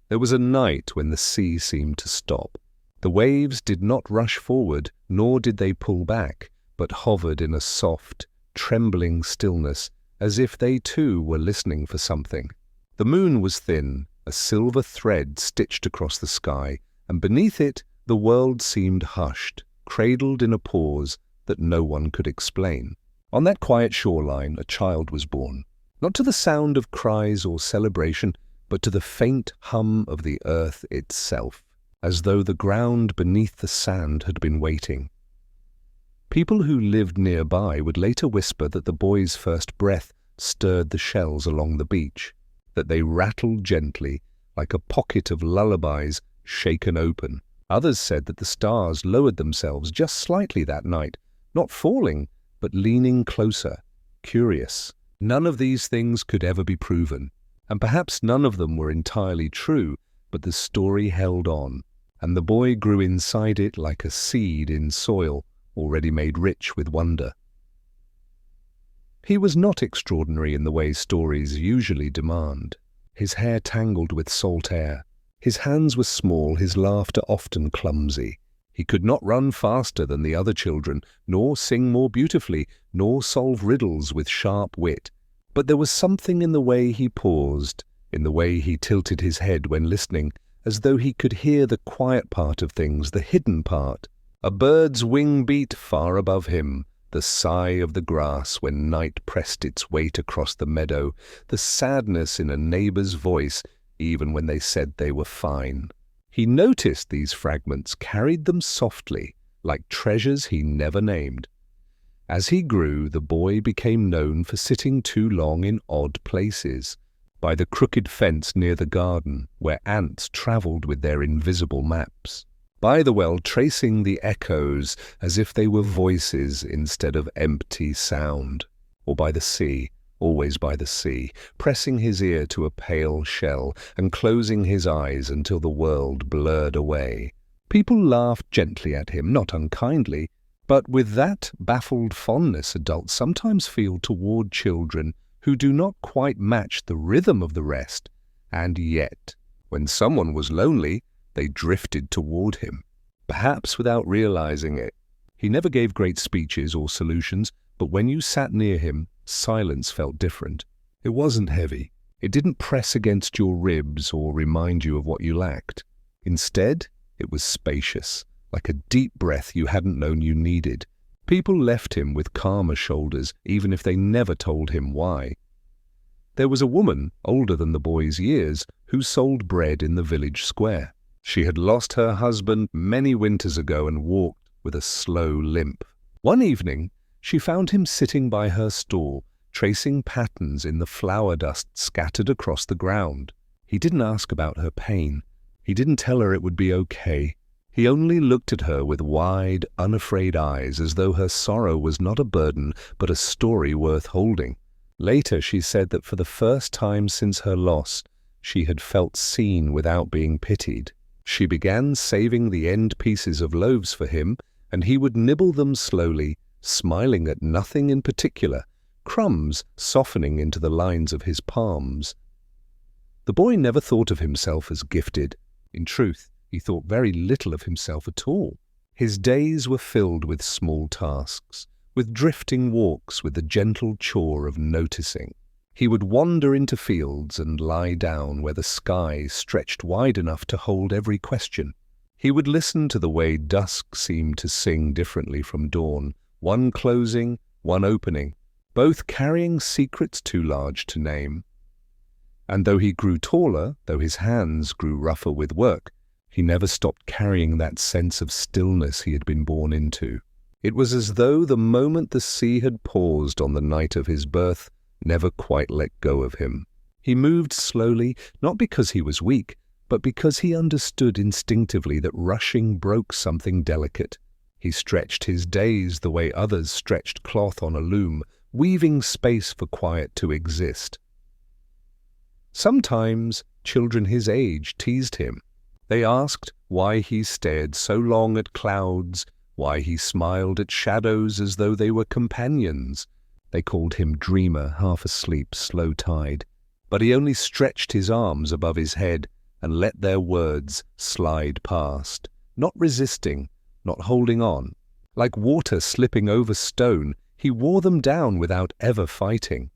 There was a night when the sea seemed to stop. The waves did not rush forward, nor did they pull back, but hovered in a soft, trembling stillness, as if they too were listening for something. The moon was thin, a silver thread stitched across the sky, and beneath it the world seemed hushed, cradled in a pause that no one could explain. On that quiet shoreline a child was born, not to the sound of cries or celebration, but to the faint hum of the earth itself, as though the ground beneath the sand had been waiting. People who lived nearby would later whisper that the boy's first breath stirred the shells along the beach, that they rattled gently like a pocket of lullabies shaken open. Others said that the stars lowered themselves just slightly that night, not falling, but leaning closer, curious. None of these things could ever be proven, and perhaps none of them were entirely true, but the story held on, and the boy grew inside it like a seed in soil, already made rich with wonder. He was not extraordinary in the way stories usually demand. His hair tangled with salt air. His hands were small, his laughter often clumsy. He could not run faster than the other children, nor sing more beautifully, nor solve riddles with sharp wit. But there was something in the way he paused, in the way he tilted his head when listening, as though he could hear the quiet part of things, the hidden part. A bird's wing beat far above him, the sigh of the grass when night pressed its weight across the meadow, the sadness in a neighbor's voice, even when they said they were fine. He noticed these fragments, carried them softly, like treasures he never named. As he grew, the boy became known for sitting too long in odd places, by the crooked fence near the garden, where ants travelled with their invisible maps, by the well tracing the echoes as if they were voices instead of empty sound, or by the sea, always by the sea, pressing his ear to a pale shell and closing his eyes until the world blurred away. People laughed gently at him, not unkindly, but with that baffled fondness adults sometimes feel toward children who do not quite match the rhythm of the rest, and yet, when someone was lonely, they drifted toward him, perhaps without realizing it. He never gave great speeches or solutions, but when you sat near him, silence felt different. It wasn't heavy. It didn't press against your ribs or remind you of what you lacked. Instead, it was spacious, like a deep breath you hadn't known you needed. People left him with calmer shoulders, even if they never told him why. There was a woman, older than the boy's years, who sold bread in the village square. She had lost her husband many winters ago and walked with a slow limp. One evening, she found him sitting by her stall, tracing patterns in the flower dust scattered across the ground. He didn't ask about her pain. He didn't tell her it would be okay. He only looked at her with wide, unafraid eyes, as though her sorrow was not a burden, but a story worth holding. Later, she said that for the first time since her loss, she had felt seen without being pitied. She began saving the end pieces of loaves for him, and he would nibble them slowly, smiling at nothing in particular, crumbs softening into the lines of his palms. The boy never thought of himself as gifted. In truth, he thought very little of himself at all. His days were filled with small tasks, with drifting walks, with the gentle chore of noticing. He would wander into fields and lie down where the sky stretched wide enough to hold every question. He would listen to the way dusk seemed to sing differently from dawn, one closing, one opening, both carrying secrets too large to name. And though he grew taller, though his hands grew rougher with work, he never stopped carrying that sense of stillness he had been born into. It was as though the moment the sea had paused on the night of his birth never quite let go of him. He moved slowly, not because he was weak, but because he understood instinctively that rushing broke something delicate. He stretched his days the way others stretched cloth on a loom, weaving space for quiet to exist. Sometimes children his age teased him. They asked why he stared so long at clouds, why he smiled at shadows as though they were companions. They called him dreamer, half asleep, slow-tide. But he only stretched his arms above his head, and let their words slide past, not resisting, not holding on. Like water slipping over stone, he wore them down without ever fighting.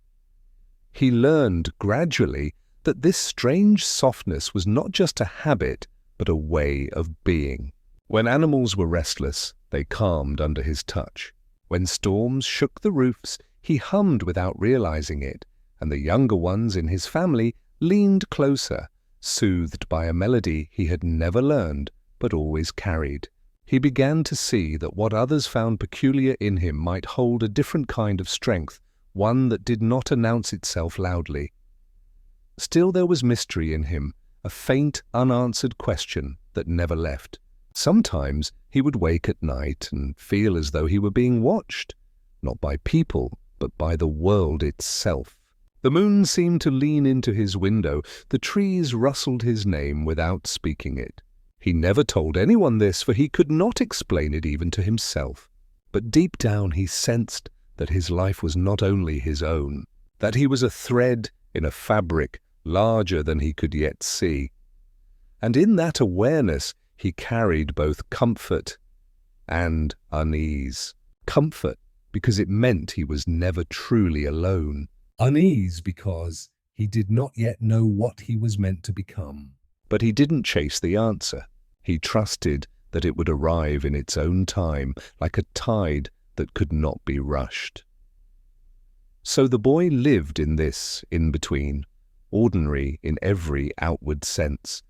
He learned gradually that this strange softness was not just a habit, but a way of being. When animals were restless, they calmed under his touch. When storms shook the roofs, he hummed without realizing it, and the younger ones in his family leaned closer, soothed by a melody he had never learned, but always carried. He began to see that what others found peculiar in him might hold a different kind of strength, one that did not announce itself loudly. Still there was mystery in him, a faint, unanswered question that never left. Sometimes he would wake at night and feel as though he were being watched, not by people, but by the world itself. The moon seemed to lean into his window, the trees rustled his name without speaking it. He never told anyone this, for he could not explain it even to himself. But deep down he sensed that his life was not only his own, that he was a thread in a fabric larger than he could yet see. And in that awareness he carried both comfort and unease. Comfort because it meant he was never truly alone. Unease because he did not yet know what he was meant to become. But he didn't chase the answer. He trusted that it would arrive in its own time, like a tide that could not be rushed. So the boy lived in this in-between, ordinary in every outward sense,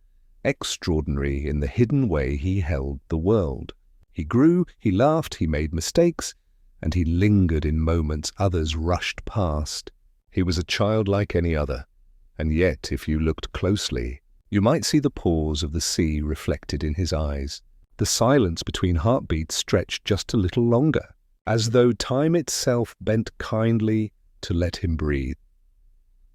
extraordinary in the hidden way he held the world. He grew, he laughed, he made mistakes, and he lingered in moments others rushed past. He was a child like any other, and yet, if you looked closely, you might see the pause of the sea reflected in his eyes. The silence between heartbeats stretched just a little longer, as though time itself bent kindly to let him breathe.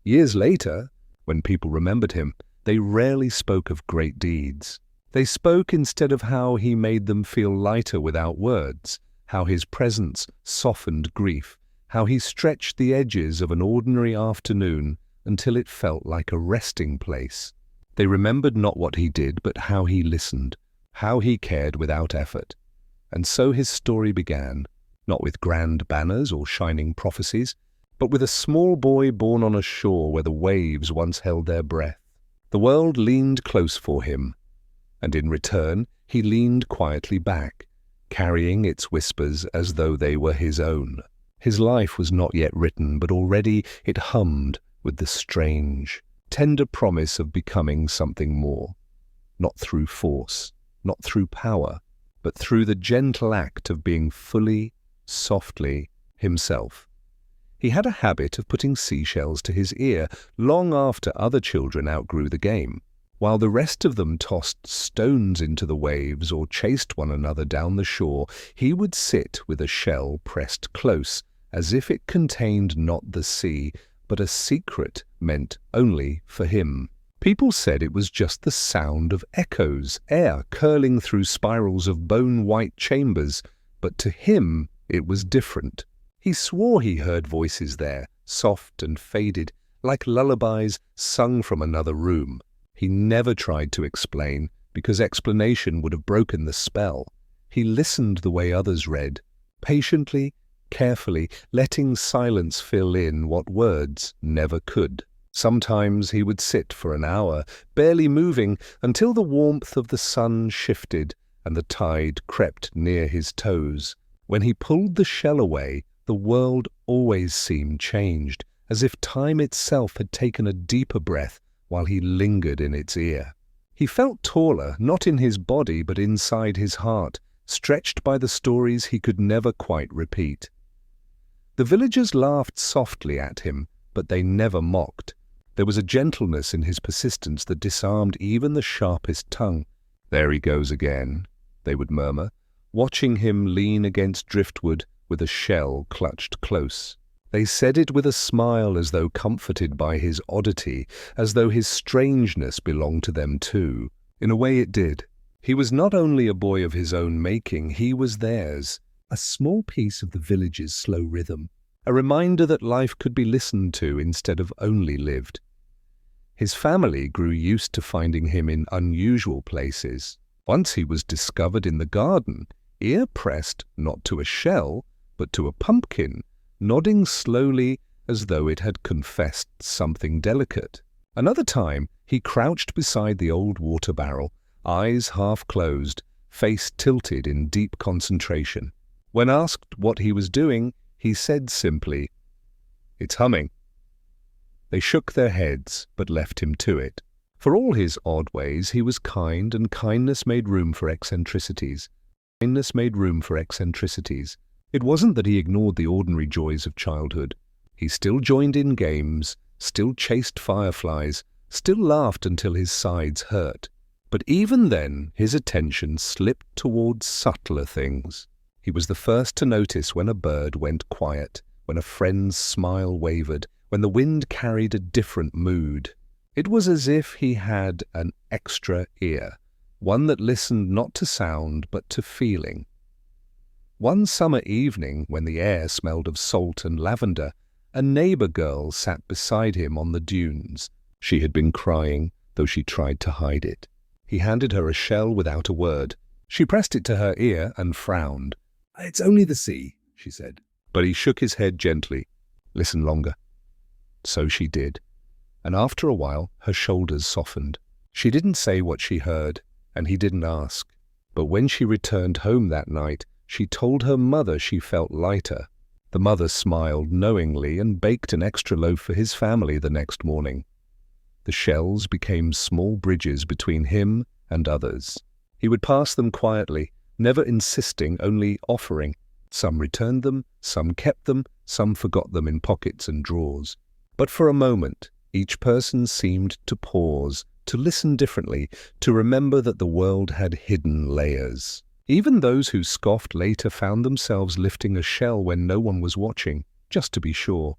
Years later, when people remembered him, they rarely spoke of great deeds. They spoke instead of how he made them feel lighter without words, how his presence softened grief, how he stretched the edges of an ordinary afternoon until it felt like a resting place. They remembered not what he did, but how he listened, how he cared without effort. And so his story began, not with grand banners or shining prophecies, but with a small boy born on a shore where the waves once held their breath. The world leaned close for him, and in return he leaned quietly back, carrying its whispers as though they were his own. His life was not yet written, but already it hummed with the strange, tender promise of becoming something more, not through force, not through power, but through the gentle act of being fully, softly himself. He had a habit of putting seashells to his ear long after other children outgrew the game. While the rest of them tossed stones into the waves or chased one another down the shore, he would sit with a shell pressed close, as if it contained not the sea, but a secret meant only for him. People said it was just the sound of echoes, air curling through spirals of bone-white chambers, but to him it was different. He swore he heard voices there, soft and faded, like lullabies sung from another room. He never tried to explain, because explanation would have broken the spell. He listened the way others read, patiently, carefully, letting silence fill in what words never could. Sometimes he would sit for an hour, barely moving, until the warmth of the sun shifted and the tide crept near his toes. When he pulled the shell away, the world always seemed changed, as if time itself had taken a deeper breath while he lingered in its ear. He felt taller, not in his body but inside his heart, stretched by the stories he could never quite repeat. The villagers laughed softly at him, but they never mocked. There was a gentleness in his persistence that disarmed even the sharpest tongue. "There he goes again," they would murmur, watching him lean against driftwood with a shell clutched close. They said it with a smile, as though comforted by his oddity, as though his strangeness belonged to them too. In a way it did. He was not only a boy of his own making, he was theirs, a small piece of the village's slow rhythm, a reminder that life could be listened to instead of only lived. His family grew used to finding him in unusual places. Once he was discovered in the garden, ear pressed not to a shell, but to a pumpkin, nodding slowly as though it had confessed something delicate. Another time, he crouched beside the old water barrel, eyes half closed, face tilted in deep concentration. When asked what he was doing, he said simply, "It's humming." They shook their heads, but left him to it. For all his odd ways, he was kind, and kindness made room for eccentricities. Kindness made room for eccentricities. It wasn't that he ignored the ordinary joys of childhood. He still joined in games, still chased fireflies, still laughed until his sides hurt. But even then, his attention slipped towards subtler things. He was the first to notice when a bird went quiet, when a friend's smile wavered, when the wind carried a different mood. It was as if he had an extra ear, one that listened not to sound but to feeling. One summer evening, when the air smelled of salt and lavender, a neighbor girl sat beside him on the dunes. She had been crying, though she tried to hide it. He handed her a shell without a word. She pressed it to her ear and frowned. "It's only the sea," she said. But he shook his head gently. "Listen longer." So she did, and after a while her shoulders softened. She didn't say what she heard, and he didn't ask. But when she returned home that night, she told her mother she felt lighter. The mother smiled knowingly and baked an extra loaf for his family the next morning. The shells became small bridges between him and others. He would pass them quietly, never insisting, only offering. Some returned them, some kept them, some forgot them in pockets and drawers. But for a moment, each person seemed to pause, to listen differently, to remember that the world had hidden layers. Even those who scoffed later found themselves lifting a shell when no one was watching, just to be sure.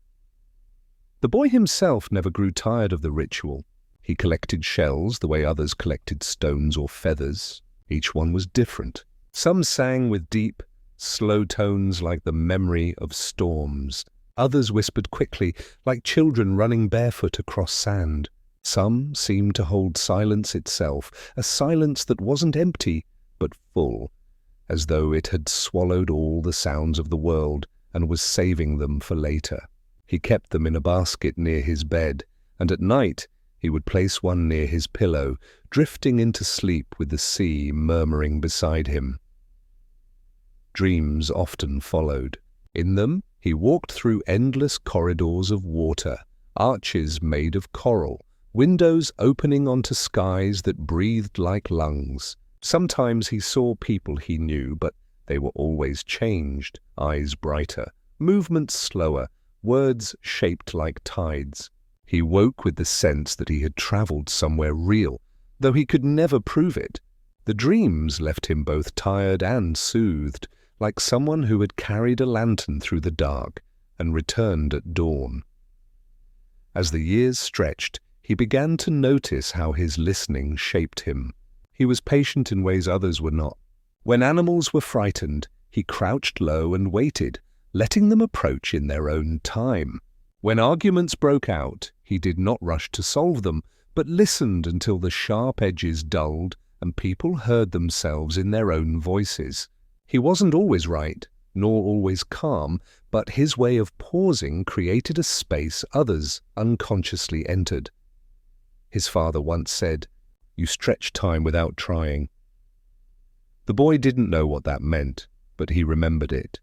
The boy himself never grew tired of the ritual. He collected shells the way others collected stones or feathers. Each one was different. Some sang with deep, slow tones like the memory of storms. Others whispered quickly, like children running barefoot across sand. Some seemed to hold silence itself, a silence that wasn't empty, but full, as though it had swallowed all the sounds of the world and was saving them for later. He kept them in a basket near his bed, and at night he would place one near his pillow, drifting into sleep with the sea murmuring beside him. Dreams often followed. In them, he walked through endless corridors of water, arches made of coral, windows opening onto skies that breathed like lungs. Sometimes he saw people he knew, but they were always changed, eyes brighter, movements slower, words shaped like tides. He woke with the sense that he had traveled somewhere real, though he could never prove it. The dreams left him both tired and soothed, like someone who had carried a lantern through the dark and returned at dawn. As the years stretched, he began to notice how his listening shaped him. He was patient in ways others were not. When animals were frightened, he crouched low and waited, letting them approach in their own time. When arguments broke out, he did not rush to solve them, but listened until the sharp edges dulled and people heard themselves in their own voices. He wasn't always right, nor always calm, but his way of pausing created a space others unconsciously entered. His father once said, "You stretch time without trying." The boy didn't know what that meant, but he remembered it.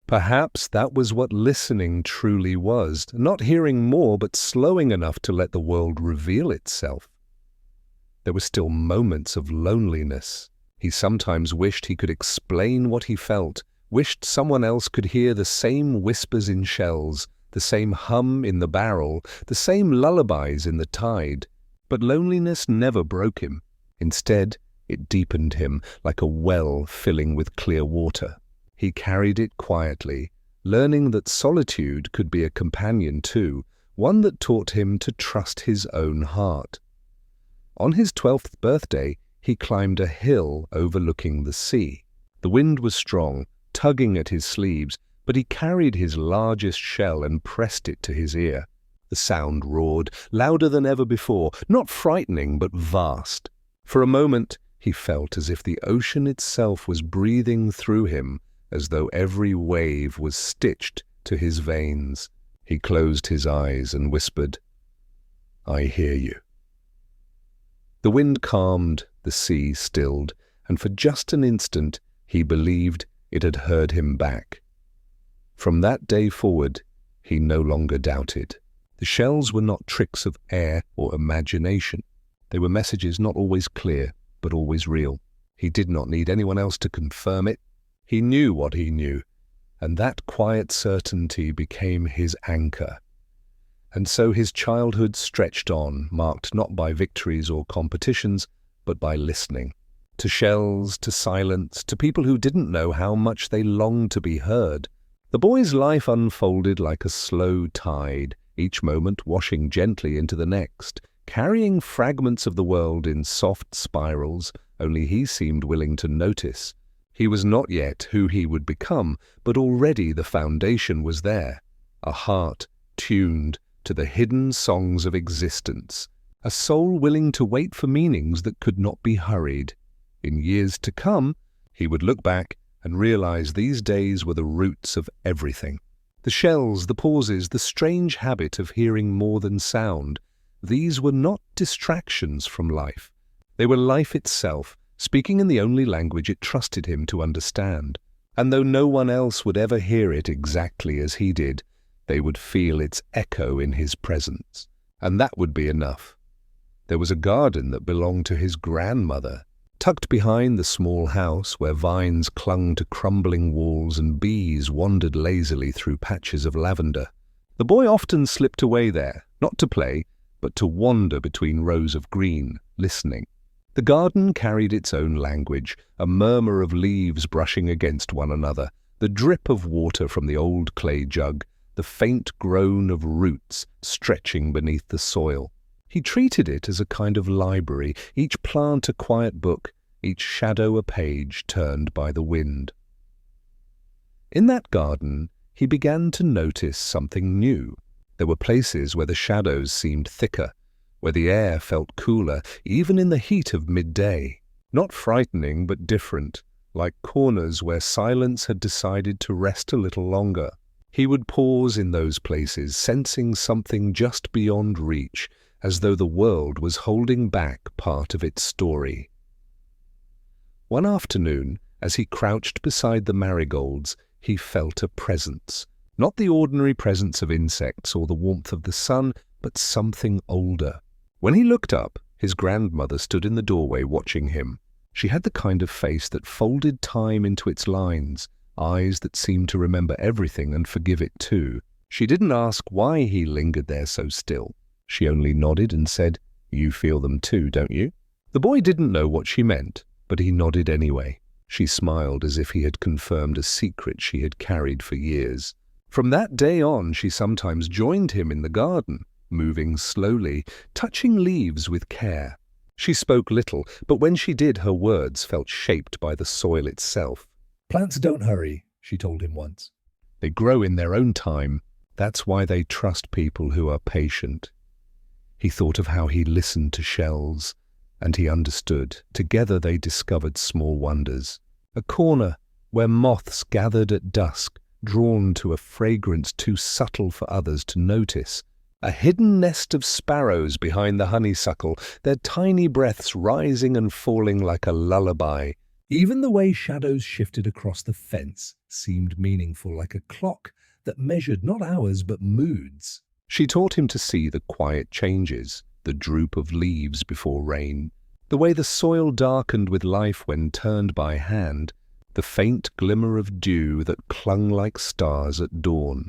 Perhaps that was what listening truly was, not hearing more but slowing enough to let the world reveal itself. There were still moments of loneliness. He sometimes wished he could explain what he felt, wished someone else could hear the same whispers in shells, the same hum in the barrel, the same lullabies in the tide. But loneliness never broke him. Instead, it deepened him like a well filling with clear water. He carried it quietly, learning that solitude could be a companion too, one that taught him to trust his own heart. On his 12th birthday, he climbed a hill overlooking the sea. The wind was strong, tugging at his sleeves, but he carried his largest shell and pressed it to his ear. The sound roared, louder than ever before, not frightening but vast. For a moment, he felt as if the ocean itself was breathing through him, as though every wave was stitched to his veins. He closed his eyes and whispered, "I hear you." The wind calmed, the sea stilled, and for just an instant he believed it had heard him back. From that day forward, he no longer doubted. The shells were not tricks of air or imagination. They were messages not always clear, but always real. He did not need anyone else to confirm it. He knew what he knew, and that quiet certainty became his anchor. And so his childhood stretched on, marked not by victories or competitions, but by listening. To shells, to silence, to people who didn't know how much they longed to be heard. The boy's life unfolded like a slow tide, each moment washing gently into the next, carrying fragments of the world in soft spirals only he seemed willing to notice. He was not yet who he would become, but already the foundation was there, a heart tuned to the hidden songs of existence, a soul willing to wait for meanings that could not be hurried. In years to come, he would look back and realize these days were the roots of everything. The shells, the pauses, the strange habit of hearing more than sound, these were not distractions from life. They were life itself, speaking in the only language it trusted him to understand. And though no one else would ever hear it exactly as he did, they would feel its echo in his presence. And that would be enough. There was a garden that belonged to his grandmother, tucked behind the small house where vines clung to crumbling walls and bees wandered lazily through patches of lavender. The boy often slipped away there, not to play, but to wander between rows of green, listening. The garden carried its own language, a murmur of leaves brushing against one another, the drip of water from the old clay jug, the faint groan of roots stretching beneath the soil. He treated it as a kind of library, each plant a quiet book, each shadow a page turned by the wind. In that garden, he began to notice something new. There were places where the shadows seemed thicker, where the air felt cooler, even in the heat of midday. Not frightening, but different, like corners where silence had decided to rest a little longer. He would pause in those places, sensing something just beyond reach, as though the world was holding back part of its story. One afternoon, as he crouched beside the marigolds, he felt a presence. Not the ordinary presence of insects or the warmth of the sun, but something older. When he looked up, his grandmother stood in the doorway watching him. She had the kind of face that folded time into its lines, eyes that seemed to remember everything and forgive it too. She didn't ask why he lingered there so still. She only nodded and said, "You feel them too, don't you?" The boy didn't know what she meant, but he nodded anyway. She smiled as if he had confirmed a secret she had carried for years. From that day on, she sometimes joined him in the garden, moving slowly, touching leaves with care. She spoke little, but when she did, her words felt shaped by the soil itself. "Plants don't hurry," she told him once. "They grow in their own time. That's why they trust people who are patient." He thought of how he listened to shells, and he understood. Together they discovered small wonders. A corner where moths gathered at dusk, drawn to a fragrance too subtle for others to notice. A hidden nest of sparrows behind the honeysuckle, their tiny breaths rising and falling like a lullaby. Even the way shadows shifted across the fence seemed meaningful, like a clock that measured not hours but moods. She taught him to see the quiet changes, the droop of leaves before rain, the way the soil darkened with life when turned by hand, the faint glimmer of dew that clung like stars at dawn.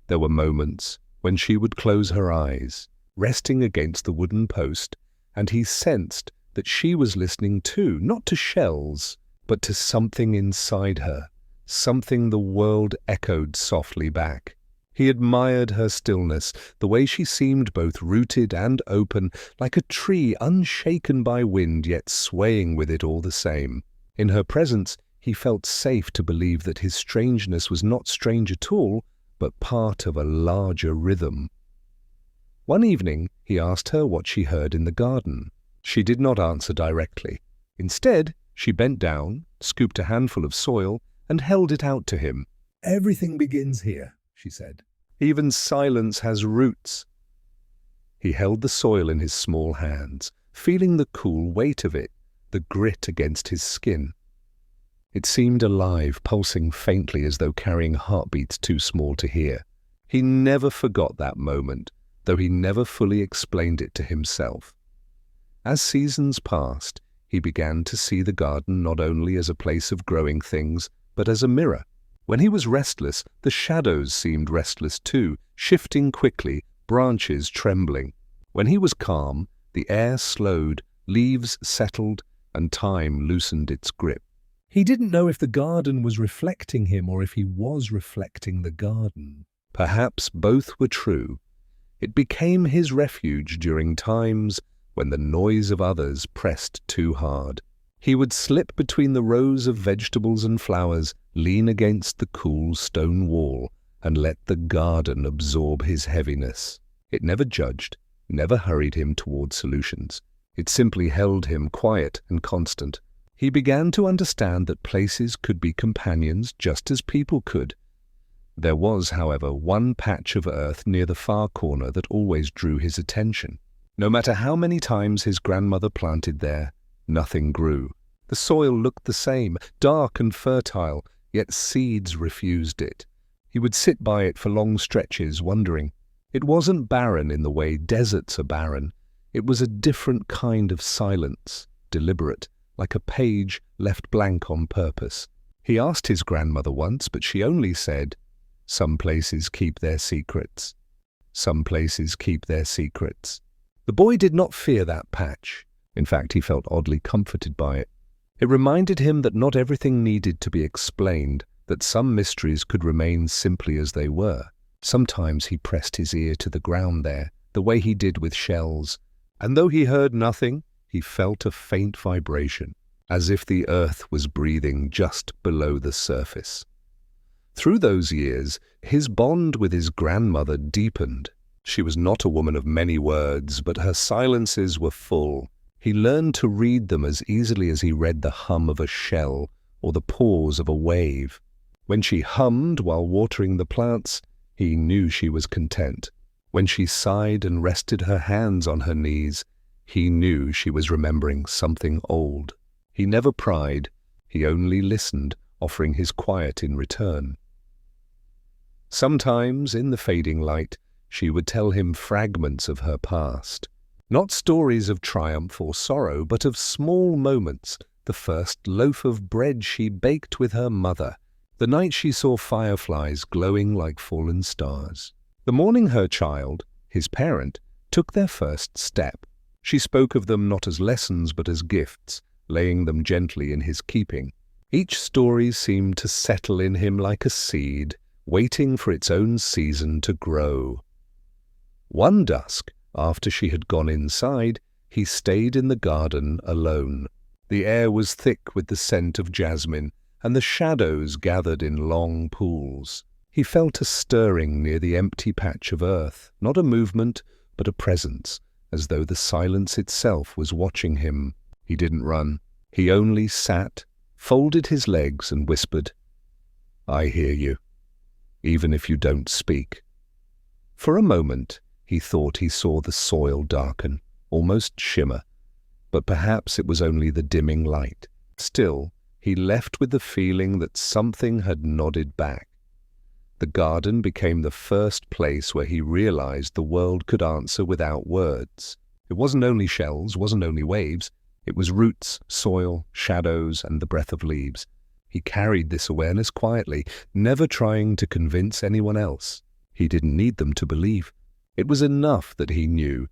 There were moments when she would close her eyes, resting against the wooden post, and he sensed that she was listening too, not to shells, but to something inside her, something the world echoed softly back. He admired her stillness, the way she seemed both rooted and open, like a tree unshaken by wind yet swaying with it all the same. In her presence, he felt safe to believe that his strangeness was not strange at all, but part of a larger rhythm. One evening, he asked her what she heard in the garden. She did not answer directly. Instead, she bent down, scooped a handful of soil, and held it out to him. "Everything begins here," she said. "Even silence has roots." He held the soil in his small hands, feeling the cool weight of it, the grit against his skin. It seemed alive, pulsing faintly as though carrying heartbeats too small to hear. He never forgot that moment, though he never fully explained it to himself. As seasons passed, he began to see the garden not only as a place of growing things, but as a mirror. When he was restless, the shadows seemed restless too, shifting quickly, branches trembling. When he was calm, the air slowed, leaves settled, and time loosened its grip. He didn't know if the garden was reflecting him or if he was reflecting the garden. Perhaps both were true. It became his refuge during times when the noise of others pressed too hard. He would slip between the rows of vegetables and flowers, lean against the cool stone wall, and let the garden absorb his heaviness. It never judged, never hurried him toward solutions. It simply held him quiet and constant. He began to understand that places could be companions just as people could. There was, however, one patch of earth near the far corner that always drew his attention. No matter how many times his grandmother planted there, nothing grew. The soil looked the same, dark and fertile, yet seeds refused it. He would sit by it for long stretches, wondering. It wasn't barren in the way deserts are barren. It was a different kind of silence, deliberate, like a page left blank on purpose. He asked his grandmother once, but she only said, "Some places keep their secrets. Some places keep their secrets." The boy did not fear that patch. In fact, he felt oddly comforted by it. It reminded him that not everything needed to be explained, that some mysteries could remain simply as they were. Sometimes he pressed his ear to the ground there, the way he did with shells, and though he heard nothing, he felt a faint vibration, as if the earth was breathing just below the surface. Through those years, his bond with his grandmother deepened. She was not a woman of many words, but her silences were full. He learned to read them as easily as he read the hum of a shell or the pause of a wave. When she hummed while watering the plants, he knew she was content. When she sighed and rested her hands on her knees, he knew she was remembering something old. He never pried, he only listened, offering his quiet in return. Sometimes, in the fading light, she would tell him fragments of her past. Not stories of triumph or sorrow, but of small moments, the first loaf of bread she baked with her mother, the night she saw fireflies glowing like fallen stars. The morning her child, his parent, took their first step. She spoke of them not as lessons but as gifts, laying them gently in his keeping. Each story seemed to settle in him like a seed, waiting for its own season to grow. One dusk, after she had gone inside, he stayed in the garden alone. The air was thick with the scent of jasmine, and the shadows gathered in long pools. He felt a stirring near the empty patch of earth, not a movement, but a presence, as though the silence itself was watching him. He didn't run. He only sat, folded his legs, and whispered, "I hear you, even if you don't speak." For a moment, he thought he saw the soil darken, almost shimmer, but perhaps it was only the dimming light. Still, he left with the feeling that something had nodded back. The garden became the first place where he realized the world could answer without words. It wasn't only shells, wasn't only waves. It was roots, soil, shadows, and the breath of leaves. He carried this awareness quietly, never trying to convince anyone else. He didn't need them to believe. It was enough that he knew,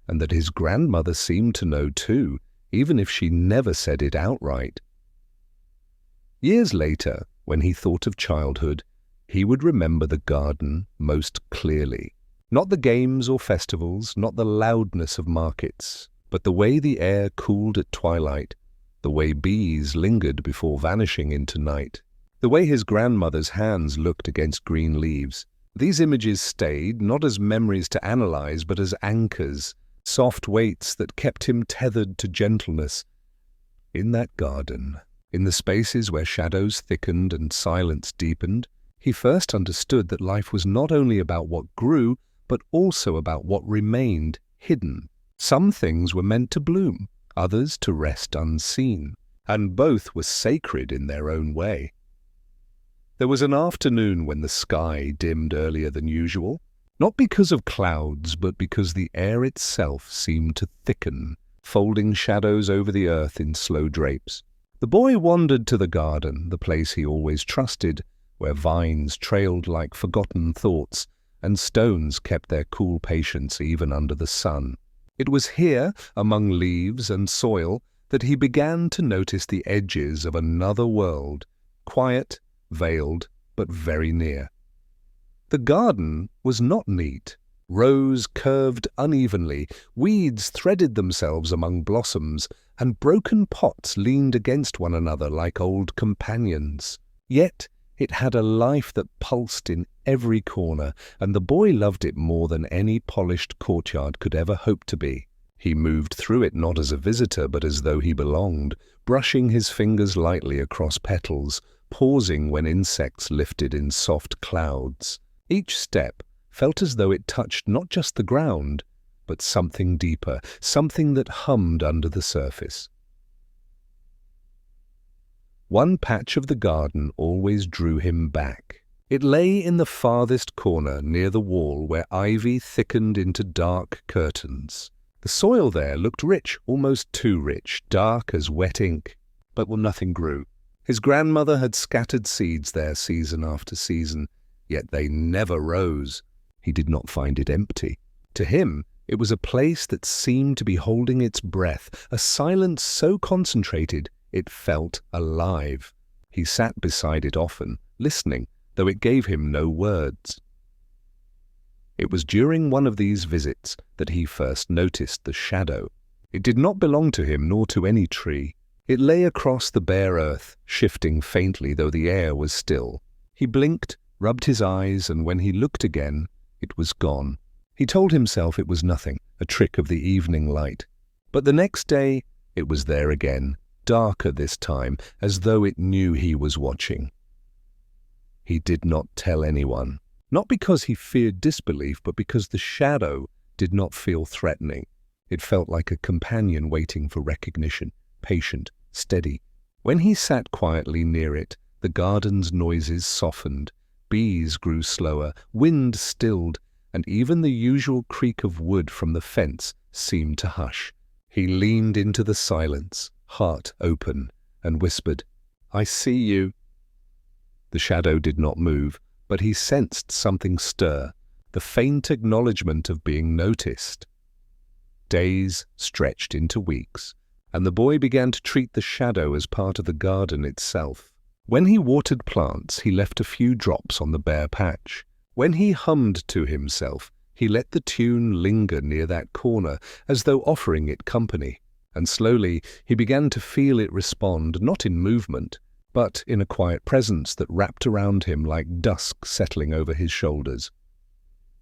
and that his grandmother seemed to know too, even if she never said it outright. Years later, when he thought of childhood, he would remember the garden most clearly. Not the games or festivals, not the loudness of markets, but the way the air cooled at twilight, the way bees lingered before vanishing into night, the way his grandmother's hands looked against green leaves. These images stayed, not as memories to analyze, but as anchors, soft weights that kept him tethered to gentleness. In that garden, in the spaces where shadows thickened and silence deepened, he first understood that life was not only about what grew, but also about what remained hidden. Some things were meant to bloom, others to rest unseen, and both were sacred in their own way. There was an afternoon when the sky dimmed earlier than usual, not because of clouds, but because the air itself seemed to thicken, folding shadows over the earth in slow drapes. The boy wandered to the garden, the place he always trusted, where vines trailed like forgotten thoughts, and stones kept their cool patience even under the sun. It was here, among leaves and soil, that he began to notice the edges of another world, quiet, veiled, but very near. The garden was not neat. Rows curved unevenly, weeds threaded themselves among blossoms, and broken pots leaned against one another like old companions. Yet it had a life that pulsed in every corner, and the boy loved it more than any polished courtyard could ever hope to be. He moved through it not as a visitor, but as though he belonged, brushing his fingers lightly across petals, pausing when insects lifted in soft clouds. Each step felt as though it touched not just the ground, but something deeper, something that hummed under the surface. One patch of the garden always drew him back. It lay in the farthest corner near the wall where ivy thickened into dark curtains. The soil there looked rich, almost too rich, dark as wet ink, but nothing grew. His grandmother had scattered seeds there season after season, yet they never rose. He did not find it empty. To him, it was a place that seemed to be holding its breath, a silence so concentrated it felt alive. He sat beside it often, listening, though it gave him no words. It was during one of these visits that he first noticed the shadow. It did not belong to him nor to any tree. It lay across the bare earth, shifting faintly though the air was still. He blinked, rubbed his eyes, and when he looked again, it was gone. He told himself it was nothing, a trick of the evening light. But the next day, it was there again, darker this time, as though it knew he was watching. He did not tell anyone, not because he feared disbelief, but because the shadow did not feel threatening. It felt like a companion waiting for recognition, patient, steady. When he sat quietly near it, the garden's noises softened, bees grew slower, wind stilled, and even the usual creak of wood from the fence seemed to hush. He leaned into the silence, heart open, and whispered, "I see you." The shadow did not move, but he sensed something stir, the faint acknowledgement of being noticed. Days stretched into weeks, and the boy began to treat the shadow as part of the garden itself. When he watered plants, he left a few drops on the bare patch. When he hummed to himself, he let the tune linger near that corner, as though offering it company. And slowly he began to feel it respond, not in movement, but in a quiet presence that wrapped around him like dusk settling over his shoulders.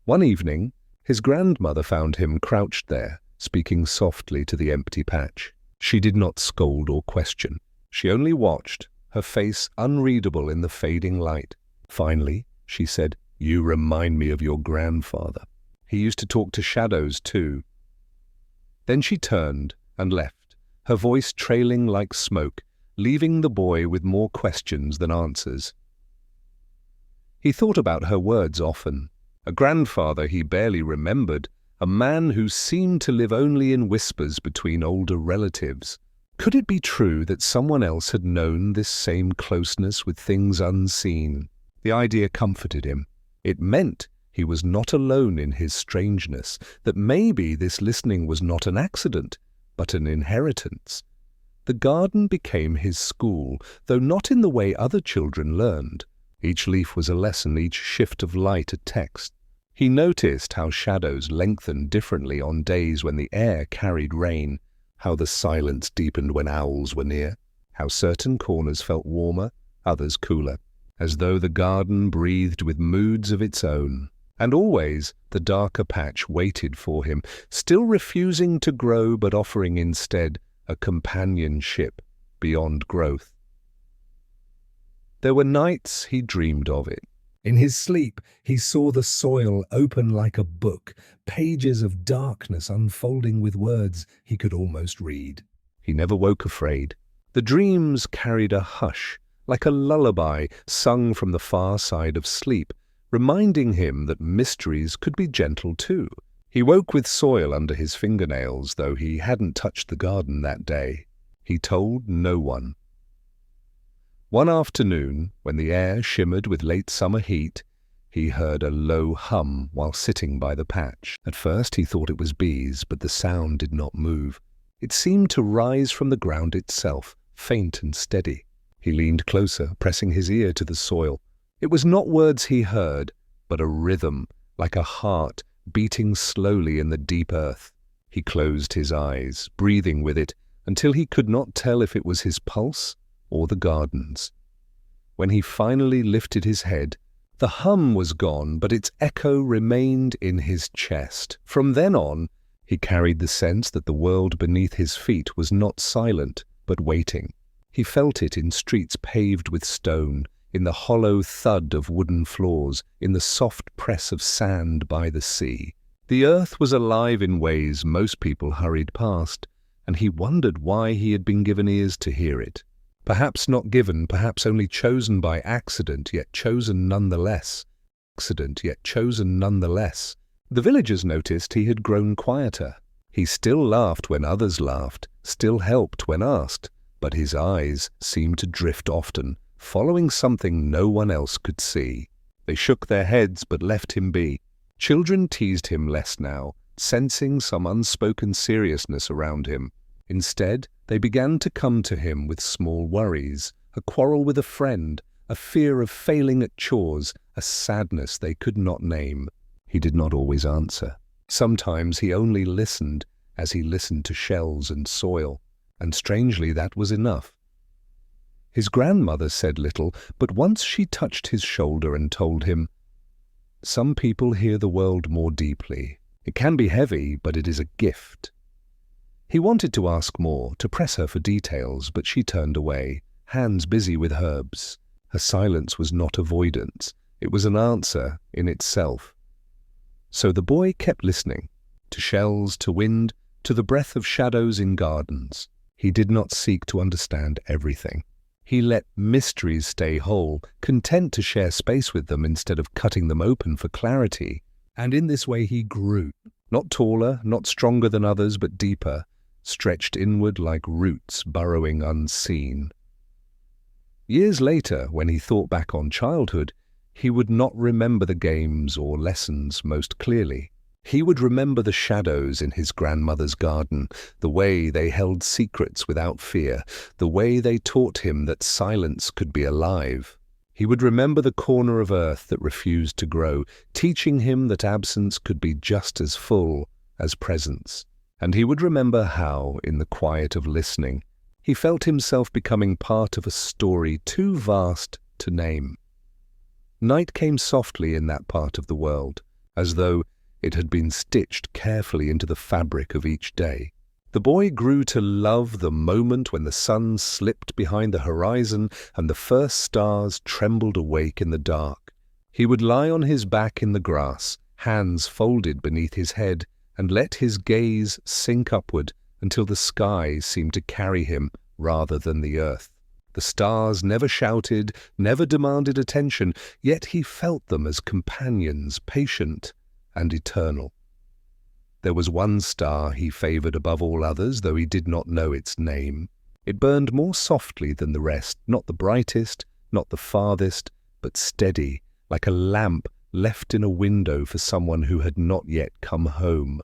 One evening, his grandmother found him crouched there, speaking softly to the empty patch. She did not scold or question. She only watched, her face unreadable in the fading light. Finally, she said, "You remind me of your grandfather. He used to talk to shadows too." Then she turned and left, her voice trailing like smoke, leaving the boy with more questions than answers. He thought about her words often. A grandfather he barely remembered, a man who seemed to live only in whispers between older relatives. Could it be true that someone else had known this same closeness with things unseen? The idea comforted him. It meant he was not alone in his strangeness, that maybe this listening was not an accident, but an inheritance. The garden became his school, though not in the way other children learned. Each leaf was a lesson, each shift of light a text. He noticed how shadows lengthened differently on days when the air carried rain, how the silence deepened when owls were near, how certain corners felt warmer, others cooler. as though the garden breathed with moods of its own. And always the darker patch waited for him, still refusing to grow but offering instead a companionship beyond growth. There were nights he dreamed of it. In his sleep, he saw the soil open like a book, pages of darkness unfolding with words he could almost read. He never woke afraid. The dreams carried a hush, like a lullaby sung from the far side of sleep, reminding him that mysteries could be gentle too. He woke with soil under his fingernails, though he hadn't touched the garden that day. He told no one. One afternoon, when the air shimmered with late summer heat, he heard a low hum while sitting by the patch. At first he thought it was bees, but the sound did not move. It seemed to rise from the ground itself, faint and steady. He leaned closer, pressing his ear to the soil. It was not words he heard, but a rhythm, like a heart beating slowly in the deep earth. He closed his eyes, breathing with it, until he could not tell if it was his pulse or the garden's. When he finally lifted his head, the hum was gone, but its echo remained in his chest. From then on, he carried the sense that the world beneath his feet was not silent, but waiting. He felt it in streets paved with stone, in the hollow thud of wooden floors, in the soft press of sand by the sea. The earth was alive in ways most people hurried past, and he wondered why he had been given ears to hear it. Perhaps not given, perhaps only chosen by accident, yet chosen nonetheless. Accident, yet chosen nonetheless. The villagers noticed he had grown quieter. He still laughed when others laughed, still helped when asked, but his eyes seemed to drift often, following something no one else could see. They shook their heads but left him be. Children teased him less now, sensing some unspoken seriousness around him. Instead, they began to come to him with small worries, a quarrel with a friend, a fear of failing at chores, a sadness they could not name. He did not always answer. Sometimes he only listened, as he listened to shells and soil, and strangely that was enough. His grandmother said little, but once she touched his shoulder and told him, "Some people hear the world more deeply. It can be heavy, but it is a gift." He wanted to ask more, to press her for details, but she turned away, hands busy with herbs. Her silence was not avoidance, it was an answer in itself. So the boy kept listening, to shells, to wind, to the breath of shadows in gardens. He did not seek to understand everything. He let mysteries stay whole, content to share space with them instead of cutting them open for clarity. And in this way he grew, not taller, not stronger than others, but deeper, stretched inward like roots burrowing unseen. Years later, when he thought back on childhood, he would not remember the games or lessons most clearly. He would remember the shadows in his grandmother's garden, the way they held secrets without fear, the way they taught him that silence could be alive. He would remember the corner of earth that refused to grow, teaching him that absence could be just as full as presence. And he would remember how, in the quiet of listening, he felt himself becoming part of a story too vast to name. Night came softly in that part of the world, as though it had been stitched carefully into the fabric of each day. The boy grew to love the moment when the sun slipped behind the horizon and the first stars trembled awake in the dark. He would lie on his back in the grass, hands folded beneath his head, and let his gaze sink upward until the sky seemed to carry him rather than the earth. The stars never shouted, never demanded attention, yet he felt them as companions, patient and eternal. There was one star he favored above all others, though he did not know its name. It burned more softly than the rest, not the brightest, not the farthest, but steady, like a lamp left in a window for someone who had not yet come home.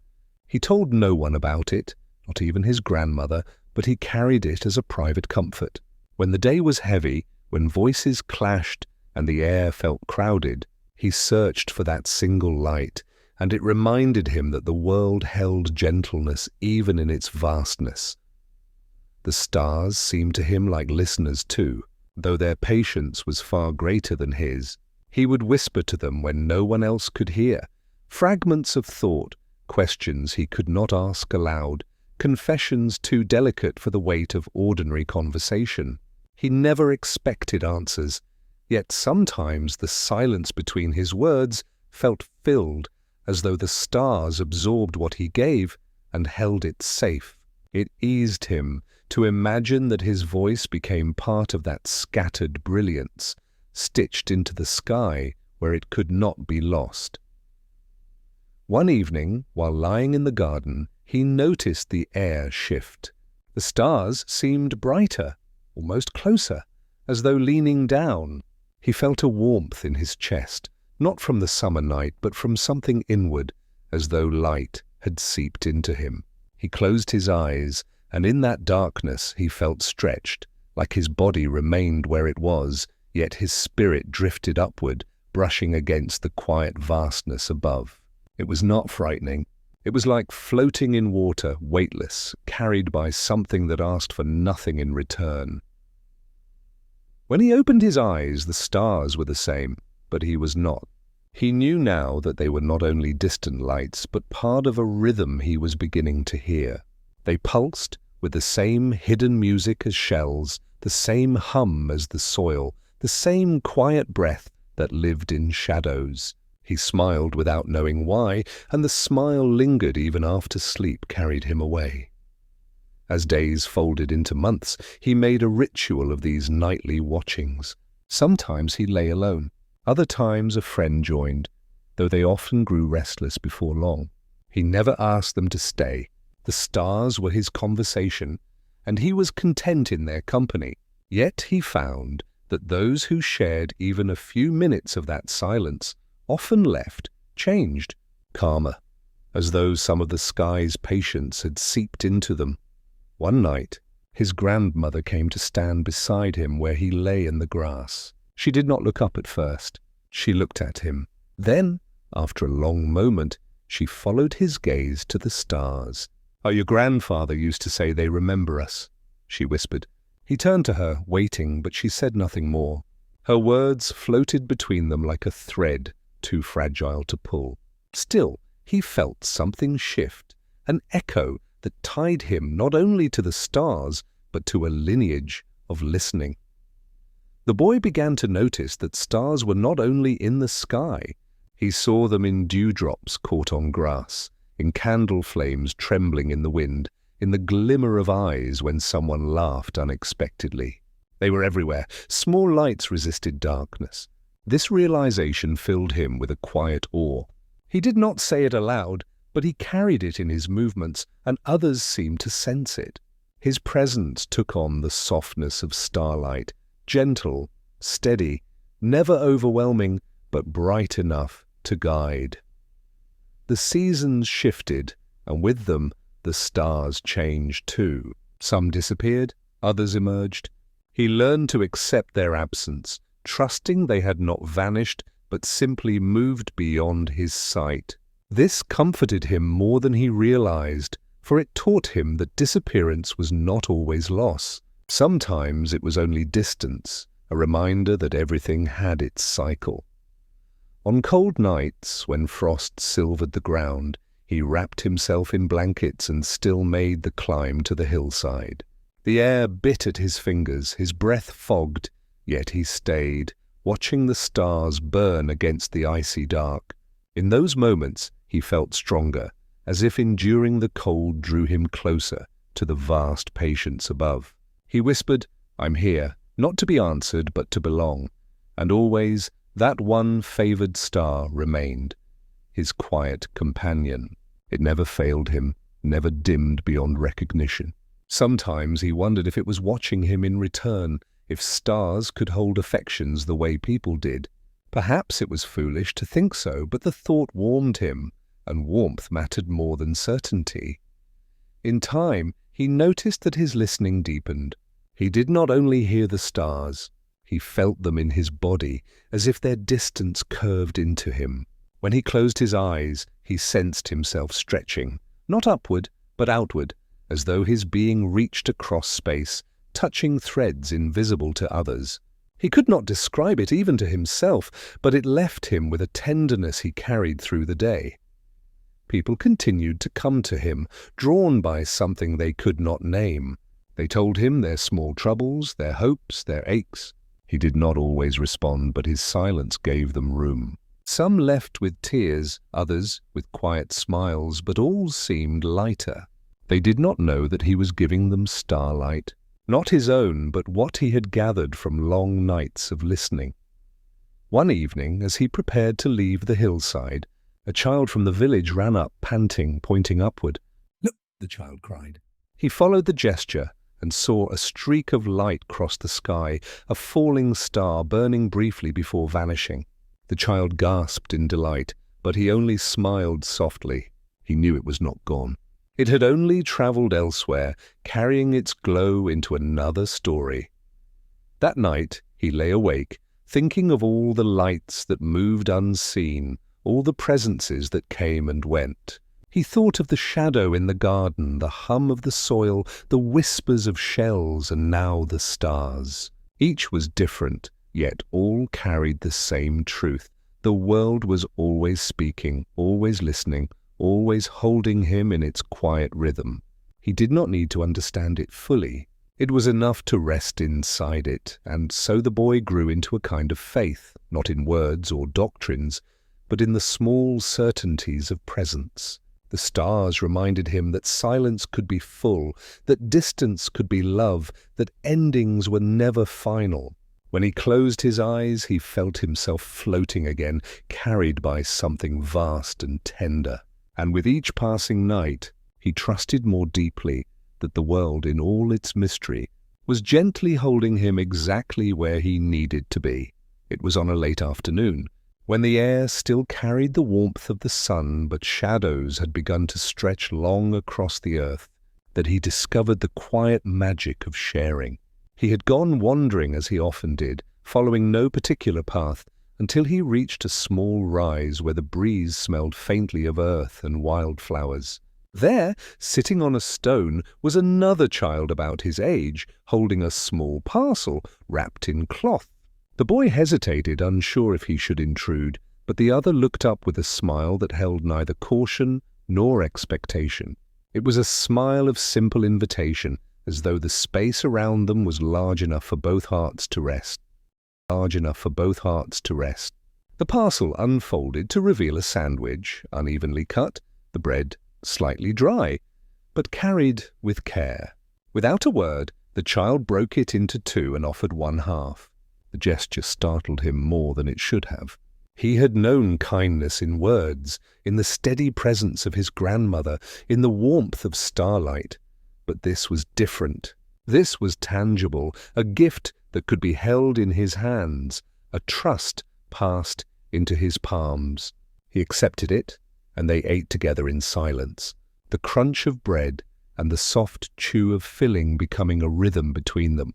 He told no one about it, not even his grandmother, but he carried it as a private comfort. When the day was heavy, when voices clashed and the air felt crowded, he searched for that single light, and it reminded him that the world held gentleness even in its vastness. The stars seemed to him like listeners too, Though their patience was far greater than his, he would whisper to them when no one else could hear, fragments of thought, questions he could not ask aloud, confessions too delicate for the weight of ordinary conversation. He never expected answers, yet sometimes the silence between his words felt filled, as though the stars absorbed what he gave and held it safe. It eased him to imagine that his voice became part of that scattered brilliance, stitched into the sky where it could not be lost. One evening, while lying in the garden, he noticed the air shift. The stars seemed brighter, almost closer, as though leaning down. He felt a warmth in his chest, not from the summer night, but from something inward, as though light had seeped into him. He closed his eyes, and in that darkness he felt stretched, like his body remained where it was, yet his spirit drifted upward, brushing against the quiet vastness above. It was not frightening. It was like floating in water, weightless, carried by something that asked for nothing in return. When he opened his eyes, the stars were the same, but he was not. He knew now that they were not only distant lights, but part of a rhythm he was beginning to hear. They pulsed with the same hidden music as shells, the same hum as the soil, the same quiet breath that lived in shadows. He smiled without knowing why, and the smile lingered even after sleep carried him away. As days folded into months, he made a ritual of these nightly watchings. Sometimes he lay alone. Other times a friend joined, though they often grew restless before long. He never asked them to stay. The stars were his conversation, and he was content in their company. Yet he found that those who shared even a few minutes of that silence often left, changed, calmer, as though some of the sky's patience had seeped into them. One night, his grandmother came to stand beside him where he lay in the grass. She did not look up at first. She looked at him. Then, after a long moment, she followed his gaze to the stars. "Oh, your grandfather used to say they remember us," she whispered. He turned to her, waiting, but she said nothing more. Her words floated between them like a thread, too fragile to pull. Still, he felt something shift, an echo that tied him not only to the stars, but to a lineage of listening. The boy began to notice that stars were not only in the sky. He saw them in dewdrops caught on grass, in candle flames trembling in the wind, in the glimmer of eyes when someone laughed unexpectedly. They were everywhere. Small lights resisted darkness. This realization filled him with a quiet awe. He did not say it aloud, but he carried it in his movements, and others seemed to sense it. His presence took on the softness of starlight, gentle, steady, never overwhelming, but bright enough to guide. The seasons shifted, and with them the stars changed too. Some disappeared, others emerged. He learned to accept their absence, trusting they had not vanished, but simply moved beyond his sight. This comforted him more than he realized, for it taught him that disappearance was not always loss. Sometimes it was only distance, a reminder that everything had its cycle. On cold nights, when frost silvered the ground, he wrapped himself in blankets and still made the climb to the hillside. The air bit at his fingers, his breath fogged, yet he stayed, watching the stars burn against the icy dark. In those moments he felt stronger, as if enduring the cold drew him closer to the vast patience above. He whispered, "I'm here, not to be answered, but to belong." And always that one favored star remained, his quiet companion. It never failed him, never dimmed beyond recognition. Sometimes he wondered if it was watching him in return, if stars could hold affections the way people did. Perhaps it was foolish to think so, but the thought warmed him, and warmth mattered more than certainty. In time, he noticed that his listening deepened. He did not only hear the stars, he felt them in his body, as if their distance curved into him. When he closed his eyes, he sensed himself stretching, not upward, but outward, as though his being reached across space, touching threads invisible to others. He could not describe it even to himself, but it left him with a tenderness he carried through the day. People continued to come to him, drawn by something they could not name. They told him their small troubles, their hopes, their aches. He did not always respond, but his silence gave them room. Some left with tears, others with quiet smiles, but all seemed lighter. They did not know that he was giving them starlight, not his own, but what he had gathered from long nights of listening. One evening, as he prepared to leave the hillside, a child from the village ran up, panting, pointing upward. "Look!" the child cried. He followed the gesture and saw a streak of light cross the sky, a falling star burning briefly before vanishing. The child gasped in delight, but he only smiled softly. He knew it was not gone. It had only travelled elsewhere, carrying its glow into another story. That night he lay awake, thinking of all the lights that moved unseen, all the presences that came and went. He thought of the shadow in the garden, the hum of the soil, the whispers of shells, and now the stars. Each was different, yet all carried the same truth. The world was always speaking, always listening, always holding him in its quiet rhythm. He did not need to understand it fully. It was enough to rest inside it, and so the boy grew into a kind of faith, not in words or doctrines, but in the small certainties of presence. The stars reminded him that silence could be full, that distance could be love, that endings were never final. When he closed his eyes, he felt himself floating again, carried by something vast and tender. And with each passing night, he trusted more deeply that the world, in all its mystery, was gently holding him exactly where he needed to be. It was on a late afternoon, when the air still carried the warmth of the sun, but shadows had begun to stretch long across the earth, that he discovered the quiet magic of sharing. He had gone wandering as he often did, following no particular path, until he reached a small rise where the breeze smelled faintly of earth and wildflowers. There, sitting on a stone, was another child about his age, holding a small parcel wrapped in cloth. The boy hesitated, unsure if he should intrude, but the other looked up with a smile that held neither caution nor expectation. It was a smile of simple invitation, as though the space around them was large enough for both hearts to rest. Large enough for both hearts to rest. The parcel unfolded to reveal a sandwich, unevenly cut, the bread slightly dry, but carried with care. Without a word, the child broke it into two and offered one half. The gesture startled him more than it should have. He had known kindness in words, in the steady presence of his grandmother, in the warmth of starlight. But this was different. This was tangible, a gift that could be held in his hands, a trust passed into his palms. He accepted it, and they ate together in silence, the crunch of bread and the soft chew of filling becoming a rhythm between them.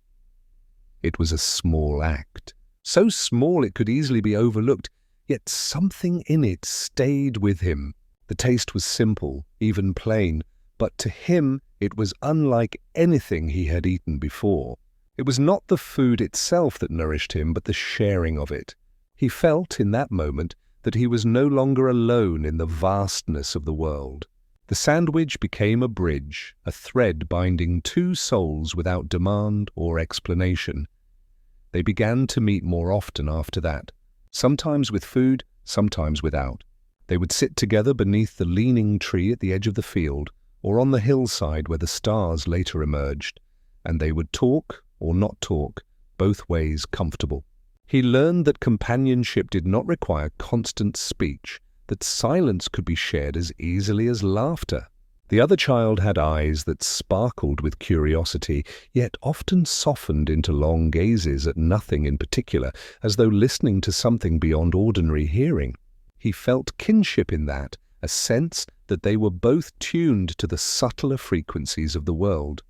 It was a small act, so small it could easily be overlooked, yet something in it stayed with him. The taste was simple, even plain, but to him it was unlike anything he had eaten before. It was not the food itself that nourished him, but the sharing of it. He felt in that moment that he was no longer alone in the vastness of the world. The sandwich became a bridge, a thread binding two souls without demand or explanation. They began to meet more often after that, sometimes with food, sometimes without. They would sit together beneath the leaning tree at the edge of the field, or on the hillside where the stars later emerged, and they would talk or not talk, both ways comfortable. He learned that companionship did not require constant speech, that silence could be shared as easily as laughter. The other child had eyes that sparkled with curiosity, yet often softened into long gazes at nothing in particular, as though listening to something beyond ordinary hearing. He felt kinship in that, a sense that they were both tuned to the subtler frequencies of the world.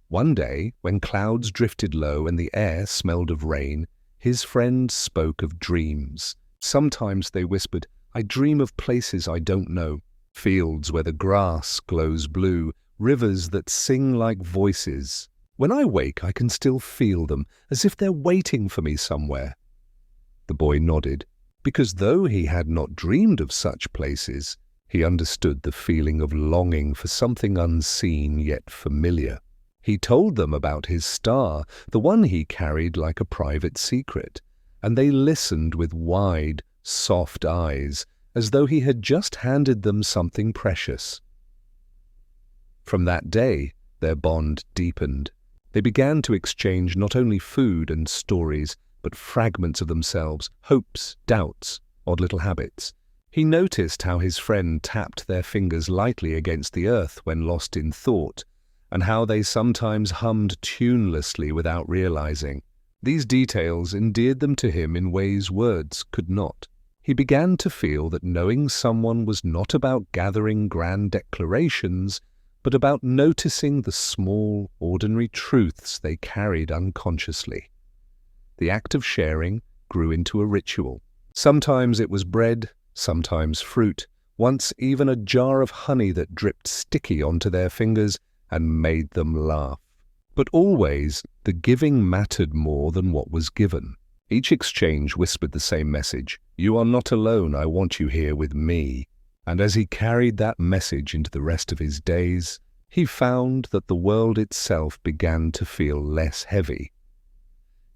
One day, when clouds drifted low and the air smelled of rain, his friend spoke of dreams. Sometimes, they whispered, "I dream of places I don't know, fields where the grass glows blue, rivers that sing like voices." When I wake, I can still feel them, as if they're waiting for me somewhere." The boy nodded, because though he had not dreamed of such places, he understood the feeling of longing for something unseen yet familiar. He told them about his star, the one he carried like a private secret, and they listened with wide, soft eyes, as though he had just handed them something precious. From that day, their bond deepened. They began to exchange not only food and stories, but fragments of themselves, hopes, doubts, odd little habits. He noticed how his friend tapped their fingers lightly against the earth when lost in thought, and how they sometimes hummed tunelessly without realizing. These details endeared them to him in ways words could not. He began to feel that knowing someone was not about gathering grand declarations, but about noticing the small, ordinary truths they carried unconsciously. The act of sharing grew into a ritual. Sometimes it was bread, sometimes fruit, once even a jar of honey that dripped sticky onto their fingers and made them laugh. But always, the giving mattered more than what was given. Each exchange whispered the same message: "You are not alone, I want you here with me." And as he carried that message into the rest of his days, he found that the world itself began to feel less heavy.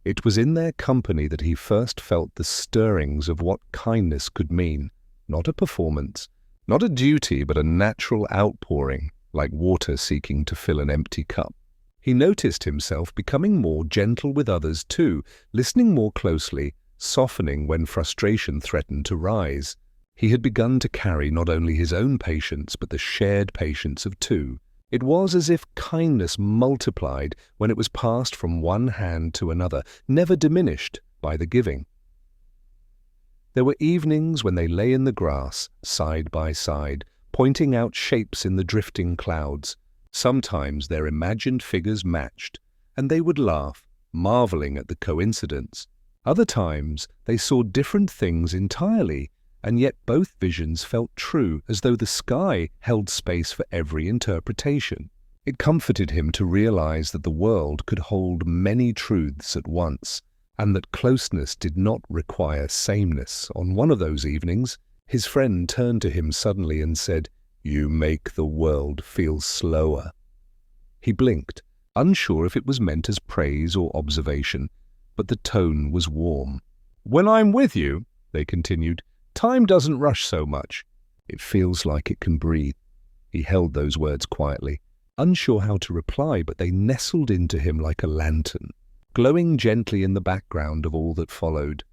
It was in their company that he first felt the stirrings of what kindness could mean. Not a performance, not a duty, but a natural outpouring, like water seeking to fill an empty cup. He noticed himself becoming more gentle with others too, listening more closely, softening when frustration threatened to rise. He had begun to carry not only his own patience, but the shared patience of two. It was as if kindness multiplied when it was passed from one hand to another, never diminished by the giving. There were evenings when they lay in the grass, side by side, pointing out shapes in the drifting clouds. Sometimes their imagined figures matched, and they would laugh, marveling at the coincidence. Other times they saw different things entirely, and yet both visions felt true, as though the sky held space for every interpretation. It comforted him to realize that the world could hold many truths at once, and that closeness did not require sameness. On one of those evenings, his friend turned to him suddenly and said, "You make the world feel slower." He blinked, unsure if it was meant as praise or observation, but the tone was warm. "When I'm with you," they continued, "time doesn't rush so much. It feels like it can breathe." He held those words quietly, unsure how to reply, but they nestled into him like a lantern, glowing gently in the background of all that followed.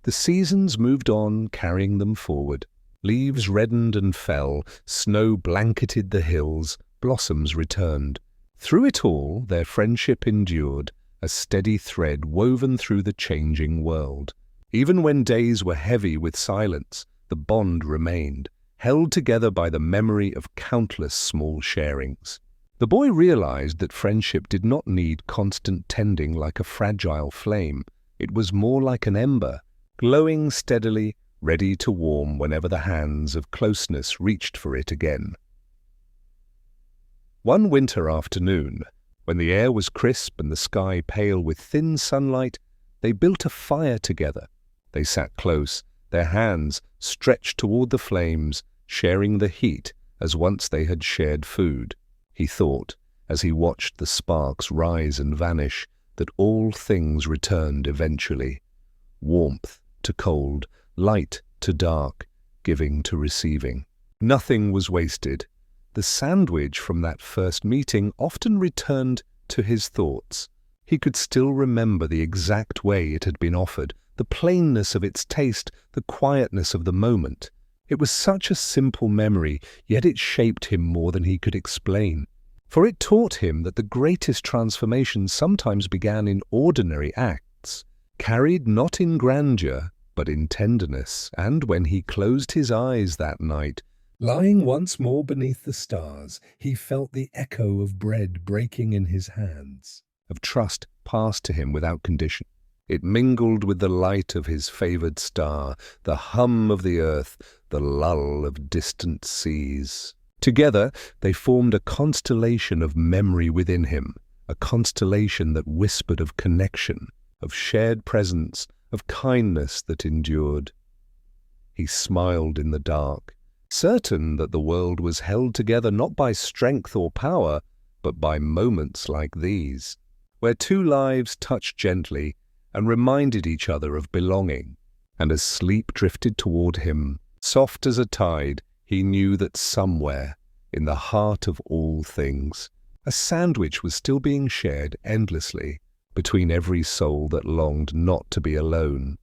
The seasons moved on, carrying them forward. Leaves reddened and fell, snow blanketed the hills, blossoms returned. Through it all, their friendship endured, a steady thread woven through the changing world. Even when days were heavy with silence, the bond remained, held together by the memory of countless small sharings. The boy realized that friendship did not need constant tending like a fragile flame. It was more like an ember, glowing steadily, ready to warm whenever the hands of closeness reached for it again. One winter afternoon, when the air was crisp and the sky pale with thin sunlight, they built a fire together. They sat close, their hands stretched toward the flames, sharing the heat as once they had shared food. He thought, as he watched the sparks rise and vanish, that all things returned eventually. Warmth to cold, light to dark, giving to receiving. Nothing was wasted. The sandwich from that first meeting often returned to his thoughts. He could still remember the exact way it had been offered, the plainness of its taste, the quietness of the moment. It was such a simple memory, yet it shaped him more than he could explain. For it taught him that the greatest transformations sometimes began in ordinary acts, carried not in grandeur, but in tenderness. And when he closed his eyes that night, lying once more beneath the stars, he felt the echo of bread breaking in his hands, of trust passed to him without condition. It mingled with the light of his favored star, the hum of the earth, the lull of distant seas. Together, they formed a constellation of memory within him, a constellation that whispered of connection, of shared presence, of kindness that endured. He smiled in the dark, certain that the world was held together not by strength or power, but by moments like these, where two lives touched gently and reminded each other of belonging. And as sleep drifted toward him, soft as a tide, he knew that somewhere, in the heart of all things, a sandwich was still being shared endlessly between every soul that longed not to be alone.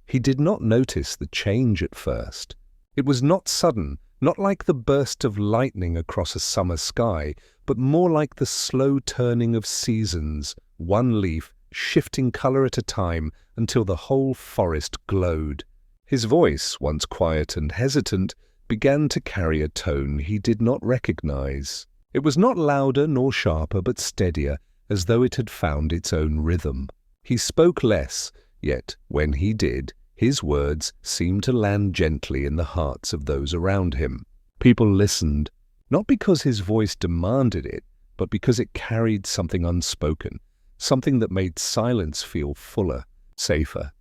He did not notice the change at first. It was not sudden, not like the burst of lightning across a summer sky, but more like the slow turning of seasons, one leaf shifting color at a time until the whole forest glowed. His voice, once quiet and hesitant, began to carry a tone he did not recognize. It was not louder nor sharper, but steadier, as though it had found its own rhythm. He spoke less, yet when he did, his words seemed to land gently in the hearts of those around him. People listened, not because his voice demanded it, but because it carried something unspoken, something that made silence feel fuller, safer.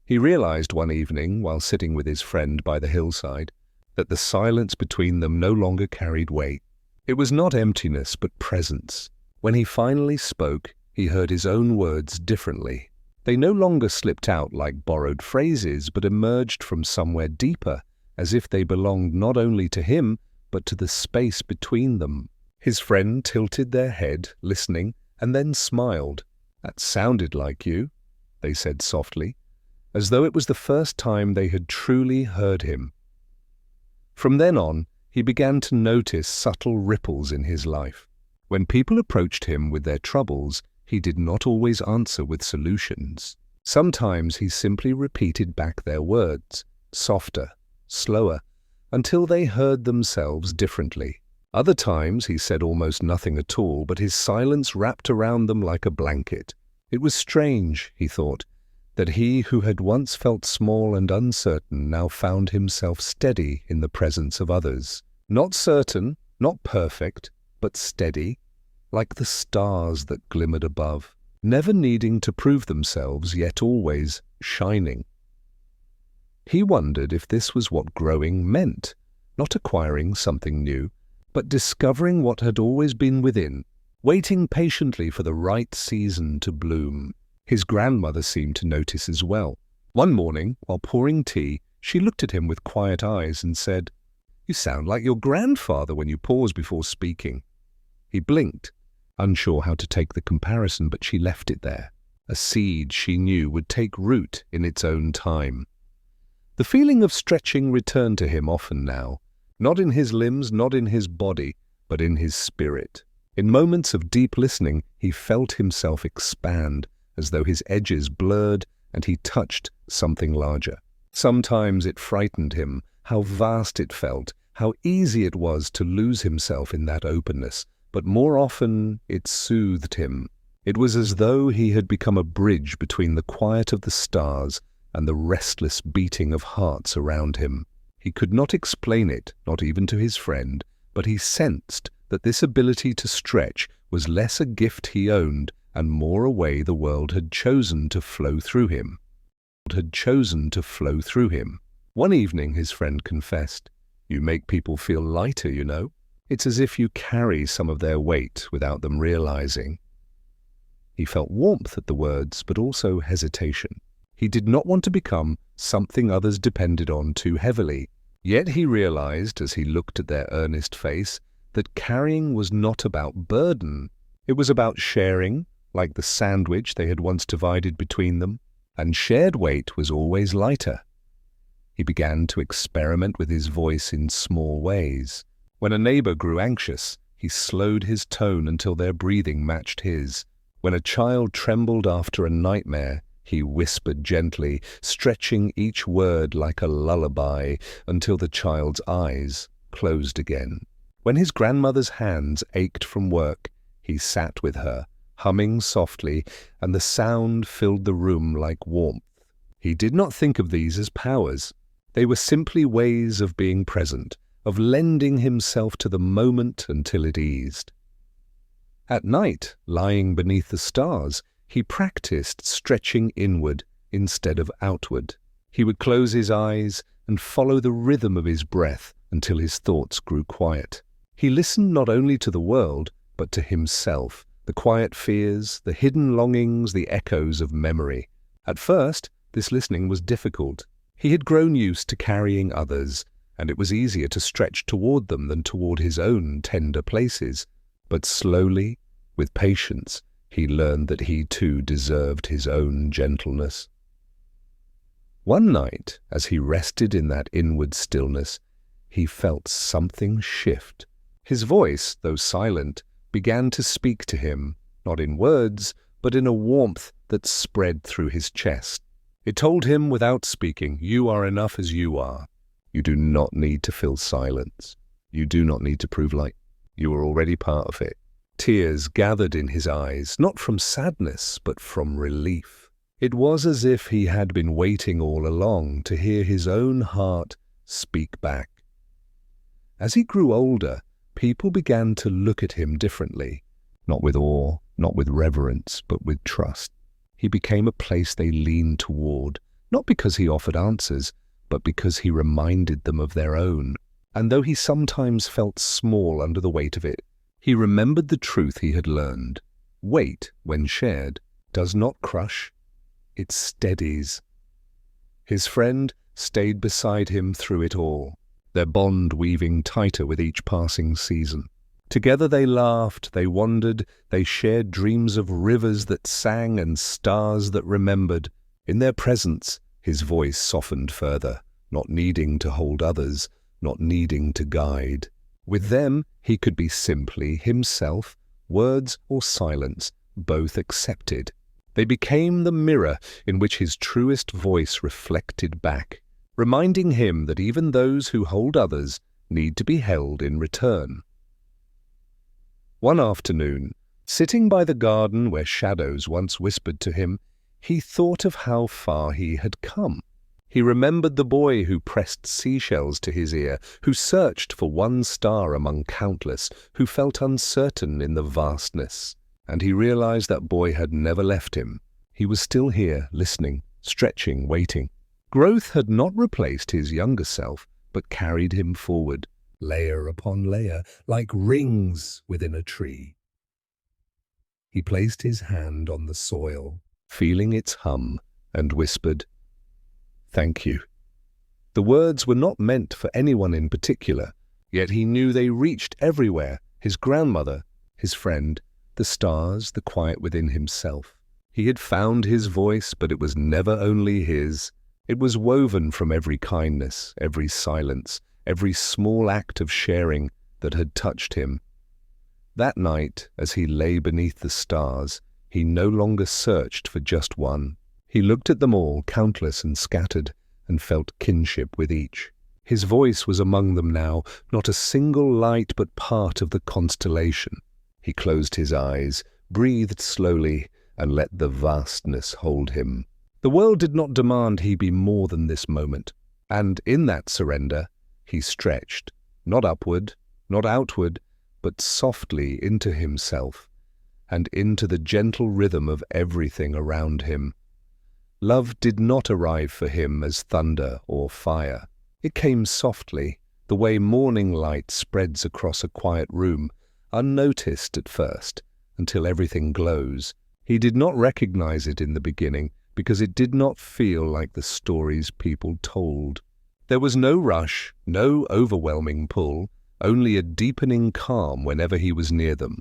He realized one evening, while sitting with his friend by the hillside, that the silence between them no longer carried weight. It was not emptiness, but presence. When he finally spoke, he heard his own words differently. They no longer slipped out like borrowed phrases, but emerged from somewhere deeper, as if they belonged not only to him, but to the space between them. His friend tilted their head, listening, and then smiled. "That sounded like you," they said softly, as though it was the first time they had truly heard him. From then on, he began to notice subtle ripples in his life. When people approached him with their troubles, he did not always answer with solutions. Sometimes he simply repeated back their words, softer, slower, until they heard themselves differently. Other times he said almost nothing at all, but his silence wrapped around them like a blanket. It was strange, he thought, that he who had once felt small and uncertain now found himself steady in the presence of others. Not certain, not perfect, but steady, like the stars that glimmered above, never needing to prove themselves, yet always shining. He wondered if this was what growing meant, not acquiring something new, but discovering what had always been within, waiting patiently for the right season to bloom. His grandmother seemed to notice as well. One morning, while pouring tea, she looked at him with quiet eyes and said, "You sound like your grandfather when you pause before speaking." He blinked, unsure how to take the comparison, but she left it there. A seed she knew would take root in its own time. The feeling of stretching returned to him often now, not in his limbs, not in his body, but in his spirit. In moments of deep listening, he felt himself expand, as though his edges blurred and he touched something larger. Sometimes it frightened him, how vast it felt, how easy it was to lose himself in that openness, but more often it soothed him. It was as though he had become a bridge between the quiet of the stars and the restless beating of hearts around him. He could not explain it, not even to his friend, but he sensed that this ability to stretch was less a gift he owned and more a way the world had chosen to flow through him. One evening his friend confessed, "You make people feel lighter, you know. It's as if you carry some of their weight without them realizing." He felt warmth at the words, but also hesitation. He did not want to become something others depended on too heavily. Yet he realized, as he looked at their earnest face, that carrying was not about burden. It was about sharing, like the sandwich they had once divided between them, and shared weight was always lighter. He began to experiment with his voice in small ways. When a neighbor grew anxious, he slowed his tone until their breathing matched his. When a child trembled after a nightmare, he whispered gently, stretching each word like a lullaby until the child's eyes closed again. When his grandmother's hands ached from work, he sat with her, humming softly, and the sound filled the room like warmth. He did not think of these as powers. They were simply ways of being present, of lending himself to the moment until it eased. At night, lying beneath the stars, he practiced stretching inward instead of outward. He would close his eyes and follow the rhythm of his breath until his thoughts grew quiet. He listened not only to the world, but to himself, the quiet fears, the hidden longings, the echoes of memory. At first, this listening was difficult. He had grown used to carrying others, and it was easier to stretch toward them than toward his own tender places. But slowly, with patience, he learned that he too deserved his own gentleness. One night, as he rested in that inward stillness, he felt something shift. His voice, though silent, began to speak to him, not in words, but in a warmth that spread through his chest. It told him without speaking, "You are enough as you are. You do not need to fill silence. You do not need to prove light. You are already part of it." Tears gathered in his eyes, not from sadness, but from relief. It was as if he had been waiting all along to hear his own heart speak back. As he grew older, people began to look at him differently, not with awe, not with reverence, but with trust. He became a place they leaned toward, not because he offered answers, but because he reminded them of their own. And though he sometimes felt small under the weight of it, he remembered the truth he had learned. Weight, when shared, does not crush, it steadies. His friend stayed beside him through it all, their bond weaving tighter with each passing season. Together they laughed, they wandered, they shared dreams of rivers that sang and stars that remembered. In their presence, his voice softened further, not needing to hold others, not needing to guide. With them, he could be simply himself, words or silence, both accepted. They became the mirror in which his truest voice reflected back, reminding him that even those who hold others need to be held in return. One afternoon, sitting by the garden where shadows once whispered to him, he thought of how far he had come. He remembered the boy who pressed seashells to his ear, who searched for one star among countless, who felt uncertain in the vastness. And he realized that boy had never left him. He was still here, listening, stretching, waiting. Growth had not replaced his younger self, but carried him forward, layer upon layer, like rings within a tree. He placed his hand on the soil, feeling its hum, and whispered, "Thank you." The words were not meant for anyone in particular, yet he knew they reached everywhere, his grandmother, his friend, the stars, the quiet within himself. He had found his voice, but it was never only his. It was woven from every kindness, every silence, every small act of sharing that had touched him. That night, as he lay beneath the stars, he no longer searched for just one. He looked at them all, countless and scattered, and felt kinship with each. His voice was among them now, not a single light but part of the constellation. He closed his eyes, breathed slowly, and let the vastness hold him. The world did not demand he be more than this moment, and in that surrender, he stretched, not upward, not outward, but softly into himself, and into the gentle rhythm of everything around him. Love did not arrive for him as thunder or fire. It came softly, the way morning light spreads across a quiet room, unnoticed at first, until everything glows. He did not recognize it in the beginning, because it did not feel like the stories people told. There was no rush, no overwhelming pull, only a deepening calm whenever he was near them.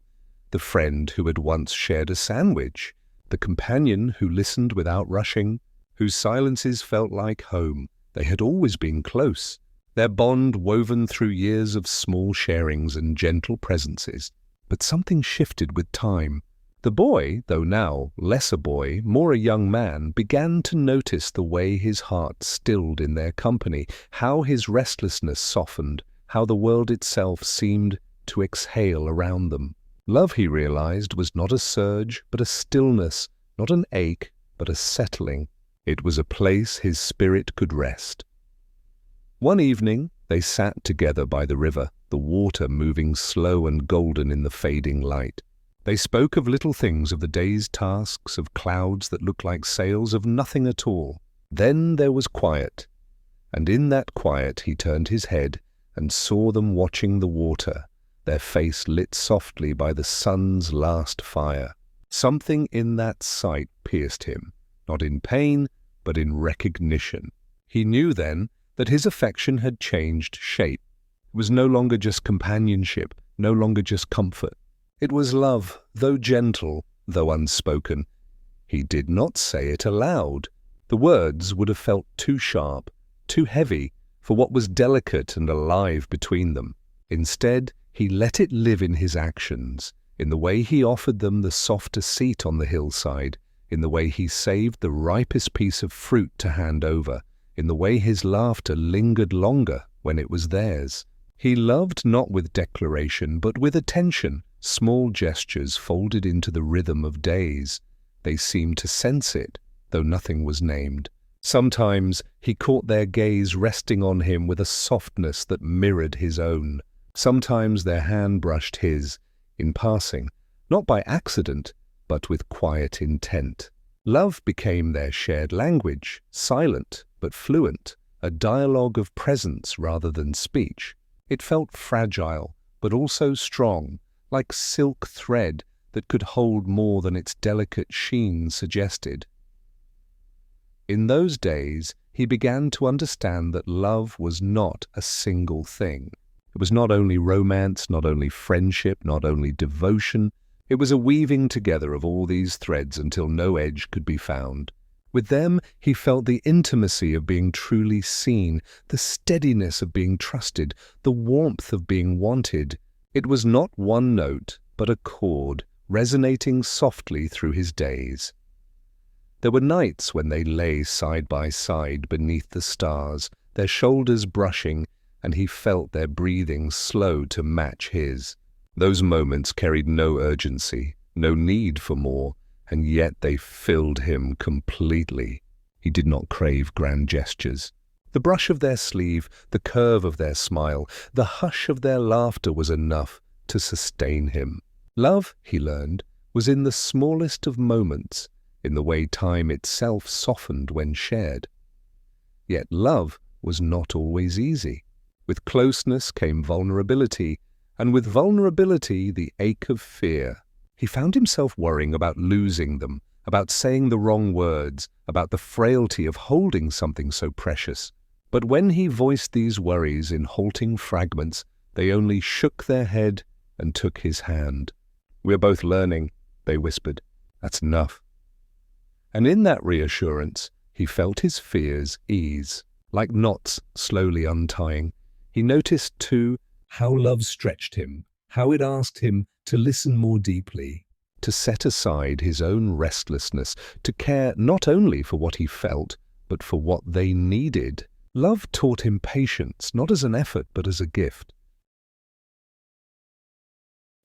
The friend who had once shared a sandwich, the companion who listened without rushing, whose silences felt like home. They had always been close, their bond woven through years of small sharings and gentle presences. But something shifted with time. The boy, though now less a boy, more a young man, began to notice the way his heart stilled in their company, how his restlessness softened, how the world itself seemed to exhale around them. Love, he realized, was not a surge, but a stillness, not an ache, but a settling. It was a place his spirit could rest. One evening, they sat together by the river, the water moving slow and golden in the fading light. They spoke of little things, of the day's tasks, of clouds that looked like sails, of nothing at all. Then there was quiet, and in that quiet he turned his head and saw them watching the water, their face lit softly by the sun's last fire. Something in that sight pierced him, not in pain, but in recognition. He knew then that his affection had changed shape. It was no longer just companionship, no longer just comfort. It was love, though gentle, though unspoken. He did not say it aloud. The words would have felt too sharp, too heavy for what was delicate and alive between them. Instead, he let it live in his actions, in the way he offered them the softer seat on the hillside, in the way he saved the ripest piece of fruit to hand over, in the way his laughter lingered longer when it was theirs. He loved not with declaration, but with attention, small gestures folded into the rhythm of days. They seemed to sense it, though nothing was named. Sometimes he caught their gaze resting on him with a softness that mirrored his own. Sometimes their hand brushed his, in passing, not by accident, but with quiet intent. Love became their shared language, silent but fluent, a dialogue of presence rather than speech. It felt fragile, but also strong, like silk thread that could hold more than its delicate sheen suggested. In those days, he began to understand that love was not a single thing. It was not only romance, not only friendship, not only devotion. It was a weaving together of all these threads until no edge could be found. With them, he felt the intimacy of being truly seen, the steadiness of being trusted, the warmth of being wanted. It was not one note, but a chord, resonating softly through his days. There were nights when they lay side by side beneath the stars, their shoulders brushing, and he felt their breathing slow to match his. Those moments carried no urgency, no need for more, and yet they filled him completely. He did not crave grand gestures. The brush of their sleeve, the curve of their smile, the hush of their laughter was enough to sustain him. Love, he learned, was in the smallest of moments, in the way time itself softened when shared. Yet love was not always easy. With closeness came vulnerability, and with vulnerability the ache of fear. He found himself worrying about losing them, about saying the wrong words, about the frailty of holding something so precious. But when he voiced these worries in halting fragments, they only shook their head and took his hand. "We're both learning," they whispered. "That's enough." And in that reassurance, he felt his fears ease, like knots slowly untying. He noticed, too, how love stretched him, how it asked him to listen more deeply, to set aside his own restlessness, to care not only for what he felt, but for what they needed. Love taught him patience, not as an effort, but as a gift.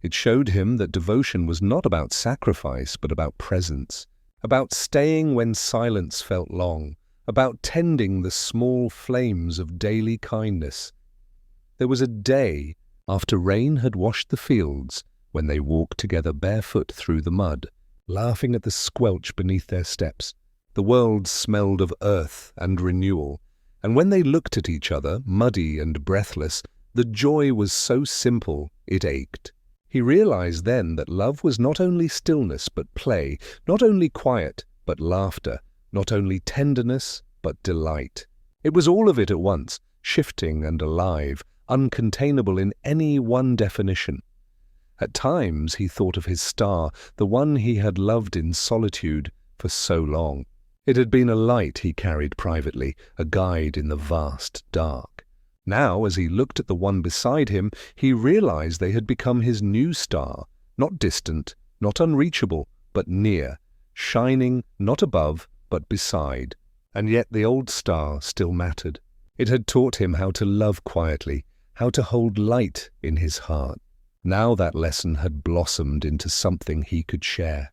It showed him that devotion was not about sacrifice, but about presence, about staying when silence felt long, about tending the small flames of daily kindness. There was a day, after rain had washed the fields, when they walked together barefoot through the mud, laughing at the squelch beneath their steps. The world smelled of earth and renewal, and when they looked at each other, muddy and breathless, the joy was so simple it ached. He realized then that love was not only stillness but play, not only quiet but laughter, not only tenderness but delight. It was all of it at once, shifting and alive, uncontainable in any one definition. At times he thought of his star, the one he had loved in solitude for so long. It had been a light he carried privately, a guide in the vast dark. Now, as he looked at the one beside him, he realized they had become his new star, not distant, not unreachable, but near, shining not above, but beside. And yet the old star still mattered. It had taught him how to love quietly, how to hold light in his heart. Now that lesson had blossomed into something he could share.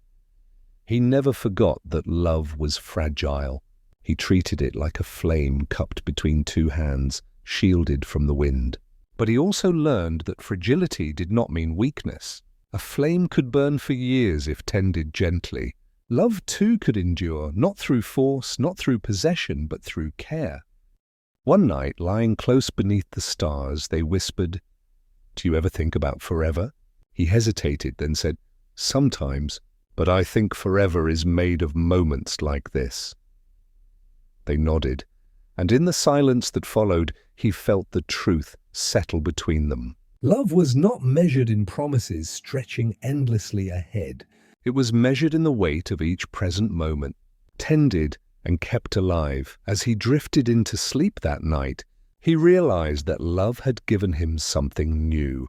He never forgot that love was fragile. He treated it like a flame cupped between two hands, shielded from the wind. But he also learned that fragility did not mean weakness. A flame could burn for years if tended gently. Love too could endure, not through force, not through possession, but through care. One night, lying close beneath the stars, they whispered, "Do you ever think about forever?" He hesitated, then said, "Sometimes, but I think forever is made of moments like this." They nodded, and in the silence that followed, he felt the truth settle between them. Love was not measured in promises stretching endlessly ahead. It was measured in the weight of each present moment, tended and kept alive. As he drifted into sleep that night, he realized that love had given him something new,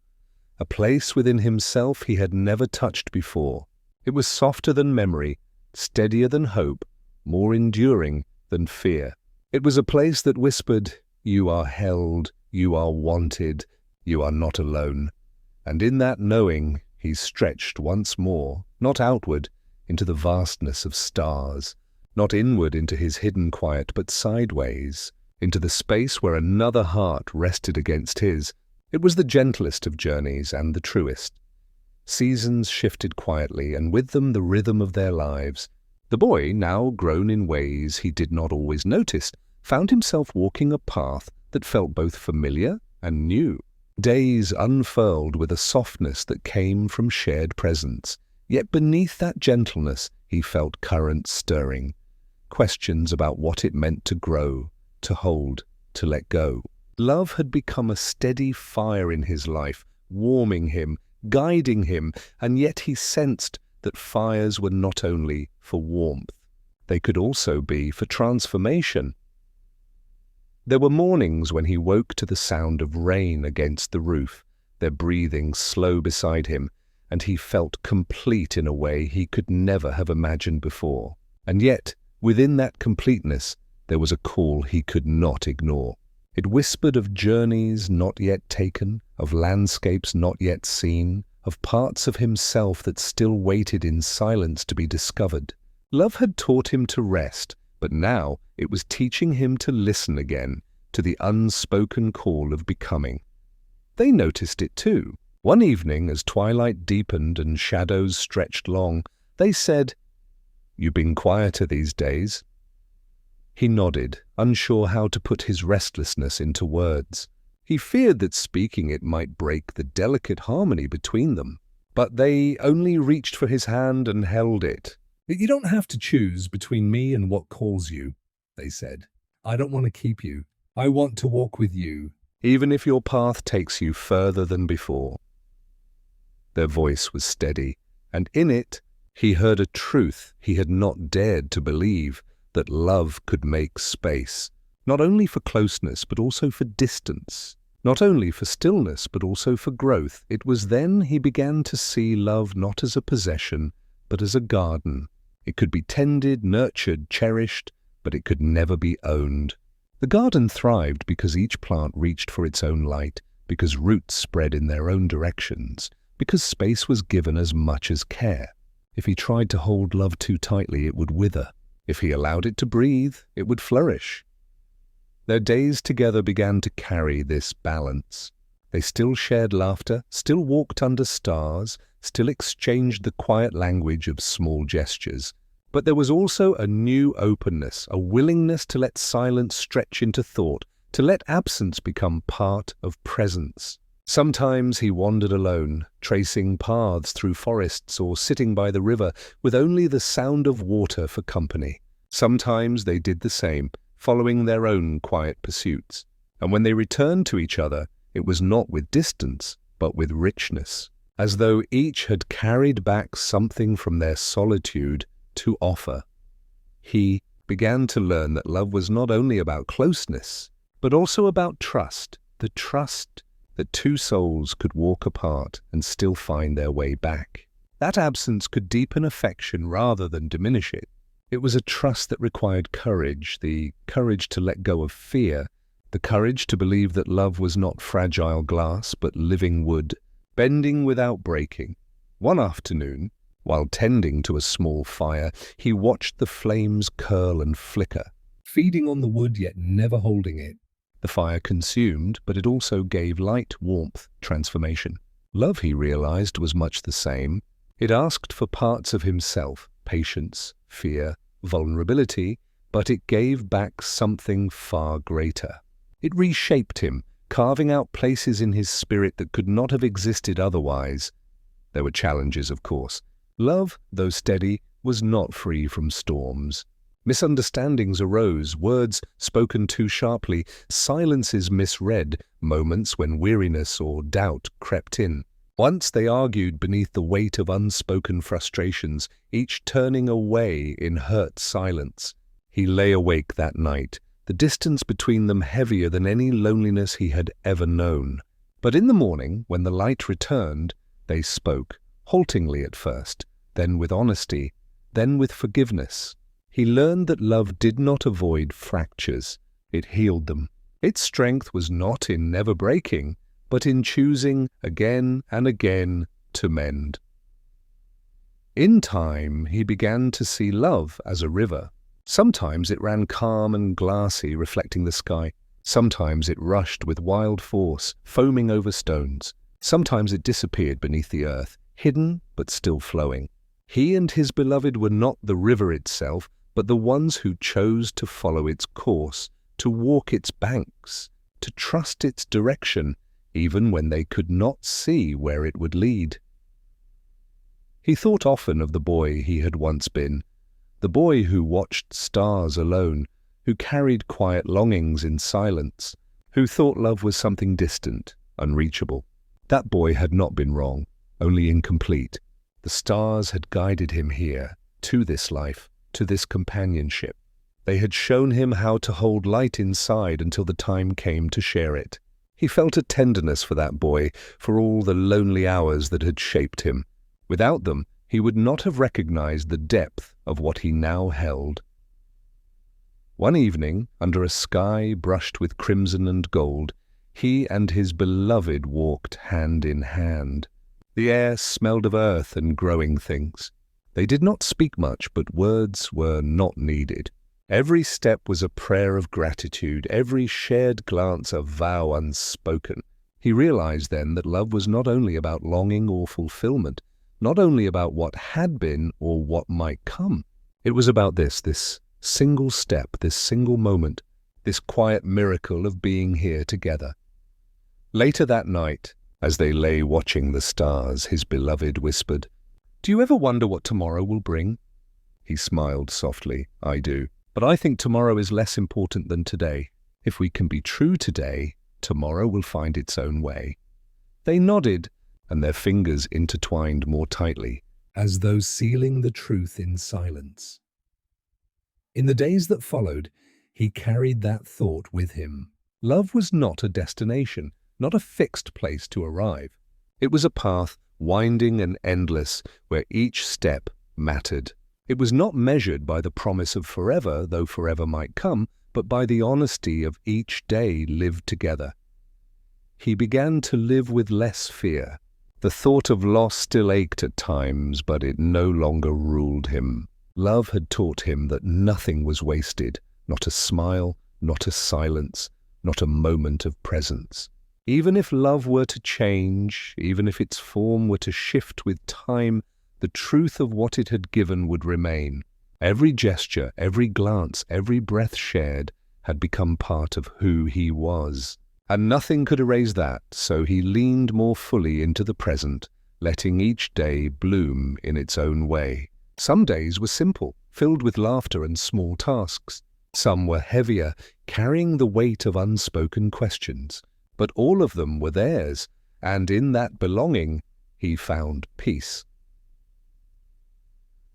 a place within himself he had never touched before. It was softer than memory, steadier than hope, more enduring than fear. It was a place that whispered, "You are held, you are wanted, you are not alone." And in that knowing, he stretched once more, not outward, into the vastness of stars, not inward into his hidden quiet, but sideways, into the space where another heart rested against his. It was the gentlest of journeys and the truest. Seasons shifted quietly, and with them the rhythm of their lives. The boy, now grown in ways he did not always notice, found himself walking a path that felt both familiar and new. Days unfurled with a softness that came from shared presence. Yet beneath that gentleness he felt currents stirring, questions about what it meant to grow, to hold, to let go. Love had become a steady fire in his life, warming him, guiding him, and yet he sensed that fires were not only for warmth, they could also be for transformation. There were mornings when he woke to the sound of rain against the roof, their breathing slow beside him, and he felt complete in a way he could never have imagined before. And yet, within that completeness, there was a call he could not ignore. It whispered of journeys not yet taken, of landscapes not yet seen, of parts of himself that still waited in silence to be discovered. Love had taught him to rest, but now it was teaching him to listen again to the unspoken call of becoming. They noticed it too. One evening, as twilight deepened and shadows stretched long, they said, "You've been quieter these days." He nodded, unsure how to put his restlessness into words. He feared that speaking it might break the delicate harmony between them. But they only reached for his hand and held it. "You don't have to choose between me and what calls you," they said. "I don't want to keep you. I want to walk with you, even if your path takes you further than before." Their voice was steady, and in it he heard a truth he had not dared to believe, that love could make space, not only for closeness but also for distance, not only for stillness but also for growth. It was then he began to see love not as a possession, but as a garden. It could be tended, nurtured, cherished, but it could never be owned. The garden thrived because each plant reached for its own light, because roots spread in their own directions, because space was given as much as care. If he tried to hold love too tightly, it would wither. If he allowed it to breathe, it would flourish. Their days together began to carry this balance. They still shared laughter, still walked under stars, still exchanged the quiet language of small gestures. But there was also a new openness, a willingness to let silence stretch into thought, to let absence become part of presence. Sometimes he wandered alone, tracing paths through forests or sitting by the river with only the sound of water for company. Sometimes they did the same, following their own quiet pursuits. And when they returned to each other, it was not with distance, but with richness, as though each had carried back something from their solitude to offer. He began to learn that love was not only about closeness, but also about trust, the trust that two souls could walk apart and still find their way back. That absence could deepen affection rather than diminish it. It was a trust that required courage, the courage to let go of fear, the courage to believe that love was not fragile glass but living wood, bending without breaking. One afternoon, while tending to a small fire, he watched the flames curl and flicker, feeding on the wood yet never holding it. The fire consumed, but it also gave light, warmth, transformation. Love, he realized, was much the same. It asked for parts of himself, patience, fear, vulnerability, but it gave back something far greater. It reshaped him, carving out places in his spirit that could not have existed otherwise. There were challenges, of course. Love, though steady, was not free from storms. Misunderstandings arose, words spoken too sharply, silences misread, moments when weariness or doubt crept in. Once they argued beneath the weight of unspoken frustrations, each turning away in hurt silence. He lay awake that night, the distance between them heavier than any loneliness he had ever known. But in the morning, when the light returned, they spoke, haltingly at first, then with honesty, then with forgiveness. He learned that love did not avoid fractures, it healed them. Its strength was not in never breaking, but in choosing again and again to mend. In time, he began to see love as a river. Sometimes it ran calm and glassy, reflecting the sky. Sometimes it rushed with wild force, foaming over stones. Sometimes it disappeared beneath the earth, hidden but still flowing. He and his beloved were not the river itself, but the ones who chose to follow its course, to walk its banks, to trust its direction, even when they could not see where it would lead. He thought often of the boy he had once been, the boy who watched stars alone, who carried quiet longings in silence, who thought love was something distant, unreachable. That boy had not been wrong, only incomplete. The stars had guided him here, to this life, to this companionship. They had shown him how to hold light inside until the time came to share it. He felt a tenderness for that boy, for all the lonely hours that had shaped him. Without them, he would not have recognized the depth of what he now held. One evening, under a sky brushed with crimson and gold, he and his beloved walked hand in hand. The air smelled of earth and growing things. They did not speak much, but words were not needed. Every step was a prayer of gratitude, every shared glance a vow unspoken. He realized then that love was not only about longing or fulfillment, not only about what had been or what might come. It was about this single step, this single moment, this quiet miracle of being here together. Later that night, as they lay watching the stars, his beloved whispered, "Do you ever wonder what tomorrow will bring?" He smiled softly. "I do. But I think tomorrow is less important than today. If we can be true today, tomorrow will find its own way." They nodded, and their fingers intertwined more tightly, as though sealing the truth in silence. In the days that followed, he carried that thought with him. Love was not a destination, not a fixed place to arrive. It was a path, winding and endless, where each step mattered. It was not measured by the promise of forever, though forever might come, but by the honesty of each day lived together. He began to live with less fear. The thought of loss still ached at times, but it no longer ruled him. Love had taught him that nothing was wasted, not a smile, not a silence, not a moment of presence. Even if love were to change, even if its form were to shift with time, the truth of what it had given would remain. Every gesture, every glance, every breath shared had become part of who he was. And nothing could erase that, so he leaned more fully into the present, letting each day bloom in its own way. Some days were simple, filled with laughter and small tasks. Some were heavier, carrying the weight of unspoken questions. But all of them were theirs, and in that belonging, he found peace.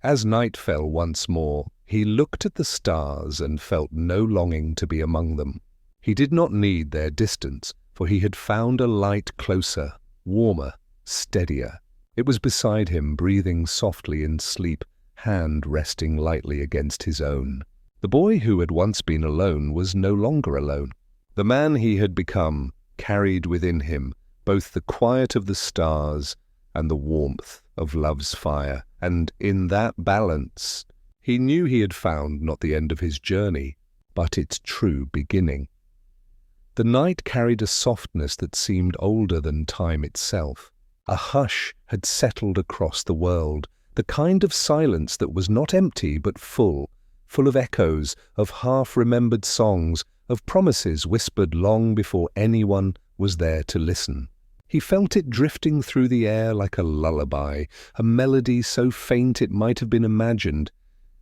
As night fell once more, he looked at the stars and felt no longing to be among them. He did not need their distance, for he had found a light closer, warmer, steadier. It was beside him, breathing softly in sleep, hand resting lightly against his own. The boy who had once been alone was no longer alone. The man he had become carried within him both the quiet of the stars and the warmth of love's fire, and in that balance, he knew he had found not the end of his journey, but its true beginning. The night carried a softness that seemed older than time itself. A hush had settled across the world, the kind of silence that was not empty but full of echoes, of half-remembered songs, of promises whispered long before anyone was there to listen. He felt it drifting through the air like a lullaby, a melody so faint it might have been imagined,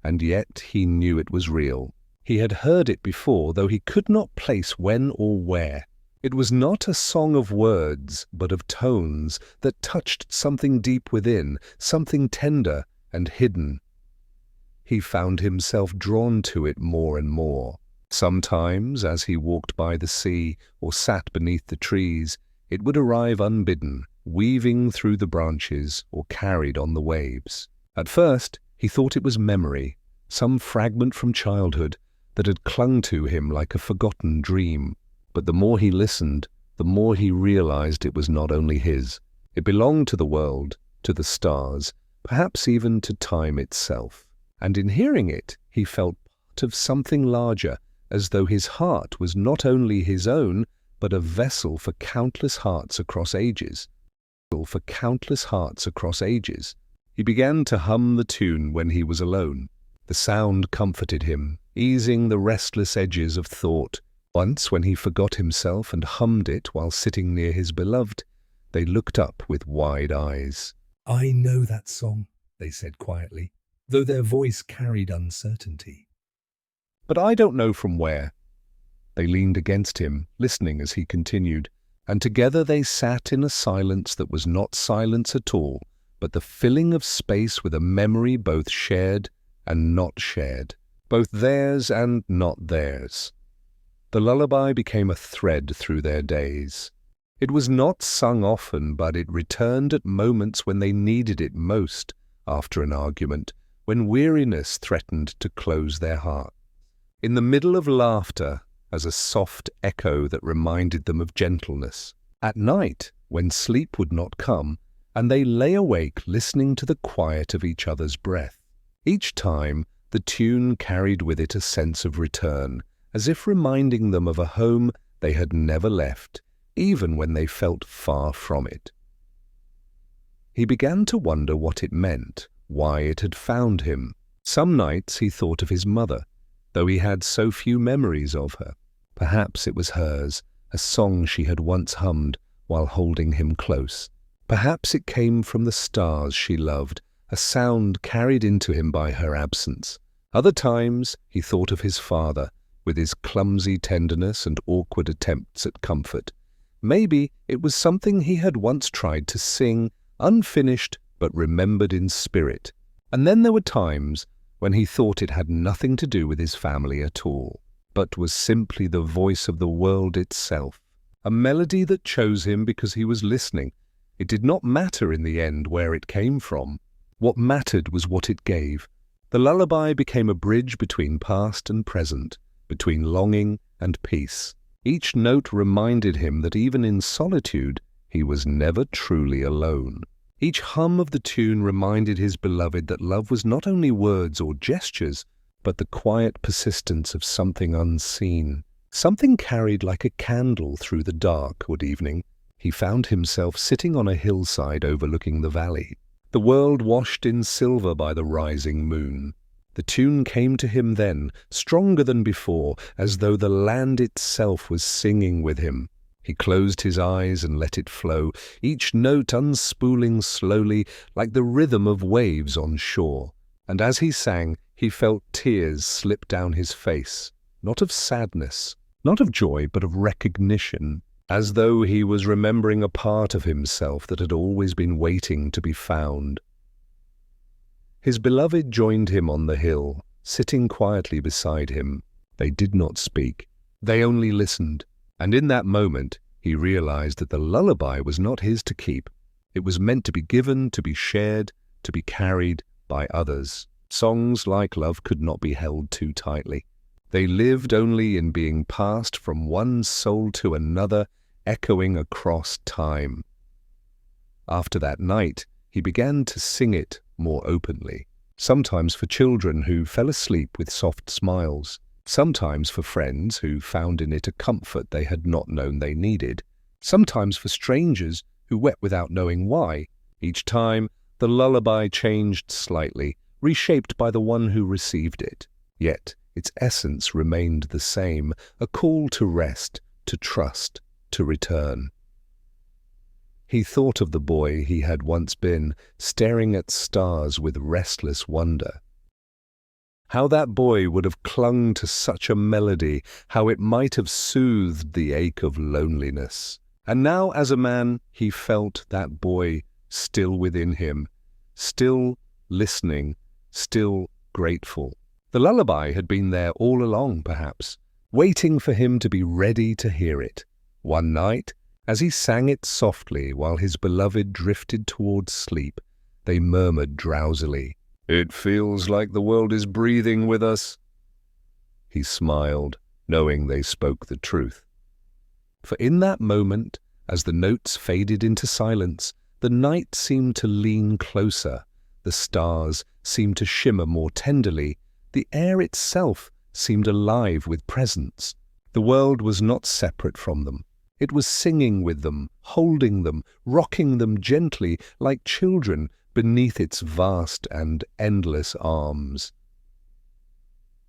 and yet he knew it was real. He had heard it before, though he could not place when or where. It was not a song of words, but of tones that touched something deep within, something tender and hidden. He found himself drawn to it more and more. Sometimes, as he walked by the sea or sat beneath the trees, it would arrive unbidden, weaving through the branches or carried on the waves. At first, he thought it was memory, some fragment from childhood that had clung to him like a forgotten dream. But the more he listened, the more he realized it was not only his. It belonged to the world, to the stars, perhaps even to time itself. And in hearing it, he felt part of something larger, as though his heart was not only his own, but a vessel for countless hearts across ages. He began to hum the tune when he was alone. The sound comforted him, easing the restless edges of thought. Once, when he forgot himself and hummed it while sitting near his beloved, they looked up with wide eyes. "I know that song," they said quietly, though their voice carried uncertainty. "But I don't know from where." They leaned against him, listening as he continued, and together they sat in a silence that was not silence at all, but the filling of space with a memory both shared and not shared, both theirs and not theirs. The lullaby became a thread through their days. It was not sung often, but it returned at moments when they needed it most, after an argument, when weariness threatened to close their heart. In the middle of laughter, as a soft echo that reminded them of gentleness. At night, when sleep would not come, and they lay awake listening to the quiet of each other's breath. Each time, the tune carried with it a sense of return, as if reminding them of a home they had never left, even when they felt far from it. He began to wonder what it meant, why it had found him. Some nights he thought of his mother, though he had so few memories of her. Perhaps it was hers, a song she had once hummed while holding him close. Perhaps it came from the stars she loved, a sound carried into him by her absence. Other times he thought of his father, with his clumsy tenderness and awkward attempts at comfort. Maybe it was something he had once tried to sing, unfinished but remembered in spirit. And then there were times when he thought it had nothing to do with his family at all, but was simply the voice of the world itself, a melody that chose him because he was listening. It did not matter in the end where it came from. What mattered was what it gave. The lullaby became a bridge between past and present, between longing and peace. Each note reminded him that even in solitude, he was never truly alone. Each hum of the tune reminded his beloved that love was not only words or gestures, but the quiet persistence of something unseen, something carried like a candle through the dark. One evening, he found himself sitting on a hillside overlooking the valley, the world washed in silver by the rising moon. The tune came to him then, stronger than before, as though the land itself was singing with him. He closed his eyes and let it flow, each note unspooling slowly like the rhythm of waves on shore. And as he sang, he felt tears slip down his face, not of sadness, not of joy, but of recognition, as though he was remembering a part of himself that had always been waiting to be found. His beloved joined him on the hill, sitting quietly beside him. They did not speak. They only listened. And in that moment, he realized that the lullaby was not his to keep. It was meant to be given, to be shared, to be carried by others. Songs like love could not be held too tightly. They lived only in being passed from one soul to another, echoing across time. After that night, he began to sing it more openly, sometimes for children who fell asleep with soft smiles, sometimes for friends who found in it a comfort they had not known they needed, sometimes for strangers who wept without knowing why. Each time, the lullaby changed slightly, reshaped by the one who received it. Yet, its essence remained the same, a call to rest, to trust, to return. He thought of the boy he had once been, staring at stars with restless wonder. How that boy would have clung to such a melody, how it might have soothed the ache of loneliness. And now, as a man, he felt that boy still within him, still listening, still grateful. The lullaby had been there all along, perhaps, waiting for him to be ready to hear it. One night, as he sang it softly while his beloved drifted towards sleep, they murmured drowsily, "It feels like the world is breathing with us." He smiled, knowing they spoke the truth. For in that moment, as the notes faded into silence, the night seemed to lean closer, the stars seemed to shimmer more tenderly, the air itself seemed alive with presence. The world was not separate from them. It was singing with them, holding them, rocking them gently like children beneath its vast and endless arms.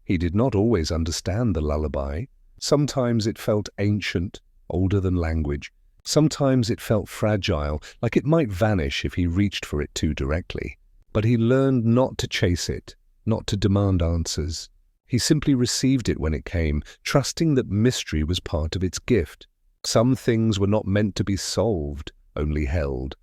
He did not always understand the lullaby. Sometimes it felt ancient, older than language. Sometimes it felt fragile, like it might vanish if he reached for it too directly. But he learned not to chase it, not to demand answers. He simply received it when it came, trusting that mystery was part of its gift. Some things were not meant to be solved, only held.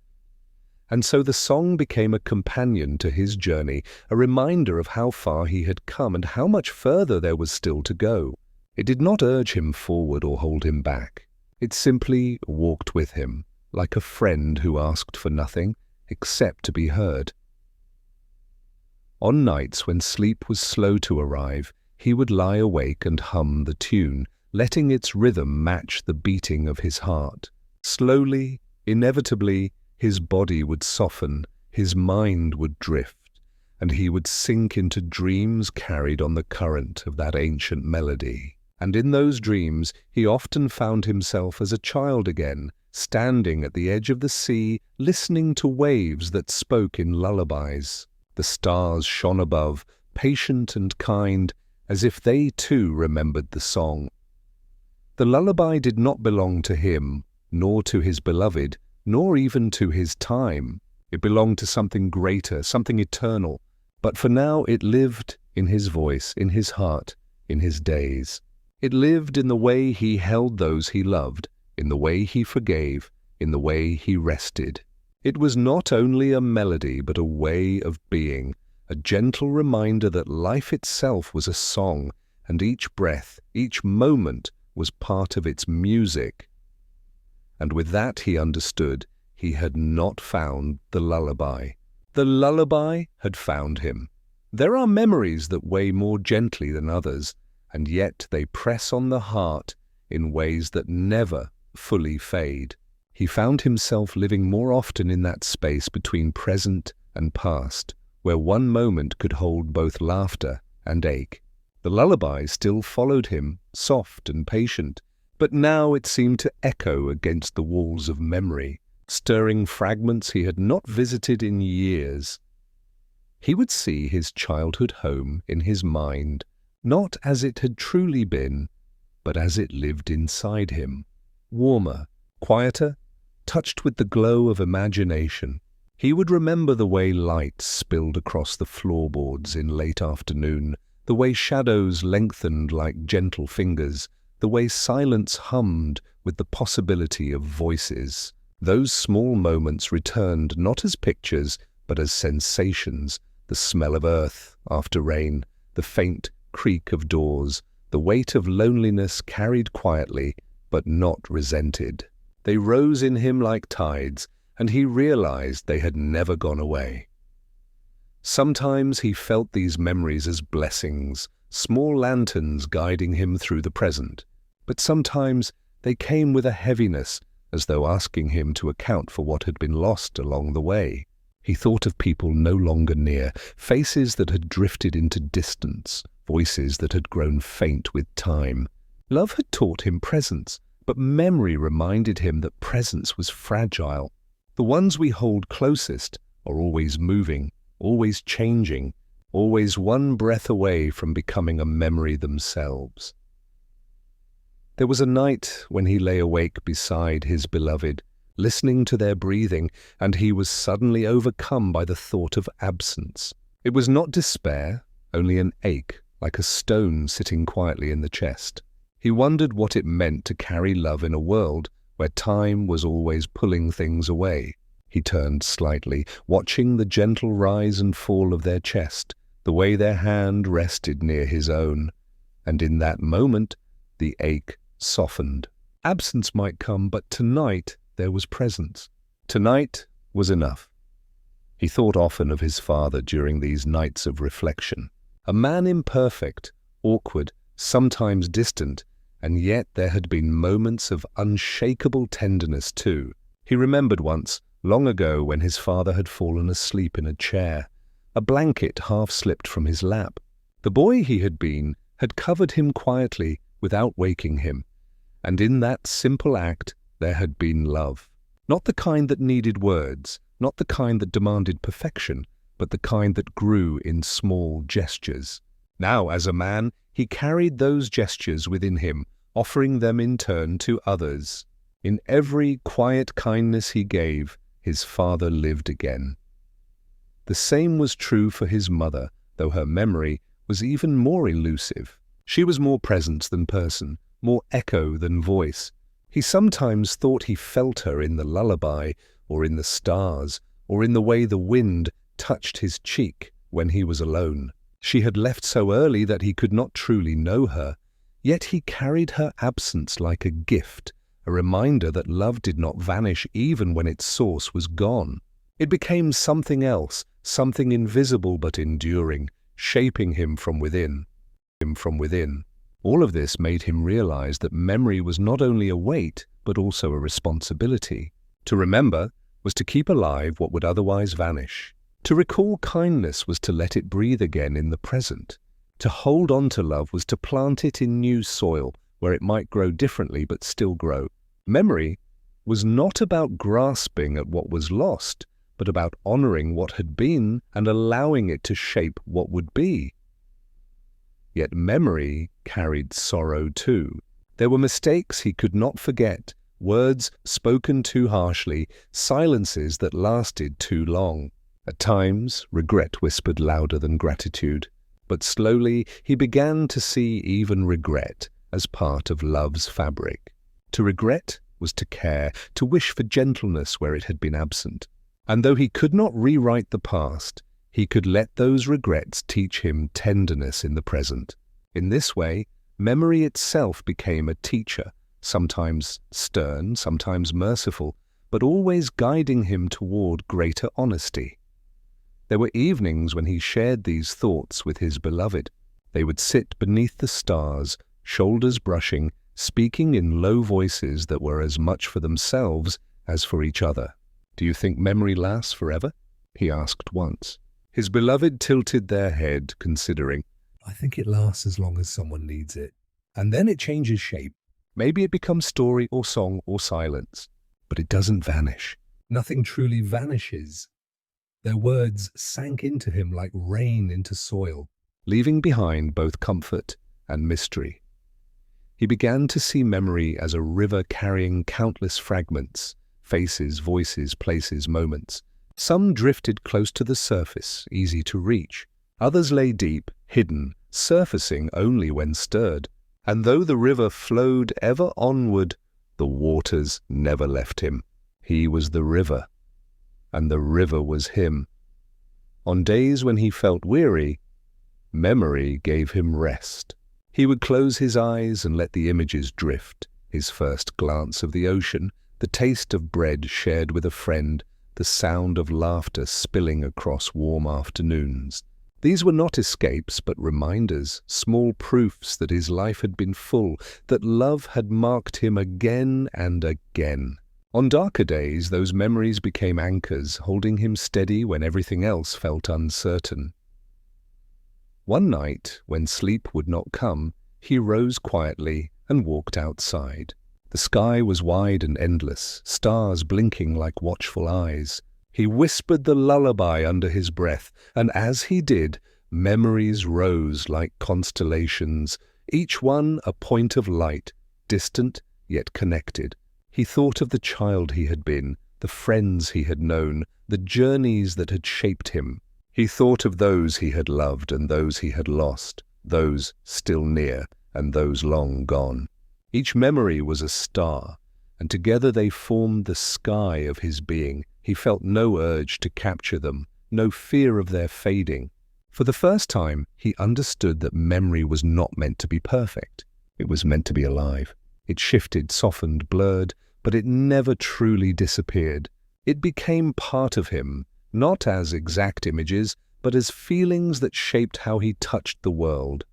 And so the song became a companion to his journey, a reminder of how far he had come and how much further there was still to go. It did not urge him forward or hold him back. It simply walked with him, like a friend who asked for nothing except to be heard. On nights when sleep was slow to arrive, he would lie awake and hum the tune, letting its rhythm match the beating of his heart. Slowly, inevitably, his body would soften, his mind would drift, and he would sink into dreams carried on the current of that ancient melody. And in those dreams, he often found himself as a child again, standing at the edge of the sea, listening to waves that spoke in lullabies. The stars shone above, patient and kind, as if they too remembered the song. The lullaby did not belong to him, nor to his beloved, nor even to his time. It belonged to something greater, something eternal. But for now it lived in his voice, in his heart, in his days. It lived in the way he held those he loved, in the way he forgave, in the way he rested. It was not only a melody, but a way of being, a gentle reminder that life itself was a song, and each breath, each moment was part of its music. And with that he understood he had not found the lullaby. The lullaby had found him. There are memories that weigh more gently than others, and yet they press on the heart in ways that never fully fade. He found himself living more often in that space between present and past, where one moment could hold both laughter and ache. The lullaby still followed him, soft and patient, but now it seemed to echo against the walls of memory, stirring fragments he had not visited in years. He would see his childhood home in his mind, not as it had truly been, but as it lived inside him, warmer, quieter, touched with the glow of imagination. He would remember the way light spilled across the floorboards in late afternoon, the way shadows lengthened like gentle fingers, the way silence hummed with the possibility of voices. Those small moments returned not as pictures, but as sensations, the smell of earth after rain, the faint creak of doors, the weight of loneliness carried quietly, but not resented. They rose in him like tides, and he realized they had never gone away. Sometimes he felt these memories as blessings, small lanterns guiding him through the present, but sometimes they came with a heaviness, as though asking him to account for what had been lost along the way. He thought of people no longer near, faces that had drifted into distance, voices that had grown faint with time. Love had taught him presence, but memory reminded him that presence was fragile. The ones we hold closest are always moving, always changing, always one breath away from becoming a memory themselves. There was a night when he lay awake beside his beloved, listening to their breathing, and he was suddenly overcome by the thought of absence. It was not despair, only an ache, like a stone sitting quietly in the chest. He wondered what it meant to carry love in a world where time was always pulling things away. He turned slightly, watching the gentle rise and fall of their chest, the way their hand rested near his own, and in that moment the ache softened. Absence might come, but tonight there was presence. Tonight was enough. He thought often of his father during these nights of reflection. A man imperfect, awkward, sometimes distant, and yet there had been moments of unshakable tenderness too. He remembered once, long ago, when his father had fallen asleep in a chair. A blanket half slipped from his lap. The boy he had been had covered him quietly without waking him, and in that simple act there had been love. Not the kind that needed words, not the kind that demanded perfection, but the kind that grew in small gestures. Now, as a man, he carried those gestures within him, offering them in turn to others. In every quiet kindness he gave, his father lived again. The same was true for his mother, though her memory was even more elusive. She was more presence than person, more echo than voice. He sometimes thought he felt her in the lullaby, or in the stars, or in the way the wind touched his cheek when he was alone. She had left so early that he could not truly know her, yet he carried her absence like a gift, a reminder that love did not vanish even when its source was gone. It became something else, something invisible but enduring, shaping him from within. All of this made him realize that memory was not only a weight, but also a responsibility. To remember was to keep alive what would otherwise vanish. To recall kindness was to let it breathe again in the present. To hold on to love was to plant it in new soil, where it might grow differently but still grow. Memory was not about grasping at what was lost, but about honoring what had been and allowing it to shape what would be. Yet memory carried sorrow too. There were mistakes he could not forget, words spoken too harshly, silences that lasted too long. At times, regret whispered louder than gratitude, but slowly he began to see even regret as part of love's fabric. To regret was to care, to wish for gentleness where it had been absent. And though he could not rewrite the past, he could let those regrets teach him tenderness in the present. In this way, memory itself became a teacher, sometimes stern, sometimes merciful, but always guiding him toward greater honesty. There were evenings when he shared these thoughts with his beloved. They would sit beneath the stars, shoulders brushing, speaking in low voices that were as much for themselves as for each other. "Do you think memory lasts forever?" he asked once. His beloved tilted their head, considering. "I think it lasts as long as someone needs it. And then it changes shape. Maybe it becomes story or song or silence, but it doesn't vanish." Nothing truly vanishes. Their words sank into him like rain into soil, leaving behind both comfort and mystery. He began to see memory as a river carrying countless fragments, faces, voices, places, moments. Some drifted close to the surface, easy to reach. Others lay deep, hidden, surfacing only when stirred. And though the river flowed ever onward, the waters never left him. He was the river, and the river was him. On days when he felt weary, memory gave him rest. He would close his eyes and let the images drift. His first glance of the ocean, the taste of bread shared with a friend, the sound of laughter spilling across warm afternoons. These were not escapes, but reminders, small proofs that his life had been full, that love had marked him again and again. On darker days, those memories became anchors, holding him steady when everything else felt uncertain. One night, when sleep would not come, he rose quietly and walked outside. The sky was wide and endless, stars blinking like watchful eyes. He whispered the lullaby under his breath, and as he did, memories rose like constellations, each one a point of light, distant yet connected. He thought of the child he had been, the friends he had known, the journeys that had shaped him. He thought of those he had loved and those he had lost, those still near and those long gone. Each memory was a star, and together they formed the sky of his being. He felt no urge to capture them, no fear of their fading. For the first time, he understood that memory was not meant to be perfect. It was meant to be alive. It shifted, softened, blurred, but it never truly disappeared. It became part of him, not as exact images, but as feelings that shaped how he touched the world.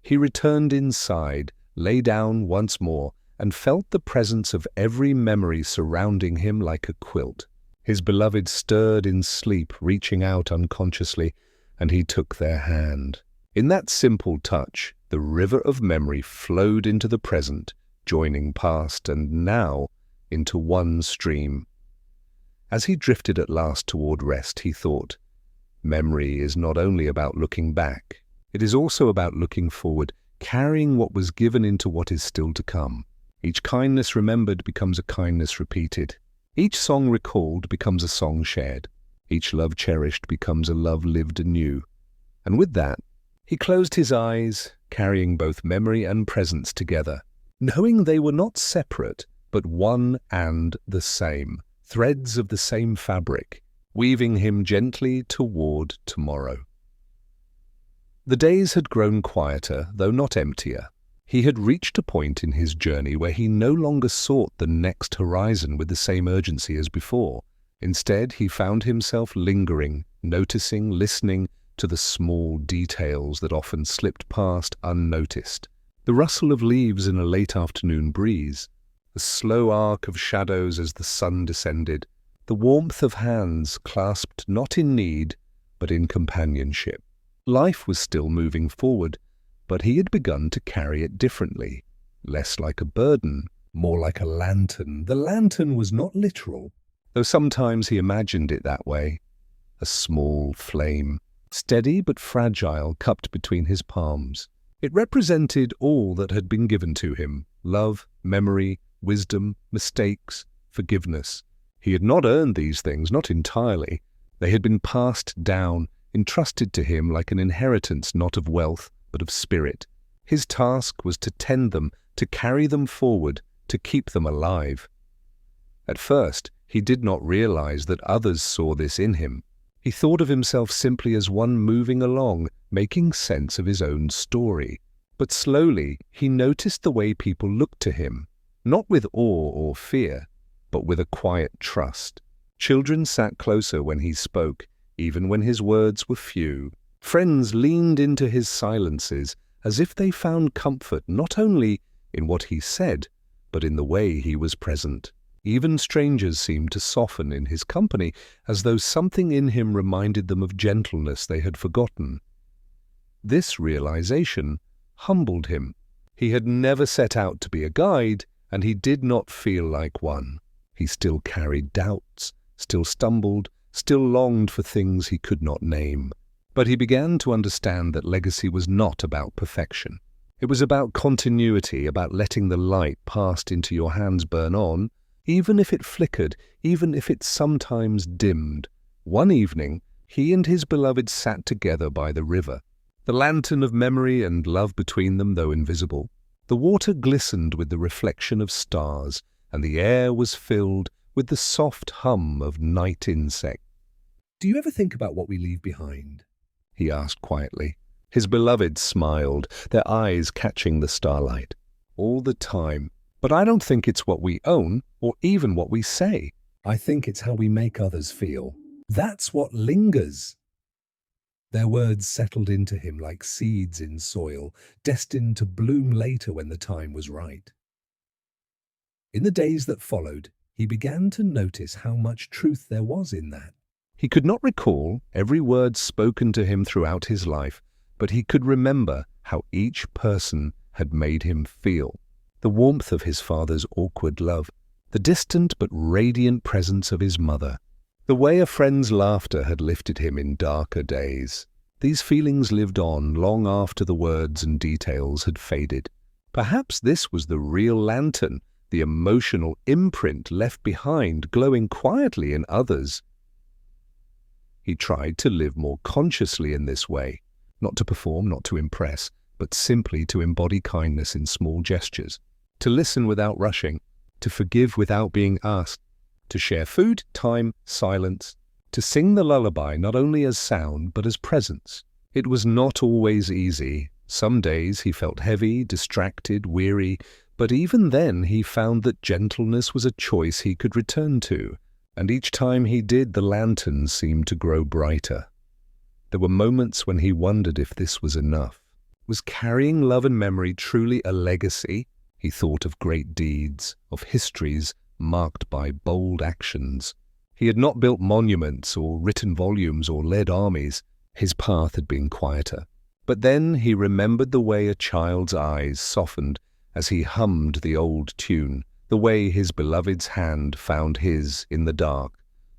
He returned inside, lay down once more, and felt the presence of every memory surrounding him like a quilt. His beloved stirred in sleep, reaching out unconsciously, and he took their hand. In that simple touch, the river of memory flowed into the present, joining past and now into one stream. As he drifted at last toward rest, he thought, memory is not only about looking back, it is also about looking forward, carrying what was given into what is still to come. Each kindness remembered becomes a kindness repeated. Each song recalled becomes a song shared. Each love cherished becomes a love lived anew. And with that, he closed his eyes, carrying both memory and presence together, knowing they were not separate, but one and the same, threads of the same fabric, weaving him gently toward tomorrow. The days had grown quieter, though not emptier. He had reached a point in his journey where he no longer sought the next horizon with the same urgency as before. Instead, he found himself lingering, noticing, listening to the small details that often slipped past unnoticed. The rustle of leaves in a late afternoon breeze, the slow arc of shadows as the sun descended, the warmth of hands clasped not in need, but in companionship. Life was still moving forward, but he had begun to carry it differently, less like a burden, More like a lantern. The lantern was not literal. though sometimes he imagined it that way. A small flame, steady but fragile, cupped between his palms. It represented all that had been given to him: love, memory, wisdom, mistakes, forgiveness. He had not earned these things, not entirely. They had been passed down, entrusted to him like an inheritance not of wealth, but of spirit. His task was to tend them, to carry them forward, to keep them alive. At first, he did not realize that others saw this in him. He thought of himself simply as one moving along, making sense of his own story. But slowly, he noticed the way people looked to him, not with awe or fear, but with a quiet trust. Children sat closer when he spoke, even when his words were few. Friends leaned into his silences as if they found comfort not only in what he said, but in the way he was present. Even strangers seemed to soften in his company, as though something in him reminded them of gentleness they had forgotten. This realization humbled him. He had never set out to be a guide, and he did not feel like one. He still carried doubts, still stumbled, still longed for things he could not name. But he began to understand that legacy was not about perfection. It was about continuity, about letting the light passed into your hands burn on, even if it flickered, even if it sometimes dimmed. One evening, he and his beloved sat together by the river, the lantern of memory and love between them, though invisible. The water glistened with the reflection of stars, and the air was filled with the soft hum of night insects. Do you ever think about what we leave behind? He asked quietly. His beloved smiled, their eyes catching the starlight. All the time. But I don't think it's what we own, or even what we say. I think it's how we make others feel. That's what lingers. Their words settled into him like seeds in soil, destined to bloom later when the time was right. In the days that followed, he began to notice how much truth there was in that. He could not recall every word spoken to him throughout his life, but he could remember how each person had made him feel. The the warmth of his father's awkward love, the distant but radiant presence of his mother, the way a friend's laughter had lifted him in darker days. These feelings lived on long after the words and details had faded. Perhaps this was the real lantern, the emotional imprint left behind, glowing quietly in others. He tried to live more consciously in this way, not to perform, not to impress, but simply to embody kindness in small gestures, to listen without rushing, to forgive without being asked, to share food, time, silence, to sing the lullaby not only as sound but as presence. It was not always easy. Some days he felt heavy, distracted, weary, but even then he found that gentleness was a choice he could return to, and each time he did, the lantern seemed to grow brighter. There were moments when he wondered if this was enough. Was carrying love and memory truly a legacy? He thought of great deeds, of histories marked by bold actions. He had not built monuments or written volumes or led armies. His path had been quieter. But then he remembered the way a child's eyes softened as he hummed the old tune, the way his beloved's hand found his in the dark,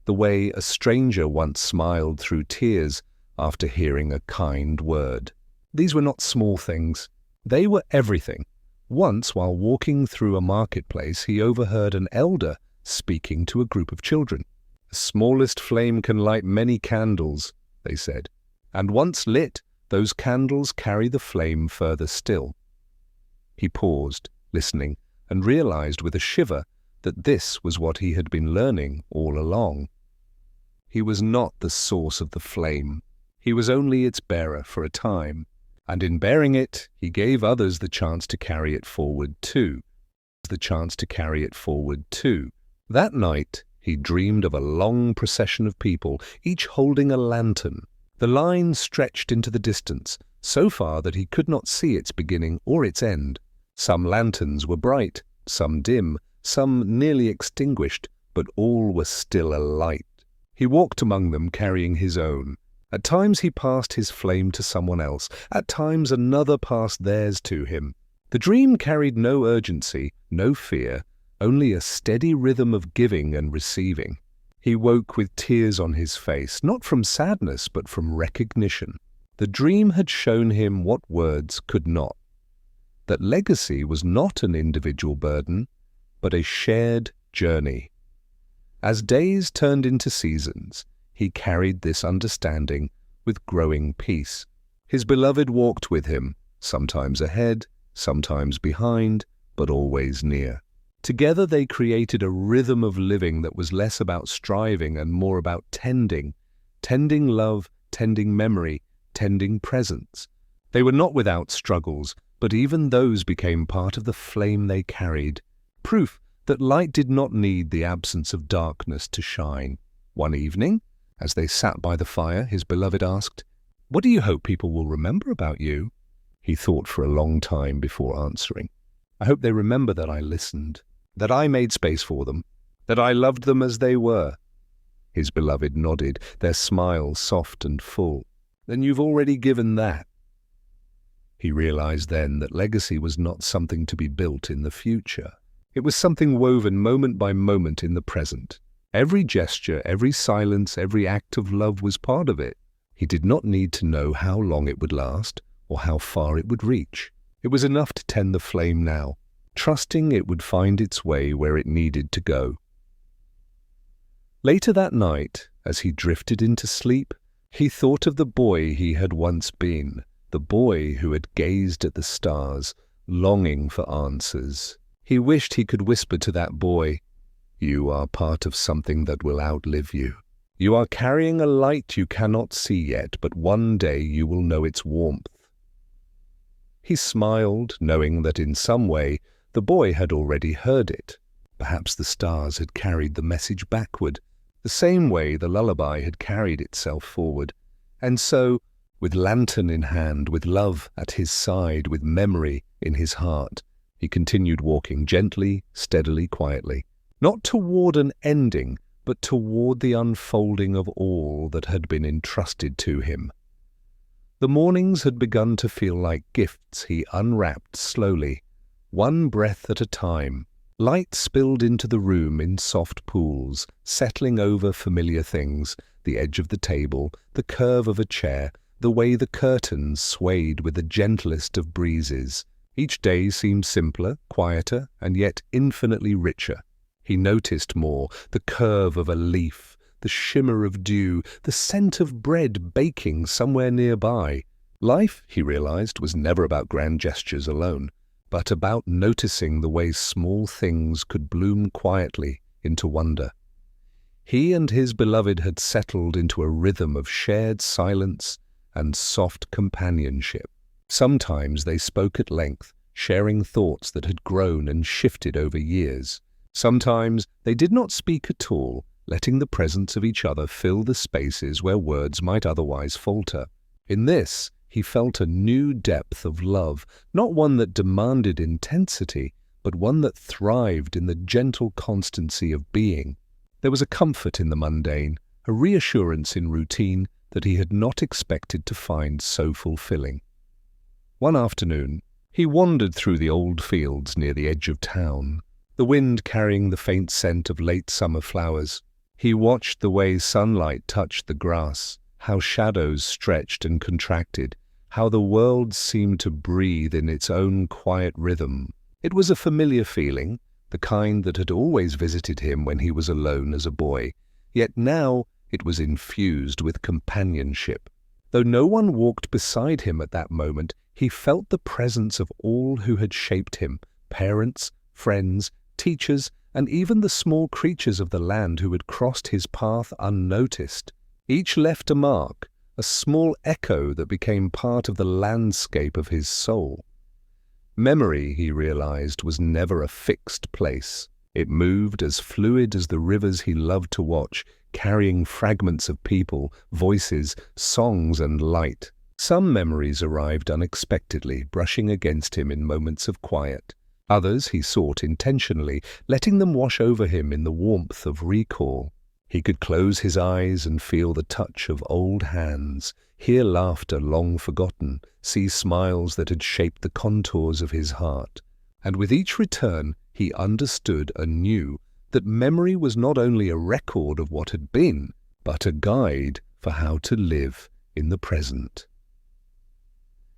the way a stranger once smiled through tears after hearing a kind word. These were not small things. They were everything. Once, while walking through a marketplace, he overheard an elder speaking to a group of children. The smallest flame can light many candles, they said, and once lit, those candles carry the flame further still. He paused, listening, and realized with a shiver that this was what he had been learning all along. He was not the source of the flame. He was only its bearer for a time, and in bearing it, he gave others the chance to carry it forward too. That night, he dreamed of a long procession of people, each holding a lantern. The line stretched into the distance, so far that he could not see its beginning or its end. Some lanterns were bright, some dim, some nearly extinguished, but all were still alight. He walked among them carrying his own. At times he passed his flame to someone else, at times another passed theirs to him. The dream carried no urgency, no fear, only a steady rhythm of giving and receiving. He woke with tears on his face, not from sadness but from recognition. The dream had shown him what words could not. That legacy was not an individual burden, but a shared journey. As days turned into seasons, he carried this understanding with growing peace. His beloved walked with him, sometimes ahead, sometimes behind, but always near. Together they created a rhythm of living that was less about striving and more about tending love, tending memory, tending presence. They were not without struggles, but even those became part of the flame they carried, proof that light did not need the absence of darkness to shine. One evening, as they sat by the fire, his beloved asked, "What do you hope people will remember about you?" He thought for a long time before answering. "I hope they remember that I listened, that I made space for them, that I loved them as they were." His beloved nodded, their smile soft and full. "Then you've already given that." He realized then that legacy was not something to be built in the future. It was something woven moment by moment in the present. Every gesture, every silence, every act of love was part of it. He did not need to know how long it would last or how far it would reach. It was enough to tend the flame now, trusting it would find its way where it needed to go. Later that night, as he drifted into sleep, he thought of the boy he had once been, the boy who had gazed at the stars, longing for answers. He wished he could whisper to that boy, "You are part of something that will outlive you. You are carrying a light you cannot see yet, but one day you will know its warmth." He smiled, knowing that in some way the boy had already heard it. Perhaps the stars had carried the message backward, the same way the lullaby had carried itself forward. And so, with lantern in hand, with love at his side, with memory in his heart, he continued walking gently, steadily, quietly, not toward an ending, but toward the unfolding of all that had been entrusted to him. The mornings had begun to feel like gifts he unwrapped slowly, one breath at a time. Light spilled into the room in soft pools, settling over familiar things, the edge of the table, the curve of a chair, the way the curtains swayed with the gentlest of breezes. Each day seemed simpler, quieter, and yet infinitely richer. He noticed more, the curve of a leaf, the shimmer of dew, the scent of bread baking somewhere nearby. Life, he realized, was never about grand gestures alone, but about noticing the way small things could bloom quietly into wonder. He and his beloved had settled into a rhythm of shared silence and soft companionship. Sometimes they spoke at length, sharing thoughts that had grown and shifted over years. Sometimes they did not speak at all, letting the presence of each other fill the spaces where words might otherwise falter. In this, he felt a new depth of love, not one that demanded intensity, but one that thrived in the gentle constancy of being. There was a comfort in the mundane, a reassurance in routine that he had not expected to find so fulfilling. One afternoon, he wandered through the old fields near the edge of town, the wind carrying the faint scent of late summer flowers. He watched the way sunlight touched the grass, how shadows stretched and contracted, how the world seemed to breathe in its own quiet rhythm. It was a familiar feeling, the kind that had always visited him when he was alone as a boy, yet now it was infused with companionship. Though no one walked beside him at that moment, he felt the presence of all who had shaped him, parents, friends, teachers, and even the small creatures of the land who had crossed his path unnoticed. Each left a mark, a small echo that became part of the landscape of his soul. Memory, he realized, was never a fixed place. It moved as fluid as the rivers he loved to watch, carrying fragments of people, voices, songs, and light. Some memories arrived unexpectedly, brushing against him in moments of quiet. Others he sought intentionally, letting them wash over him in the warmth of recall. He could close his eyes and feel the touch of old hands, hear laughter long forgotten, see smiles that had shaped the contours of his heart. And with each return, he understood anew that memory was not only a record of what had been, but a guide for how to live in the present.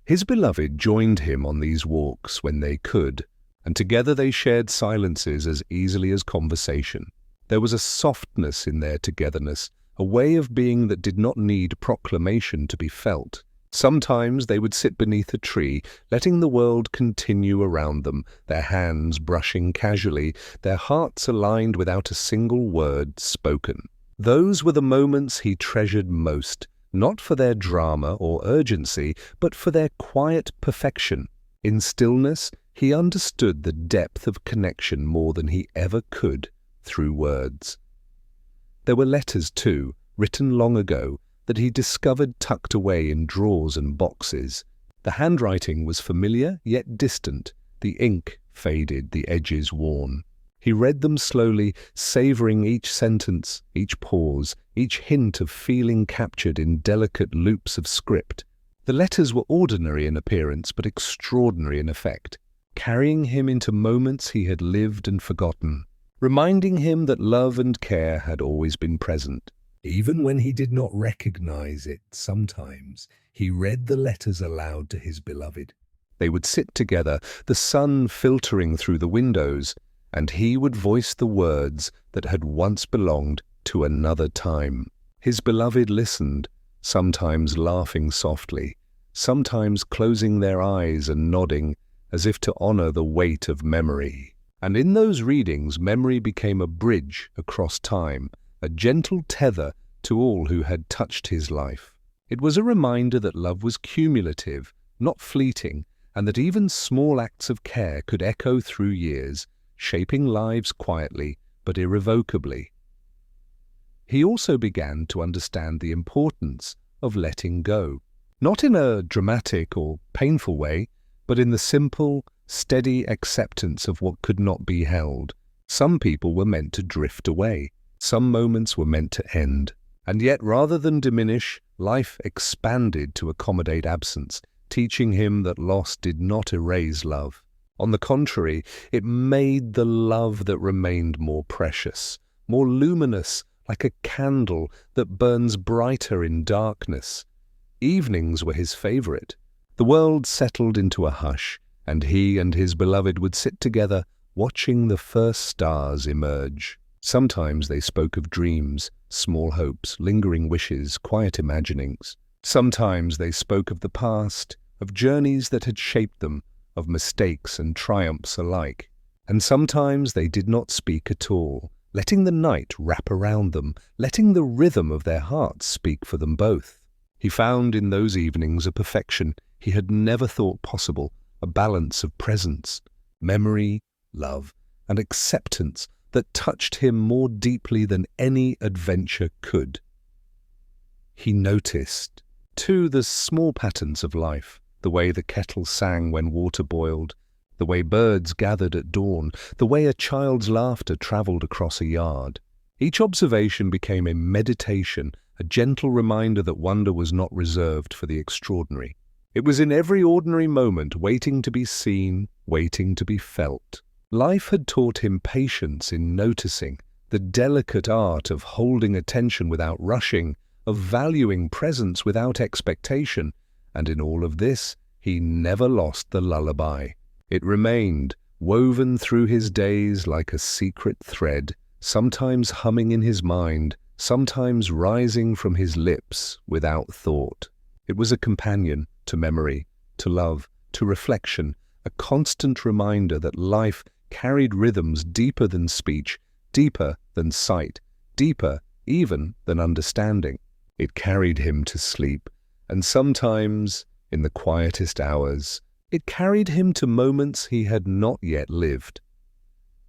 His beloved joined him on these walks when they could, and together they shared silences as easily as conversation. There was a softness in their togetherness, a way of being that did not need proclamation to be felt. Sometimes they would sit beneath a tree, letting the world continue around them, their hands brushing casually, their hearts aligned without a single word spoken. Those were the moments he treasured most, not for their drama or urgency, but for their quiet perfection. In stillness, he understood the depth of connection more than he ever could through words. There were letters, too, written long ago, that he discovered tucked away in drawers and boxes. The handwriting was familiar yet distant, the ink faded, the edges worn. He read them slowly, savoring each sentence, each pause, each hint of feeling captured in delicate loops of script. The letters were ordinary in appearance but extraordinary in effect, carrying him into moments he had lived and forgotten, reminding him that love and care had always been present. Even when he did not recognize it, sometimes he read the letters aloud to his beloved. They would sit together, the sun filtering through the windows, and he would voice the words that had once belonged to another time. His beloved listened, sometimes laughing softly, sometimes closing their eyes and nodding, as if to honor the weight of memory. And in those readings, memory became a bridge across time, a gentle tether to all who had touched his life. It was a reminder that love was cumulative, not fleeting, and that even small acts of care could echo through years, shaping lives quietly but irrevocably. He also began to understand the importance of letting go, not in a dramatic or painful way, but in the simple, steady acceptance of what could not be held. Some people were meant to drift away. Some moments were meant to end. And yet, rather than diminish, life expanded to accommodate absence, teaching him that loss did not erase love. On the contrary, it made the love that remained more precious, more luminous, like a candle that burns brighter in darkness. Evenings were his favorite. The world settled into a hush, and he and his beloved would sit together, watching the first stars emerge. Sometimes they spoke of dreams, small hopes, lingering wishes, quiet imaginings. Sometimes they spoke of the past, of journeys that had shaped them, of mistakes and triumphs alike. And sometimes they did not speak at all, letting the night wrap around them, letting the rhythm of their hearts speak for them both. He found in those evenings a perfection he had never thought possible, a balance of presence, memory, love, and acceptance that touched him more deeply than any adventure could. He noticed, too, the small patterns of life, the way the kettle sang when water boiled, the way birds gathered at dawn, the way a child's laughter travelled across a yard. Each observation became a meditation, a gentle reminder that wonder was not reserved for the extraordinary. It was in every ordinary moment, waiting to be seen, waiting to be felt. Life had taught him patience in noticing, the delicate art of holding attention without rushing, of valuing presence without expectation, and in all of this, he never lost the lullaby. It remained, woven through his days like a secret thread, sometimes humming in his mind, sometimes rising from his lips without thought. It was a companion to memory, to love, to reflection, a constant reminder that life carried rhythms deeper than speech, deeper than sight, deeper even than understanding. It carried him to sleep, and sometimes, in the quietest hours, it carried him to moments he had not yet lived.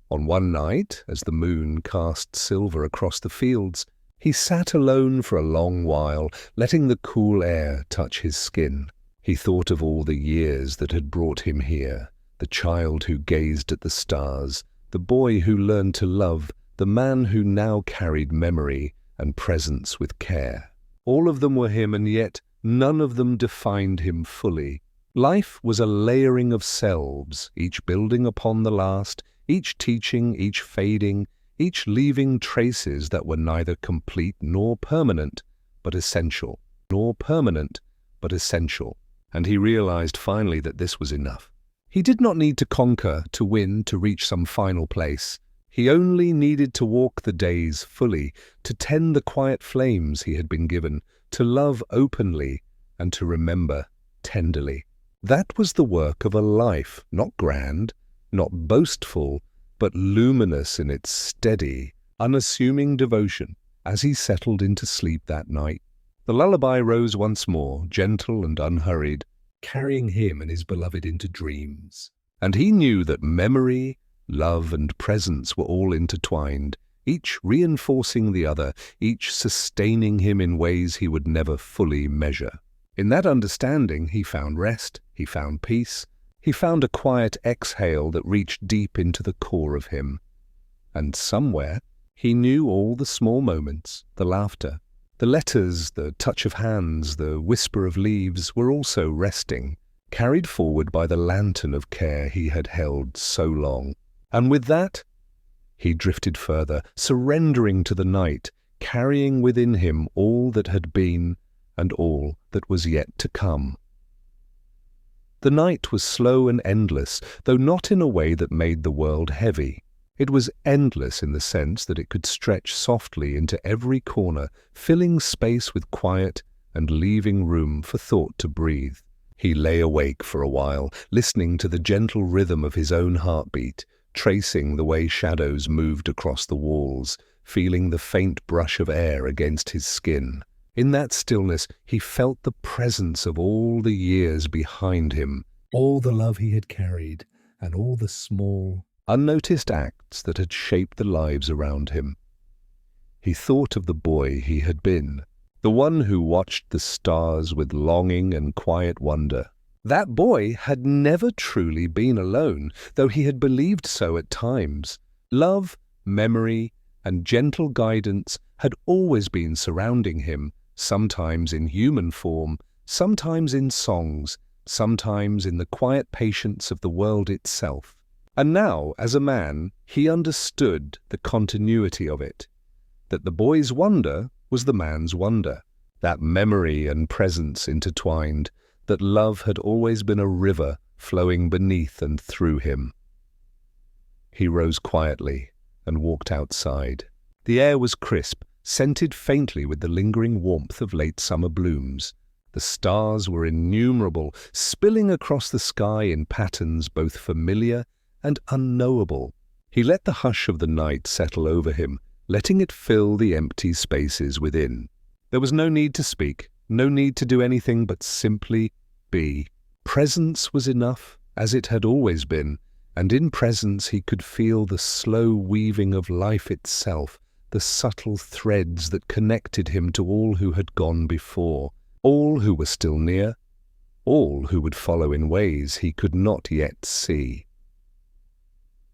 On one night, as the moon cast silver across the fields, he sat alone for a long while, letting the cool air touch his skin. He thought of all the years that had brought him here, the child who gazed at the stars, the boy who learned to love, the man who now carried memory and presence with care. All of them were him, and yet none of them defined him fully. Life was a layering of selves, each building upon the last, each teaching, each fading, each leaving traces that were neither complete nor permanent, but essential. And he realized finally that this was enough. He did not need to conquer, to win, to reach some final place. He only needed to walk the days fully, to tend the quiet flames he had been given, to love openly, and to remember tenderly. That was the work of a life, not grand, not boastful, but luminous in its steady, unassuming devotion. As he settled into sleep that night, the lullaby rose once more, gentle and unhurried, carrying him and his beloved into dreams. And he knew that memory, love, and presence were all intertwined, each reinforcing the other, each sustaining him in ways he would never fully measure. In that understanding, he found rest, he found peace, he found a quiet exhale that reached deep into the core of him. And somewhere, he knew all the small moments, the laughter, the letters, the touch of hands, the whisper of leaves were also resting, carried forward by the lantern of care he had held so long. And with that, he drifted further, surrendering to the night, carrying within him all that had been and all that was yet to come. The night was slow and endless, though not in a way that made the world heavy. It was endless in the sense that it could stretch softly into every corner, filling space with quiet and leaving room for thought to breathe. He lay awake for a while, listening to the gentle rhythm of his own heartbeat, tracing the way shadows moved across the walls, feeling the faint brush of air against his skin. In that stillness, he felt the presence of all the years behind him, all the love he had carried, and all the small, unnoticed acts that had shaped the lives around him. He thought of the boy he had been, the one who watched the stars with longing and quiet wonder. That boy had never truly been alone, though he had believed so at times. Love, memory, and gentle guidance had always been surrounding him, sometimes in human form, sometimes in songs, sometimes in the quiet patience of the world itself. And now, as a man, he understood the continuity of it, that the boy's wonder was the man's wonder, that memory and presence intertwined, that love had always been a river flowing beneath and through him. He rose quietly and walked outside. The air was crisp, scented faintly with the lingering warmth of late summer blooms. The stars were innumerable, spilling across the sky in patterns both familiar and unknowable. He let the hush of the night settle over him, letting it fill the empty spaces within. There was no need to speak, no need to do anything but simply be. Presence was enough, as it had always been, and in presence he could feel the slow weaving of life itself, the subtle threads that connected him to all who had gone before, all who were still near, all who would follow in ways he could not yet see.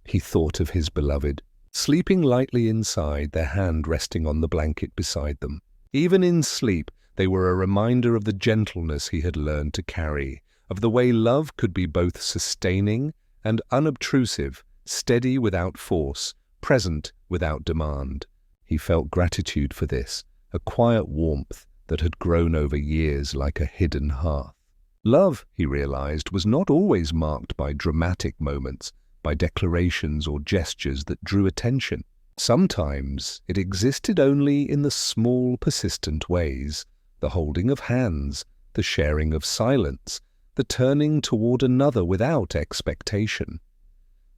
He thought of his beloved, sleeping lightly inside, their hand resting on the blanket beside them. Even in sleep, they were a reminder of the gentleness he had learned to carry, of the way love could be both sustaining and unobtrusive, steady without force, present without demand. He felt gratitude for this, a quiet warmth that had grown over years like a hidden hearth. Love, he realized, was not always marked by dramatic moments, by declarations or gestures that drew attention. Sometimes it existed only in the small, persistent ways, the holding of hands, the sharing of silence, the turning toward another without expectation.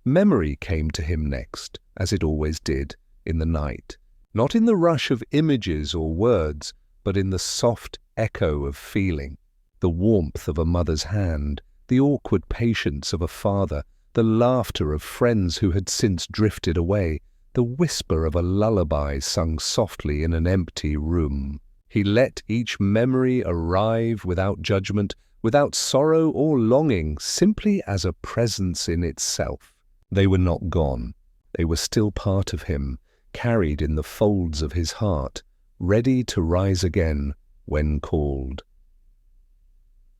Memory came to him next, as it always did, in the night, not in the rush of images or words, but in the soft echo of feeling, the warmth of a mother's hand, the awkward patience of a father, the laughter of friends who had since drifted away, the whisper of a lullaby sung softly in an empty room. He let each memory arrive without judgment, without sorrow or longing, simply as a presence in itself. They were not gone. They were still part of him, carried in the folds of his heart, ready to rise again when called.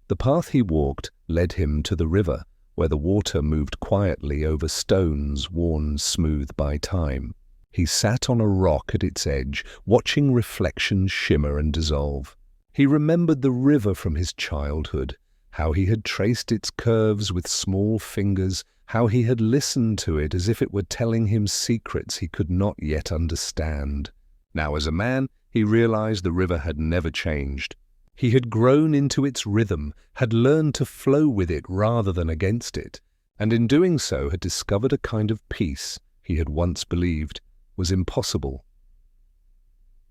The path he walked led him to the river, where the water moved quietly over stones worn smooth by time. He sat on a rock at its edge, watching reflections shimmer and dissolve. He remembered the river from his childhood, how he had traced its curves with small fingers, how he had listened to it as if it were telling him secrets he could not yet understand. Now, as a man, he realized the river had never changed. He had grown into its rhythm, had learned to flow with it rather than against it, and in doing so had discovered a kind of peace he had once believed was impossible.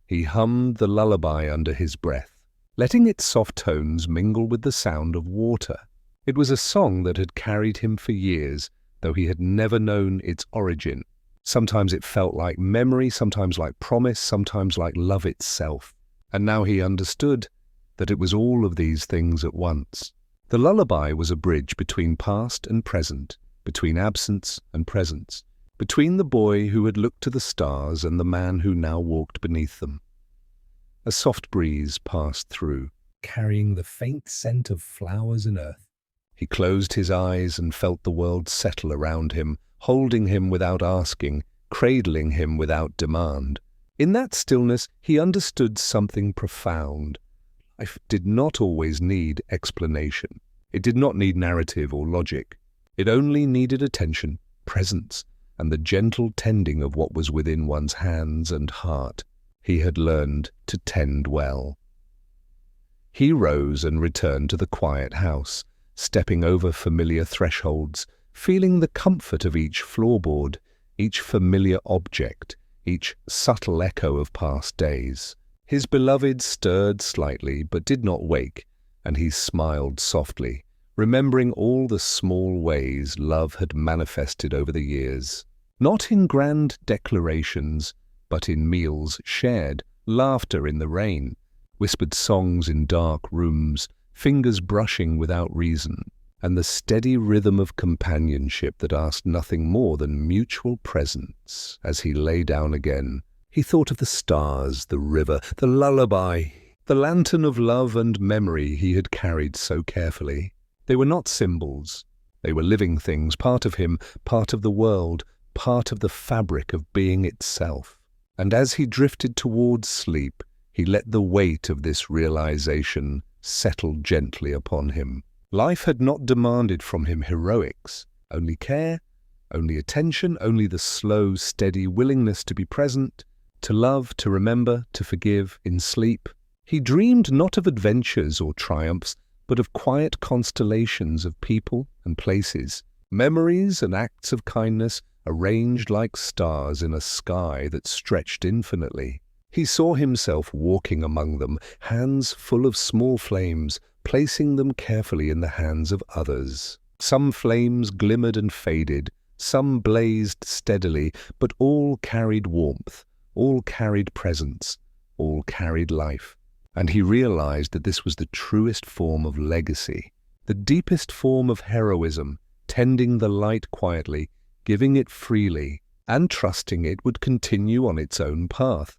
He hummed the lullaby under his breath, letting its soft tones mingle with the sound of water. It was a song that had carried him for years, though he had never known its origin. Sometimes it felt like memory, sometimes like promise, sometimes like love itself. And now he understood that it was all of these things at once. The lullaby was a bridge between past and present, between absence and presence, between the boy who had looked to the stars and the man who now walked beneath them. A soft breeze passed through, carrying the faint scent of flowers and earth. He closed his eyes and felt the world settle around him, holding him without asking, cradling him without demand. In that stillness, he understood something profound. Life did not always need explanation. It did not need narrative or logic. It only needed attention, presence, and the gentle tending of what was within one's hands and heart. He had learned to tend well. He rose and returned to the quiet house, stepping over familiar thresholds, feeling the comfort of each floorboard, each familiar object, each subtle echo of past days. His beloved stirred slightly but did not wake, and he smiled softly, remembering all the small ways love had manifested over the years. Not in grand declarations, but in meals shared, laughter in the rain, whispered songs in dark rooms, fingers brushing without reason, and the steady rhythm of companionship that asked nothing more than mutual presence. As he lay down again, he thought of the stars, the river, the lullaby, the lantern of love and memory he had carried so carefully. They were not symbols. They were living things, part of him, part of the world, part of the fabric of being itself. And as he drifted towards sleep, he let the weight of this realization settle gently upon him. Life had not demanded from him heroics, only care, only attention, only the slow, steady willingness to be present, to love, to remember, to forgive in sleep. He dreamed not of adventures or triumphs, but of quiet constellations of people and places, memories and acts of kindness arranged like stars in a sky that stretched infinitely. He saw himself walking among them, hands full of small flames, placing them carefully in the hands of others. Some flames glimmered and faded, some blazed steadily, but all carried warmth, all carried presence, all carried life. And he realized that this was the truest form of legacy, the deepest form of heroism, tending the light quietly, giving it freely, and trusting it would continue on its own path.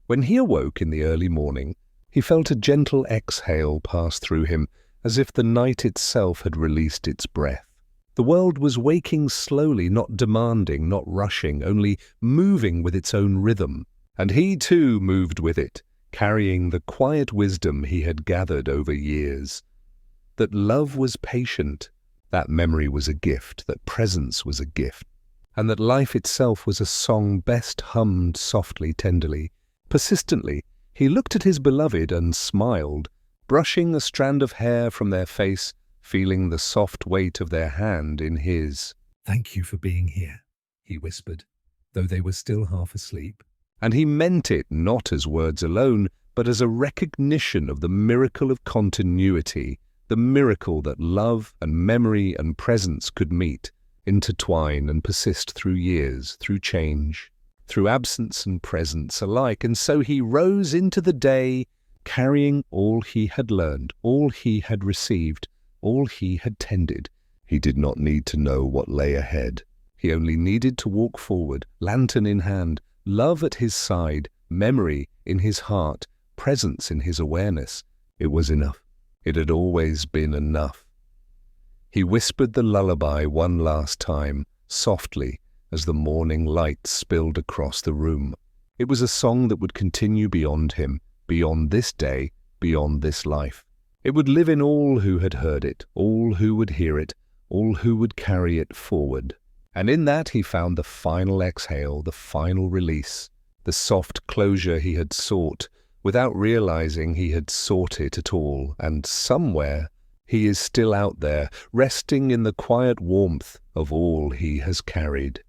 When he awoke in the early morning, he felt a gentle exhale pass through him, as if the night itself had released its breath. The world was waking slowly, not demanding, not rushing, only moving with its own rhythm. And he too moved with it, carrying the quiet wisdom he had gathered over years. That love was patient, that memory was a gift, that presence was a gift, and that life itself was a song best hummed softly, tenderly. Persistently, he looked at his beloved and smiled, brushing a strand of hair from their face, feeling the soft weight of their hand in his. "Thank you for being here," he whispered, though they were still half asleep. And he meant it not as words alone, but as a recognition of the miracle of continuity, the miracle that love and memory and presence could meet, intertwine and persist through years, through change, through absence and presence alike. And so he rose into the day, carrying all he had learned, all he had received, all he had tended. He did not need to know what lay ahead. He only needed to walk forward, lantern in hand, love at his side, memory in his heart, presence in his awareness. It was enough. It had always been enough. He whispered the lullaby one last time, softly, as the morning light spilled across the room. It was a song that would continue beyond him, beyond this day, beyond this life. It would live in all who had heard it, all who would hear it, all who would carry it forward. And in that he found the final exhale, the final release, the soft closure he had sought, without realizing he had sought it at all. And somewhere he is still out there, resting in the quiet warmth of all he has carried.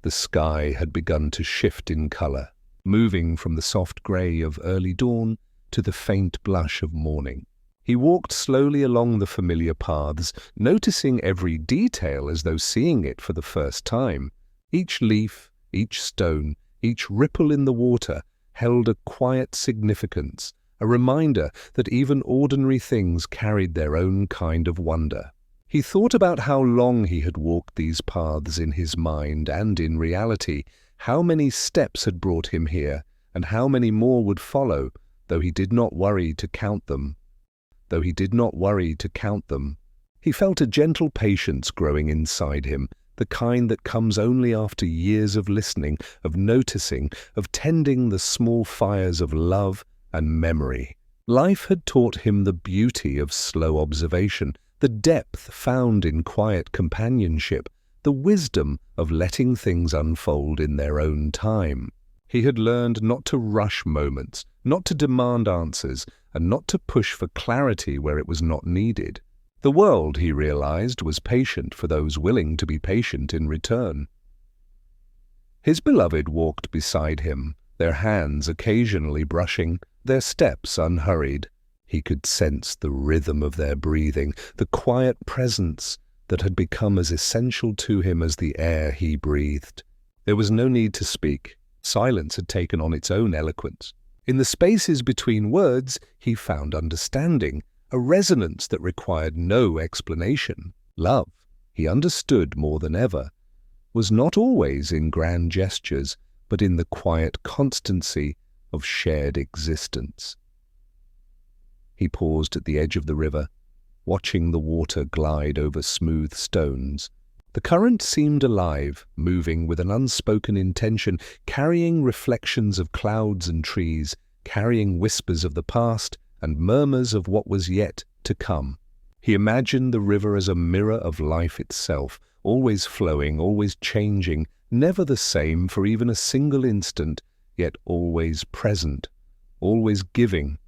The sky had begun to shift in color, moving from the soft gray of early dawn to the faint blush of morning. He walked slowly along the familiar paths, noticing every detail as though seeing it for the first time. Each leaf, each stone, each ripple in the water held a quiet significance, a reminder that even ordinary things carried their own kind of wonder. He thought about how long he had walked these paths in his mind and in reality, how many steps had brought him here, and how many more would follow, though he did not worry to count them. He felt a gentle patience growing inside him, the kind that comes only after years of listening, of noticing, of tending the small fires of love and memory. Life had taught him the beauty of slow observation, the depth found in quiet companionship, the wisdom of letting things unfold in their own time. He had learned not to rush moments, not to demand answers, and not to push for clarity where it was not needed. The world, he realized, was patient for those willing to be patient in return. His beloved walked beside him, their hands occasionally brushing, their steps unhurried. He could sense the rhythm of their breathing, the quiet presence that had become as essential to him as the air he breathed. There was no need to speak. Silence had taken on its own eloquence. In the spaces between words, he found understanding, a resonance that required no explanation. Love, he understood more than ever, was not always in grand gestures, but in the quiet constancy of shared existence. He paused at the edge of the river, watching the water glide over smooth stones. The current seemed alive, moving with an unspoken intention, carrying reflections of clouds and trees, carrying whispers of the past and murmurs of what was yet to come. He imagined the river as a mirror of life itself, always flowing, always changing, never the same for even a single instant, yet always present, always giving,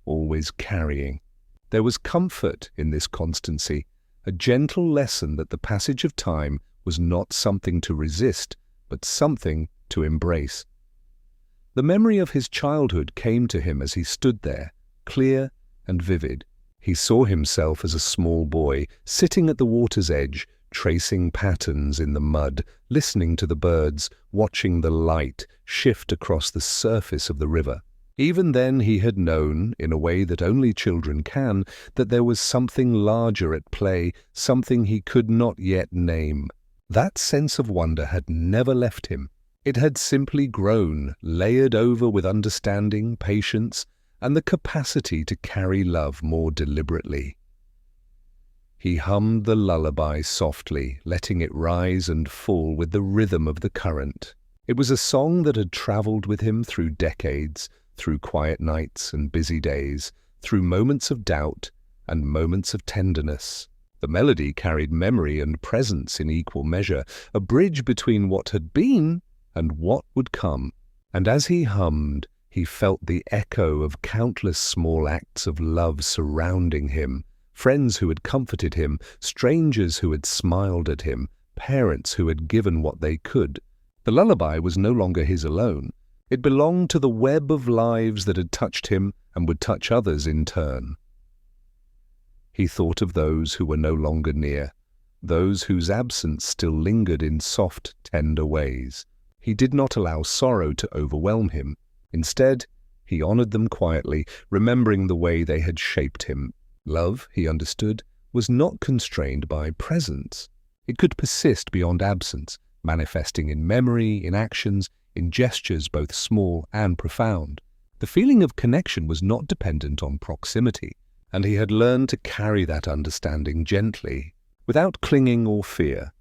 always carrying. There was comfort in this constancy, a gentle lesson that the passage of time was not something to resist, but something to embrace. The memory of his childhood came to him as he stood there, clear and vivid. He saw himself as a small boy, sitting at the water's edge, tracing patterns in the mud, listening to the birds, watching the light shift across the surface of the river. Even then he had known, in a way that only children can, that there was something larger at play, something he could not yet name. That sense of wonder had never left him. It had simply grown, layered over with understanding, patience, and the capacity to carry love more deliberately. He hummed the lullaby softly, letting it rise and fall with the rhythm of the current. It was a song that had traveled with him through decades, through quiet nights and busy days, through moments of doubt and moments of tenderness. The melody carried memory and presence in equal measure, a bridge between what had been and what would come. And as he hummed, he felt the echo of countless small acts of love surrounding him, friends who had comforted him, strangers who had smiled at him, parents who had given what they could. The lullaby was no longer his alone. It belonged to the web of lives that had touched him and would touch others in turn. He thought of those who were no longer near, those whose absence still lingered in soft, tender ways. He did not allow sorrow to overwhelm him. Instead, he honored them quietly, remembering the way they had shaped him. Love, he understood, was not constrained by presence. It could persist beyond absence, manifesting in memory, in actions, in gestures both small and profound. The feeling of connection was not dependent on proximity, and he had learned to carry that understanding gently, without clinging or fear.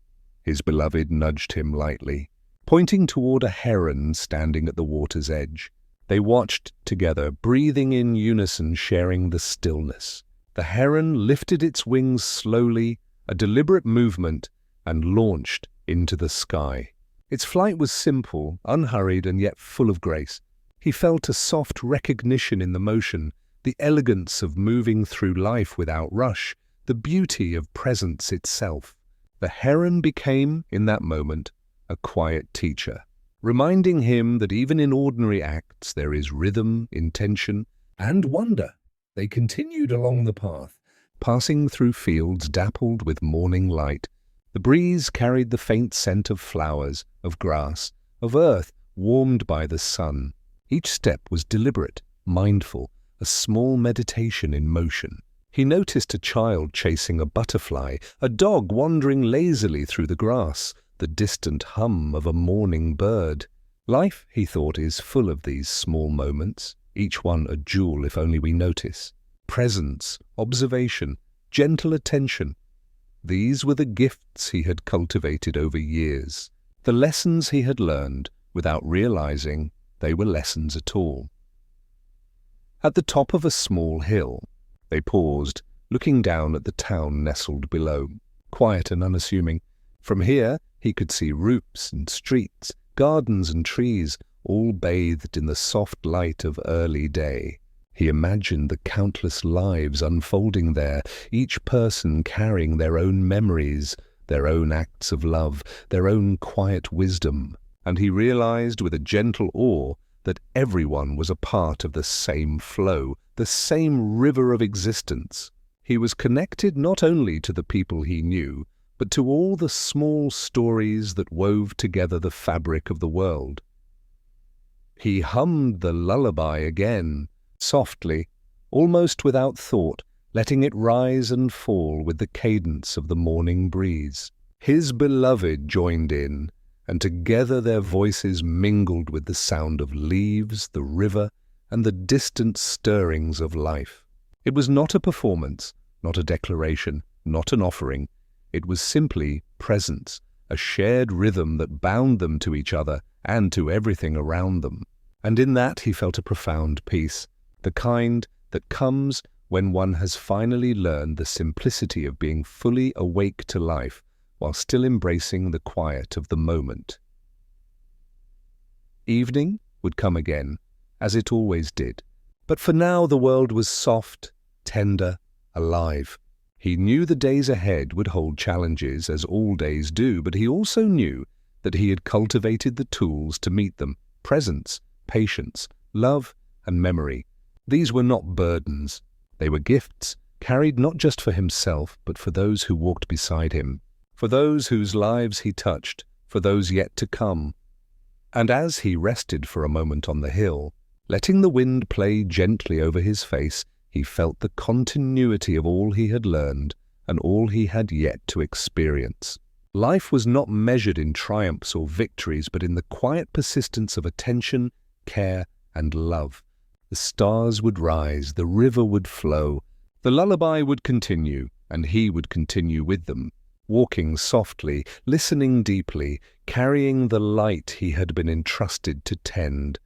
His beloved nudged him lightly, pointing toward a heron standing at the water's edge. They watched together, breathing in unison, sharing the stillness. The heron lifted its wings slowly, a deliberate movement, and launched into the sky. Its flight was simple, unhurried, and yet full of grace. He felt a soft recognition in the motion, the elegance of moving through life without rush, the beauty of presence itself. The heron became, in that moment, a quiet teacher, reminding him that even in ordinary acts there is rhythm, intention, and wonder. They continued along the path, passing through fields dappled with morning light. The breeze carried the faint scent of flowers, of grass, of earth warmed by the sun. Each step was deliberate, mindful, a small meditation in motion. He noticed a child chasing a butterfly, a dog wandering lazily through the grass, the distant hum of a morning bird. Life, he thought, is full of these small moments, each one a jewel if only we notice. Presence, observation, gentle attention. These were the gifts he had cultivated over years, the lessons he had learned without realizing they were lessons at all. At the top of a small hill, they paused, looking down at the town nestled below, quiet and unassuming. From here, he could see roofs and streets, gardens and trees, all bathed in the soft light of early day. He imagined the countless lives unfolding there, each person carrying their own memories, their own acts of love, their own quiet wisdom, and he realized with a gentle awe that everyone was a part of the same flow, the same river of existence. He was connected not only to the people he knew, but to all the small stories that wove together the fabric of the world. He hummed the lullaby again, softly, almost without thought, letting it rise and fall with the cadence of the morning breeze. His beloved joined in, and together their voices mingled with the sound of leaves, the river, and the distant stirrings of life. It was not a performance, not a declaration, not an offering. It was simply presence, a shared rhythm that bound them to each other and to everything around them. And in that he felt a profound peace, the kind that comes when one has finally learned the simplicity of being fully awake to life while still embracing the quiet of the moment. Evening would come again, as it always did, but for now the world was soft, tender, alive. He knew the days ahead would hold challenges, as all days do, but he also knew that he had cultivated the tools to meet them: presence, patience, love, and memory. These were not burdens. They were gifts, carried not just for himself, but for those who walked beside him, for those whose lives he touched, for those yet to come. And as he rested for a moment on the hill, letting the wind play gently over his face, he felt the continuity of all he had learned and all he had yet to experience. Life was not measured in triumphs or victories, but in the quiet persistence of attention, care, and love. The stars would rise, the river would flow, the lullaby would continue, and he would continue with them, walking softly, listening deeply, carrying the light he had been entrusted to tend.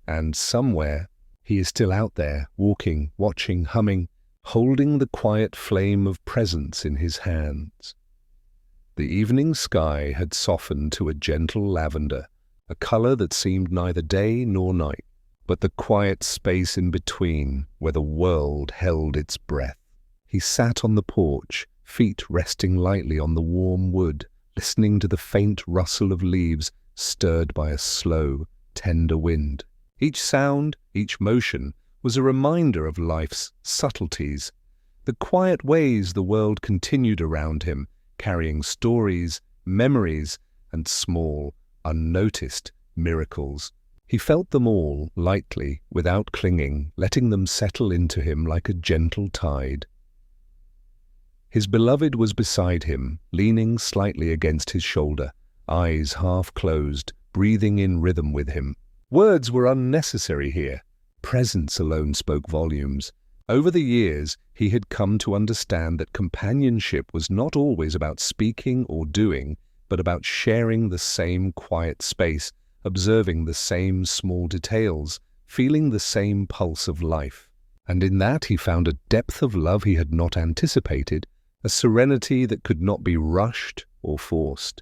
And somewhere, he is still out there, walking, watching, humming, holding the quiet flame of presence in his hands. The evening sky had softened to a gentle lavender, a color that seemed neither day nor night, but the quiet space in between where the world held its breath. He sat on the porch, feet resting lightly on the warm wood, listening to the faint rustle of leaves stirred by a slow, tender wind. Each sound, each motion, was a reminder of life's subtleties, the quiet ways the world continued around him, carrying stories, memories, and small, unnoticed miracles. He felt them all lightly, without clinging, letting them settle into him like a gentle tide. His beloved was beside him, leaning slightly against his shoulder, eyes half closed, breathing in rhythm with him. Words were unnecessary here. Presence alone spoke volumes. Over the years, he had come to understand that companionship was not always about speaking or doing, but about sharing the same quiet space, observing the same small details, feeling the same pulse of life. And in that he found a depth of love he had not anticipated, a serenity that could not be rushed or forced.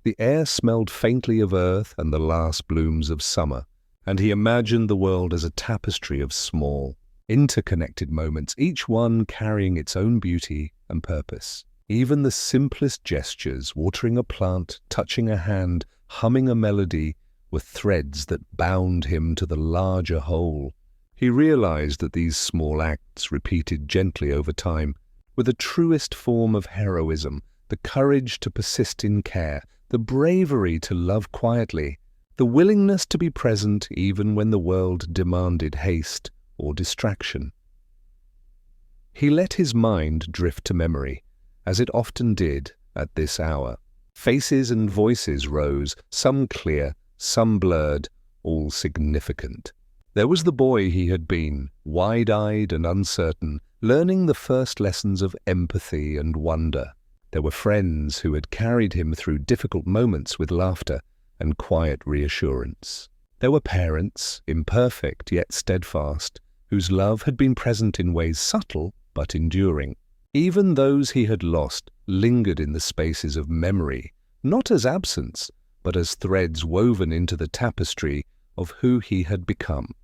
The air smelled faintly of earth and the last blooms of summer, and he imagined the world as a tapestry of small, interconnected moments, each one carrying its own beauty and purpose. Even the simplest gestures, watering a plant, touching a hand, humming a melody, were threads that bound him to the larger whole. He realized that these small acts, repeated gently over time, were the truest form of heroism, the courage to persist in care, the bravery to love quietly, the willingness to be present even when the world demanded haste or distraction. He let his mind drift to memory, as it often did at this hour. Faces and voices rose, some clear, some blurred, all significant. There was the boy he had been, wide-eyed and uncertain, learning the first lessons of empathy and wonder. There were friends who had carried him through difficult moments with laughter and quiet reassurance. There were parents, imperfect yet steadfast, whose love had been present in ways subtle but enduring. Even those he had lost lingered in the spaces of memory, not as absence, but as threads woven into the tapestry of who he had become.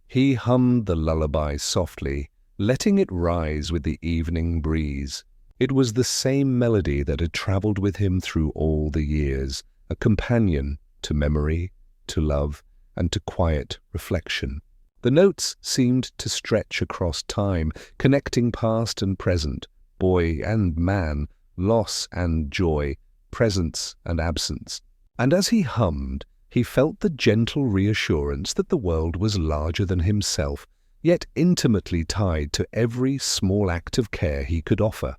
He hummed the lullaby softly, letting it rise with the evening breeze. It was the same melody that had traveled with him through all the years, a companion to memory, to love, and to quiet reflection. The notes seemed to stretch across time, connecting past and present, boy and man, loss and joy, presence and absence. And as he hummed, he felt the gentle reassurance that the world was larger than himself, yet intimately tied to every small act of care he could offer.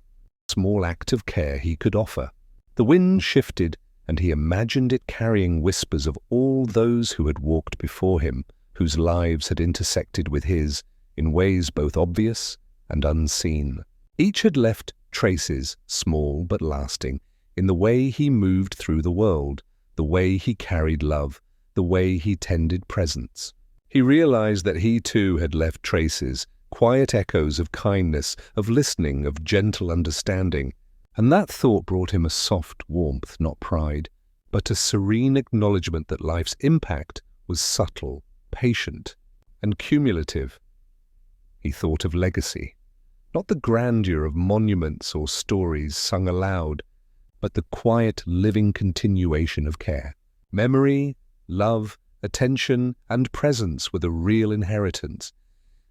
The wind shifted, and he imagined it carrying whispers of all those who had walked before him, whose lives had intersected with his in ways both obvious and unseen. Each had left traces, small but lasting, in the way he moved through the world, the way he carried love, the way he tended presence. He realized that he too had left traces, quiet echoes of kindness, of listening, of gentle understanding, and that thought brought him a soft warmth, not pride, but a serene acknowledgement that life's impact was subtle, patient, and cumulative. He thought of legacy, not the grandeur of monuments or stories sung aloud, but the quiet, living continuation of care. Memory, love, attention, and presence were the real inheritance,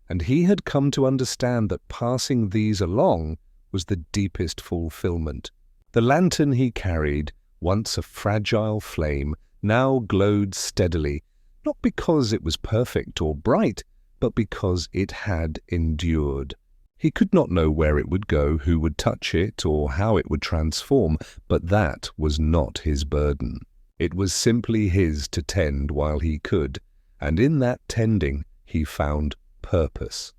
and he had come to understand that passing these along was the deepest fulfillment. The lantern he carried, once a fragile flame, now glowed steadily, not because it was perfect or bright, but because it had endured. He could not know where it would go, who would touch it, or how it would transform, but that was not his burden. It was simply his to tend while he could, and in that tending he found purpose.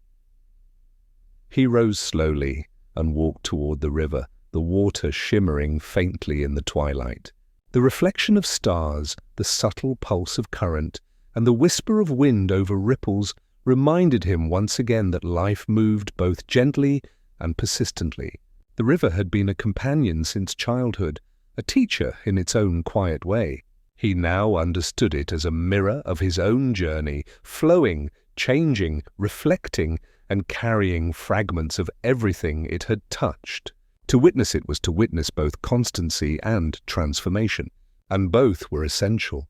He rose slowly and walked toward the river, the water shimmering faintly in the twilight. The reflection of stars, the subtle pulse of current, and the whisper of wind over ripples reminded him once again that life moved both gently and persistently. The river had been a companion since childhood, a teacher in its own quiet way. He now understood it as a mirror of his own journey, flowing, changing, reflecting, and carrying fragments of everything it had touched. To witness it was to witness both constancy and transformation, and both were essential.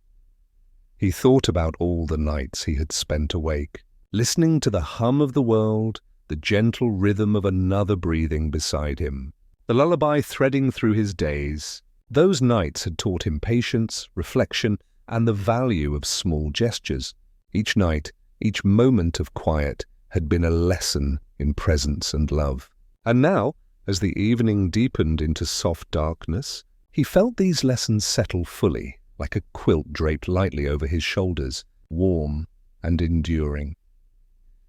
He thought about all the nights he had spent awake, listening to the hum of the world, the gentle rhythm of another breathing beside him, the lullaby threading through his days. Those nights had taught him patience, reflection, and the value of small gestures. Each night, each moment of quiet had been a lesson in presence and love. And now, as the evening deepened into soft darkness, he felt these lessons settle fully, like a quilt draped lightly over his shoulders, warm and enduring.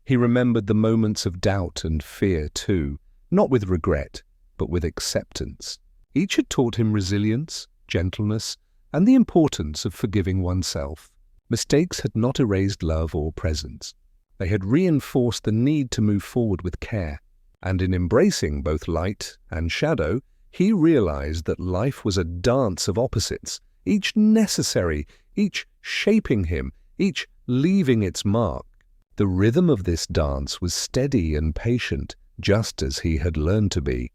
He remembered the moments of doubt and fear too, not with regret, but with acceptance. Each had taught him resilience, gentleness, and the importance of forgiving oneself. Mistakes had not erased love or presence. They had reinforced the need to move forward with care, and in embracing both light and shadow, he realized that life was a dance of opposites, each necessary, each shaping him, each leaving its mark. The rhythm of this dance was steady and patient, just as he had learned to be.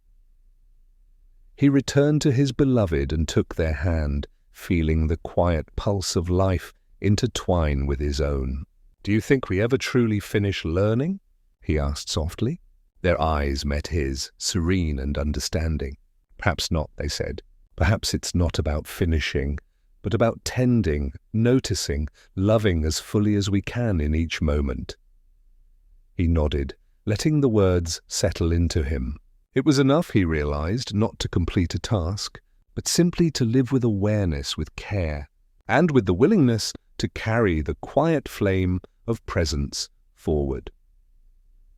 He returned to his beloved and took their hand, feeling the quiet pulse of life intertwine with his own. "Do you think we ever truly finish learning?" he asked softly. Their eyes met his, serene and understanding. "Perhaps not," they said. "Perhaps it's not about finishing, but about tending, noticing, loving as fully as we can in each moment." He nodded, letting the words settle into him. It was enough, he realized, not to complete a task, but simply to live with awareness, with care, and with the willingness to carry the quiet flame of presence forward.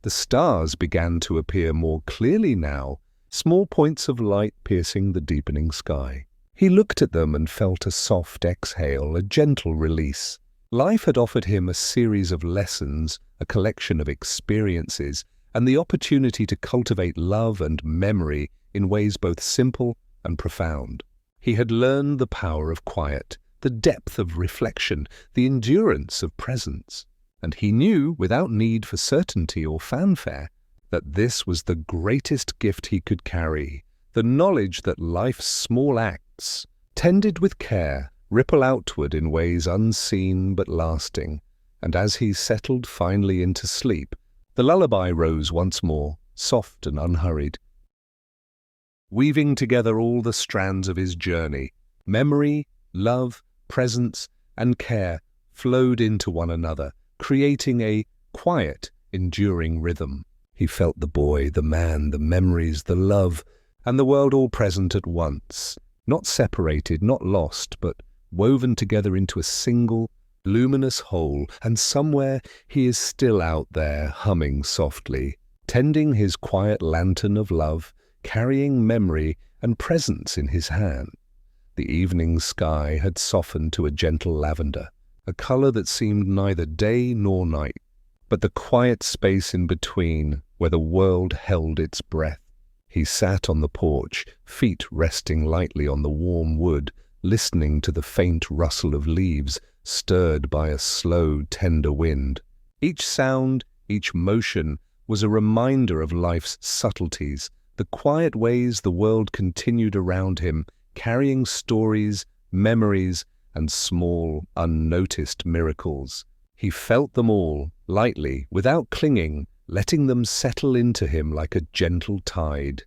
The stars began to appear more clearly now, small points of light piercing the deepening sky. He looked at them and felt a soft exhale, a gentle release. Life had offered him a series of lessons, a collection of experiences, and the opportunity to cultivate love and memory in ways both simple and profound. He had learned the power of quiet, the depth of reflection, the endurance of presence, and he knew, without need for certainty or fanfare, that this was the greatest gift he could carry, the knowledge that life's small acts, tended with care, ripple outward in ways unseen but lasting. And as he settled finally into sleep, the lullaby rose once more, soft and unhurried, weaving together all the strands of his journey. Memory, love, presence, and care flowed into one another, creating a quiet, enduring rhythm. He felt the boy, the man, the memories, the love, and the world all present at once, not separated, not lost, but woven together into a single, luminous whole, and somewhere he is still out there, humming softly, tending his quiet lantern of love, carrying memory and presence in his hand. The evening sky had softened to a gentle lavender, a color that seemed neither day nor night, but the quiet space in between where the world held its breath. He sat on the porch, feet resting lightly on the warm wood, listening to the faint rustle of leaves stirred by a slow, tender wind. Each sound, each motion was a reminder of life's subtleties, the quiet ways the world continued around him, carrying stories, memories, and small, unnoticed miracles. He felt them all, lightly, without clinging, letting them settle into him like a gentle tide.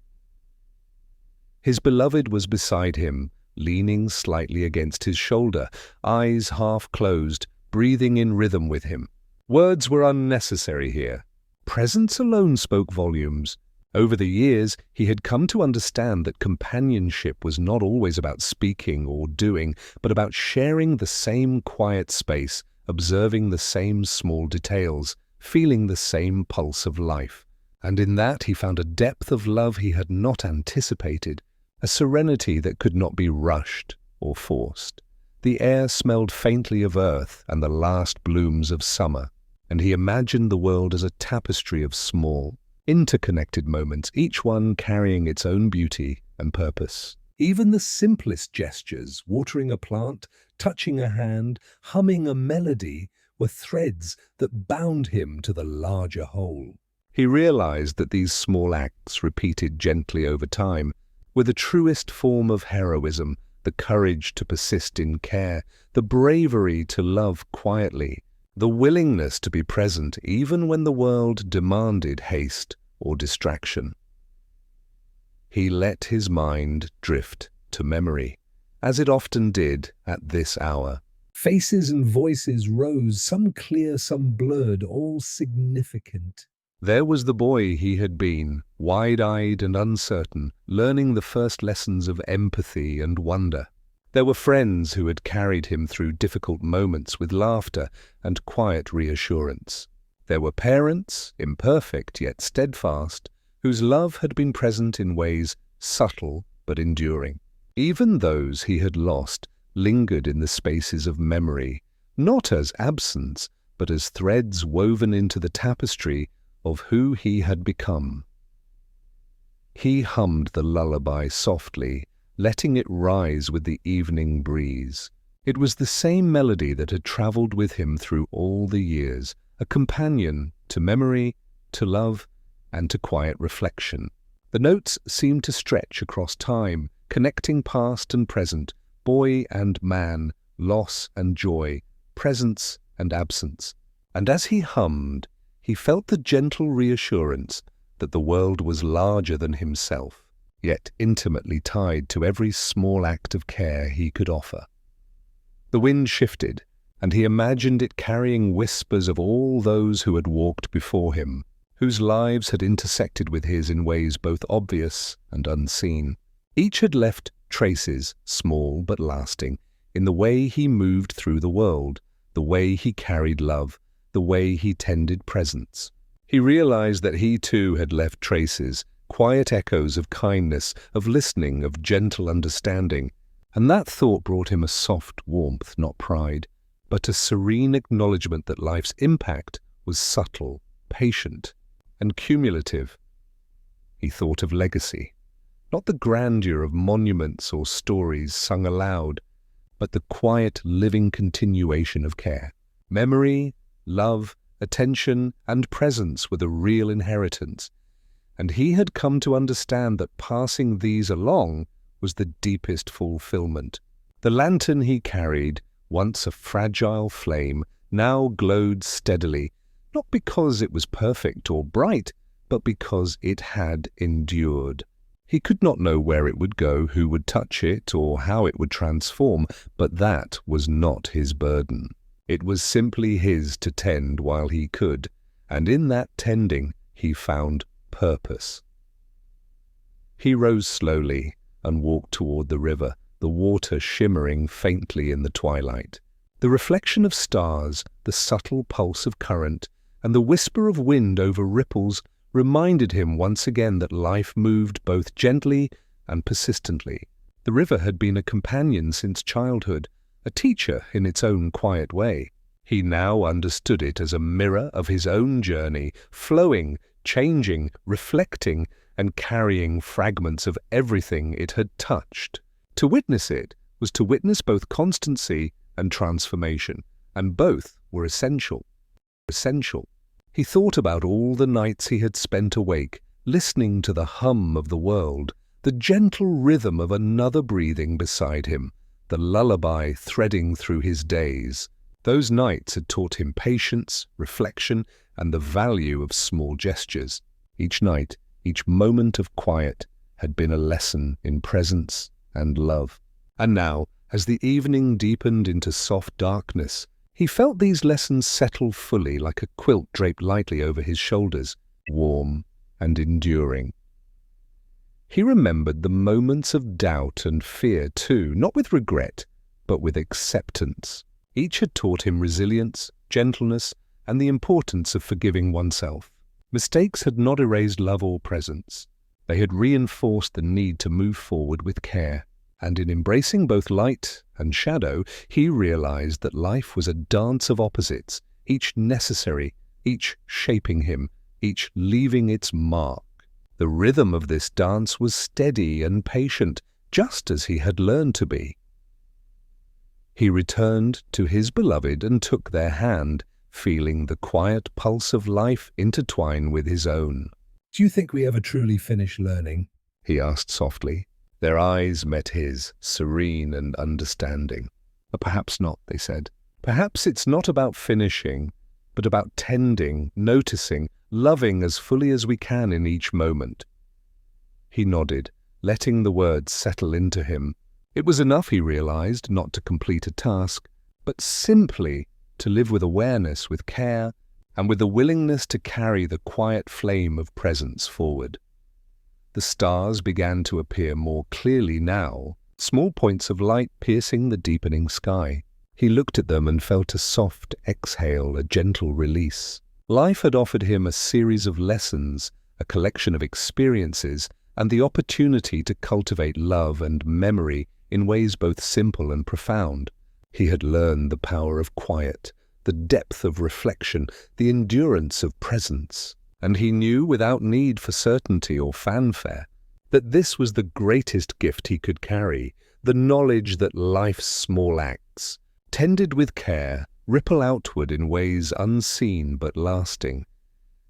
His beloved was beside him, leaning slightly against his shoulder, eyes half closed, breathing in rhythm with him. Words were unnecessary here. Presence alone spoke volumes. Over the years, he had come to understand that companionship was not always about speaking or doing, but about sharing the same quiet space, observing the same small details, feeling the same pulse of life. And in that he found a depth of love he had not anticipated, a serenity that could not be rushed or forced. The air smelled faintly of earth and the last blooms of summer, and he imagined the world as a tapestry of small, interconnected moments, each one carrying its own beauty and purpose. Even the simplest gestures, watering a plant, touching a hand, humming a melody, were threads that bound him to the larger whole. He realized that these small acts, repeated gently over time, were the truest form of heroism, the courage to persist in care, the bravery to love quietly, the willingness to be present even when the world demanded haste or distraction. He let his mind drift to memory, as it often did at this hour. Faces and voices rose, some clear, some blurred, all significant. There was the boy he had been, wide-eyed and uncertain, learning the first lessons of empathy and wonder. There were friends who had carried him through difficult moments with laughter and quiet reassurance. There were parents, imperfect yet steadfast, whose love had been present in ways subtle but enduring. Even those he had lost lingered in the spaces of memory, not as absence, but as threads woven into the tapestry of who he had become. He hummed the lullaby softly, letting it rise with the evening breeze. It was the same melody that had traveled with him through all the years, a companion to memory, to love, and to quiet reflection. The notes seemed to stretch across time, connecting past and present, boy and man, loss and joy, presence and absence. And as he hummed, he felt the gentle reassurance that the world was larger than himself, yet intimately tied to every small act of care he could offer. The wind shifted, and he imagined it carrying whispers of all those who had walked before him, whose lives had intersected with his in ways both obvious and unseen. Each had left traces, small but lasting, in the way he moved through the world, the way he carried love, the way he tended presence. He realized that he too had left traces, quiet echoes of kindness, of listening, of gentle understanding, and that thought brought him a soft warmth, not pride, but a serene acknowledgement that life's impact was subtle, patient, and cumulative. He thought of legacy, not the grandeur of monuments or stories sung aloud, but the quiet, living continuation of care. Memory, love, attention, and presence were the real inheritance, and he had come to understand that passing these along was the deepest fulfillment. The lantern he carried, once a fragile flame, now glowed steadily, not because it was perfect or bright, but because it had endured. He could not know where it would go, who would touch it, or how it would transform, but that was not his burden. It was simply his to tend while he could, and in that tending he found purpose. He rose slowly and walked toward the river, the water shimmering faintly in the twilight. The reflection of stars, the subtle pulse of current, and the whisper of wind over ripples reminded him once again that life moved both gently and persistently. The river had been a companion since childhood, a teacher in its own quiet way. He now understood it as a mirror of his own journey, flowing, changing, reflecting, and carrying fragments of everything it had touched. To witness it was to witness both constancy and transformation, and both were essential. He thought about all the nights he had spent awake, listening to the hum of the world, the gentle rhythm of another breathing beside him, the lullaby threading through his days. Those nights had taught him patience, reflection, and the value of small gestures. Each night, each moment of quiet had been a lesson in presence and love. And now, as the evening deepened into soft darkness, he felt these lessons settle fully like a quilt draped lightly over his shoulders, warm and enduring. He remembered the moments of doubt and fear too, not with regret, but with acceptance. Each had taught him resilience, gentleness, and the importance of forgiving oneself. Mistakes had not erased love or presence. They had reinforced the need to move forward with care. And in embracing both light and shadow, he realized that life was a dance of opposites, each necessary, each shaping him, each leaving its mark. The rhythm of this dance was steady and patient, just as he had learned to be. He returned to his beloved and took their hand, feeling the quiet pulse of life intertwine with his own. Do you think we ever truly finish learning? He asked softly. Their eyes met his, serene and understanding. Perhaps not, they said. Perhaps it's not about finishing, but about tending, noticing, loving as fully as we can in each moment. He nodded, letting the words settle into him. It was enough, he realized, not to complete a task, but simply to live with awareness, with care, and with the willingness to carry the quiet flame of presence forward. The stars began to appear more clearly now, small points of light piercing the deepening sky. He looked at them and felt a soft exhale, a gentle release. Life had offered him a series of lessons, a collection of experiences, and the opportunity to cultivate love and memory in ways both simple and profound. He had learned the power of quiet, the depth of reflection, the endurance of presence. And he knew, without need for certainty or fanfare, that this was the greatest gift he could carry, the knowledge that life's small acts, tended with care, ripple outward in ways unseen but lasting.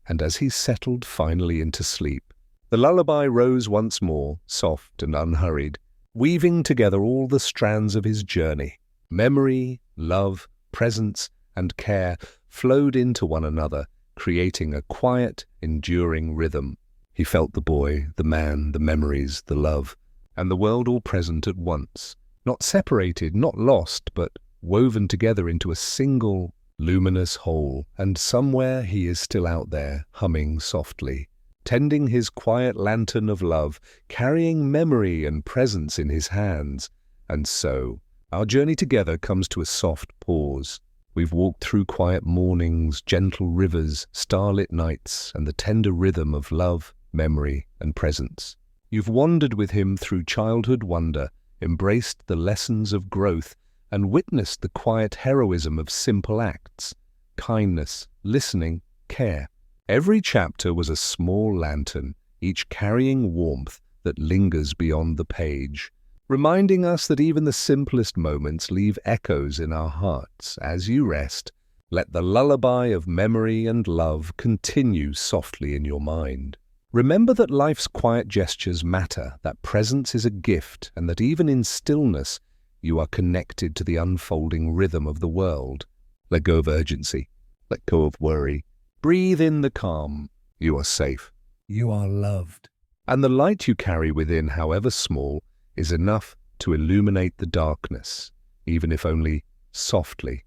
And as he settled finally into sleep, the lullaby rose once more, soft and unhurried, weaving together all the strands of his journey. Memory, love, presence, and care flowed into one another, creating a quiet, enduring rhythm. He felt the boy, the man, the memories, the love, and the world all present at once, not separated, not lost, but woven together into a single, luminous whole. And somewhere he is still out there, humming softly, tending his quiet lantern of love, carrying memory and presence in his hands. And so, our journey together comes to a soft pause. We've walked through quiet mornings, gentle rivers, starlit nights, and the tender rhythm of love, memory, and presence. You've wandered with him through childhood wonder, embraced the lessons of growth, and witnessed the quiet heroism of simple acts, kindness, listening, care. Every chapter was a small lantern, each carrying warmth that lingers beyond the page, reminding us that even the simplest moments leave echoes in our hearts. As you rest, let the lullaby of memory and love continue softly in your mind. Remember that life's quiet gestures matter, that presence is a gift, and that even in stillness, you are connected to the unfolding rhythm of the world. Let go of urgency. Let go of worry. Breathe in the calm. You are safe. You are loved. And the light you carry within, however small, is enough to illuminate the darkness, even if only softly.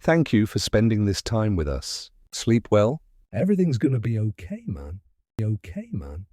Thank you for spending this time with us. Sleep well. Everything's gonna be okay, man. Okay, man.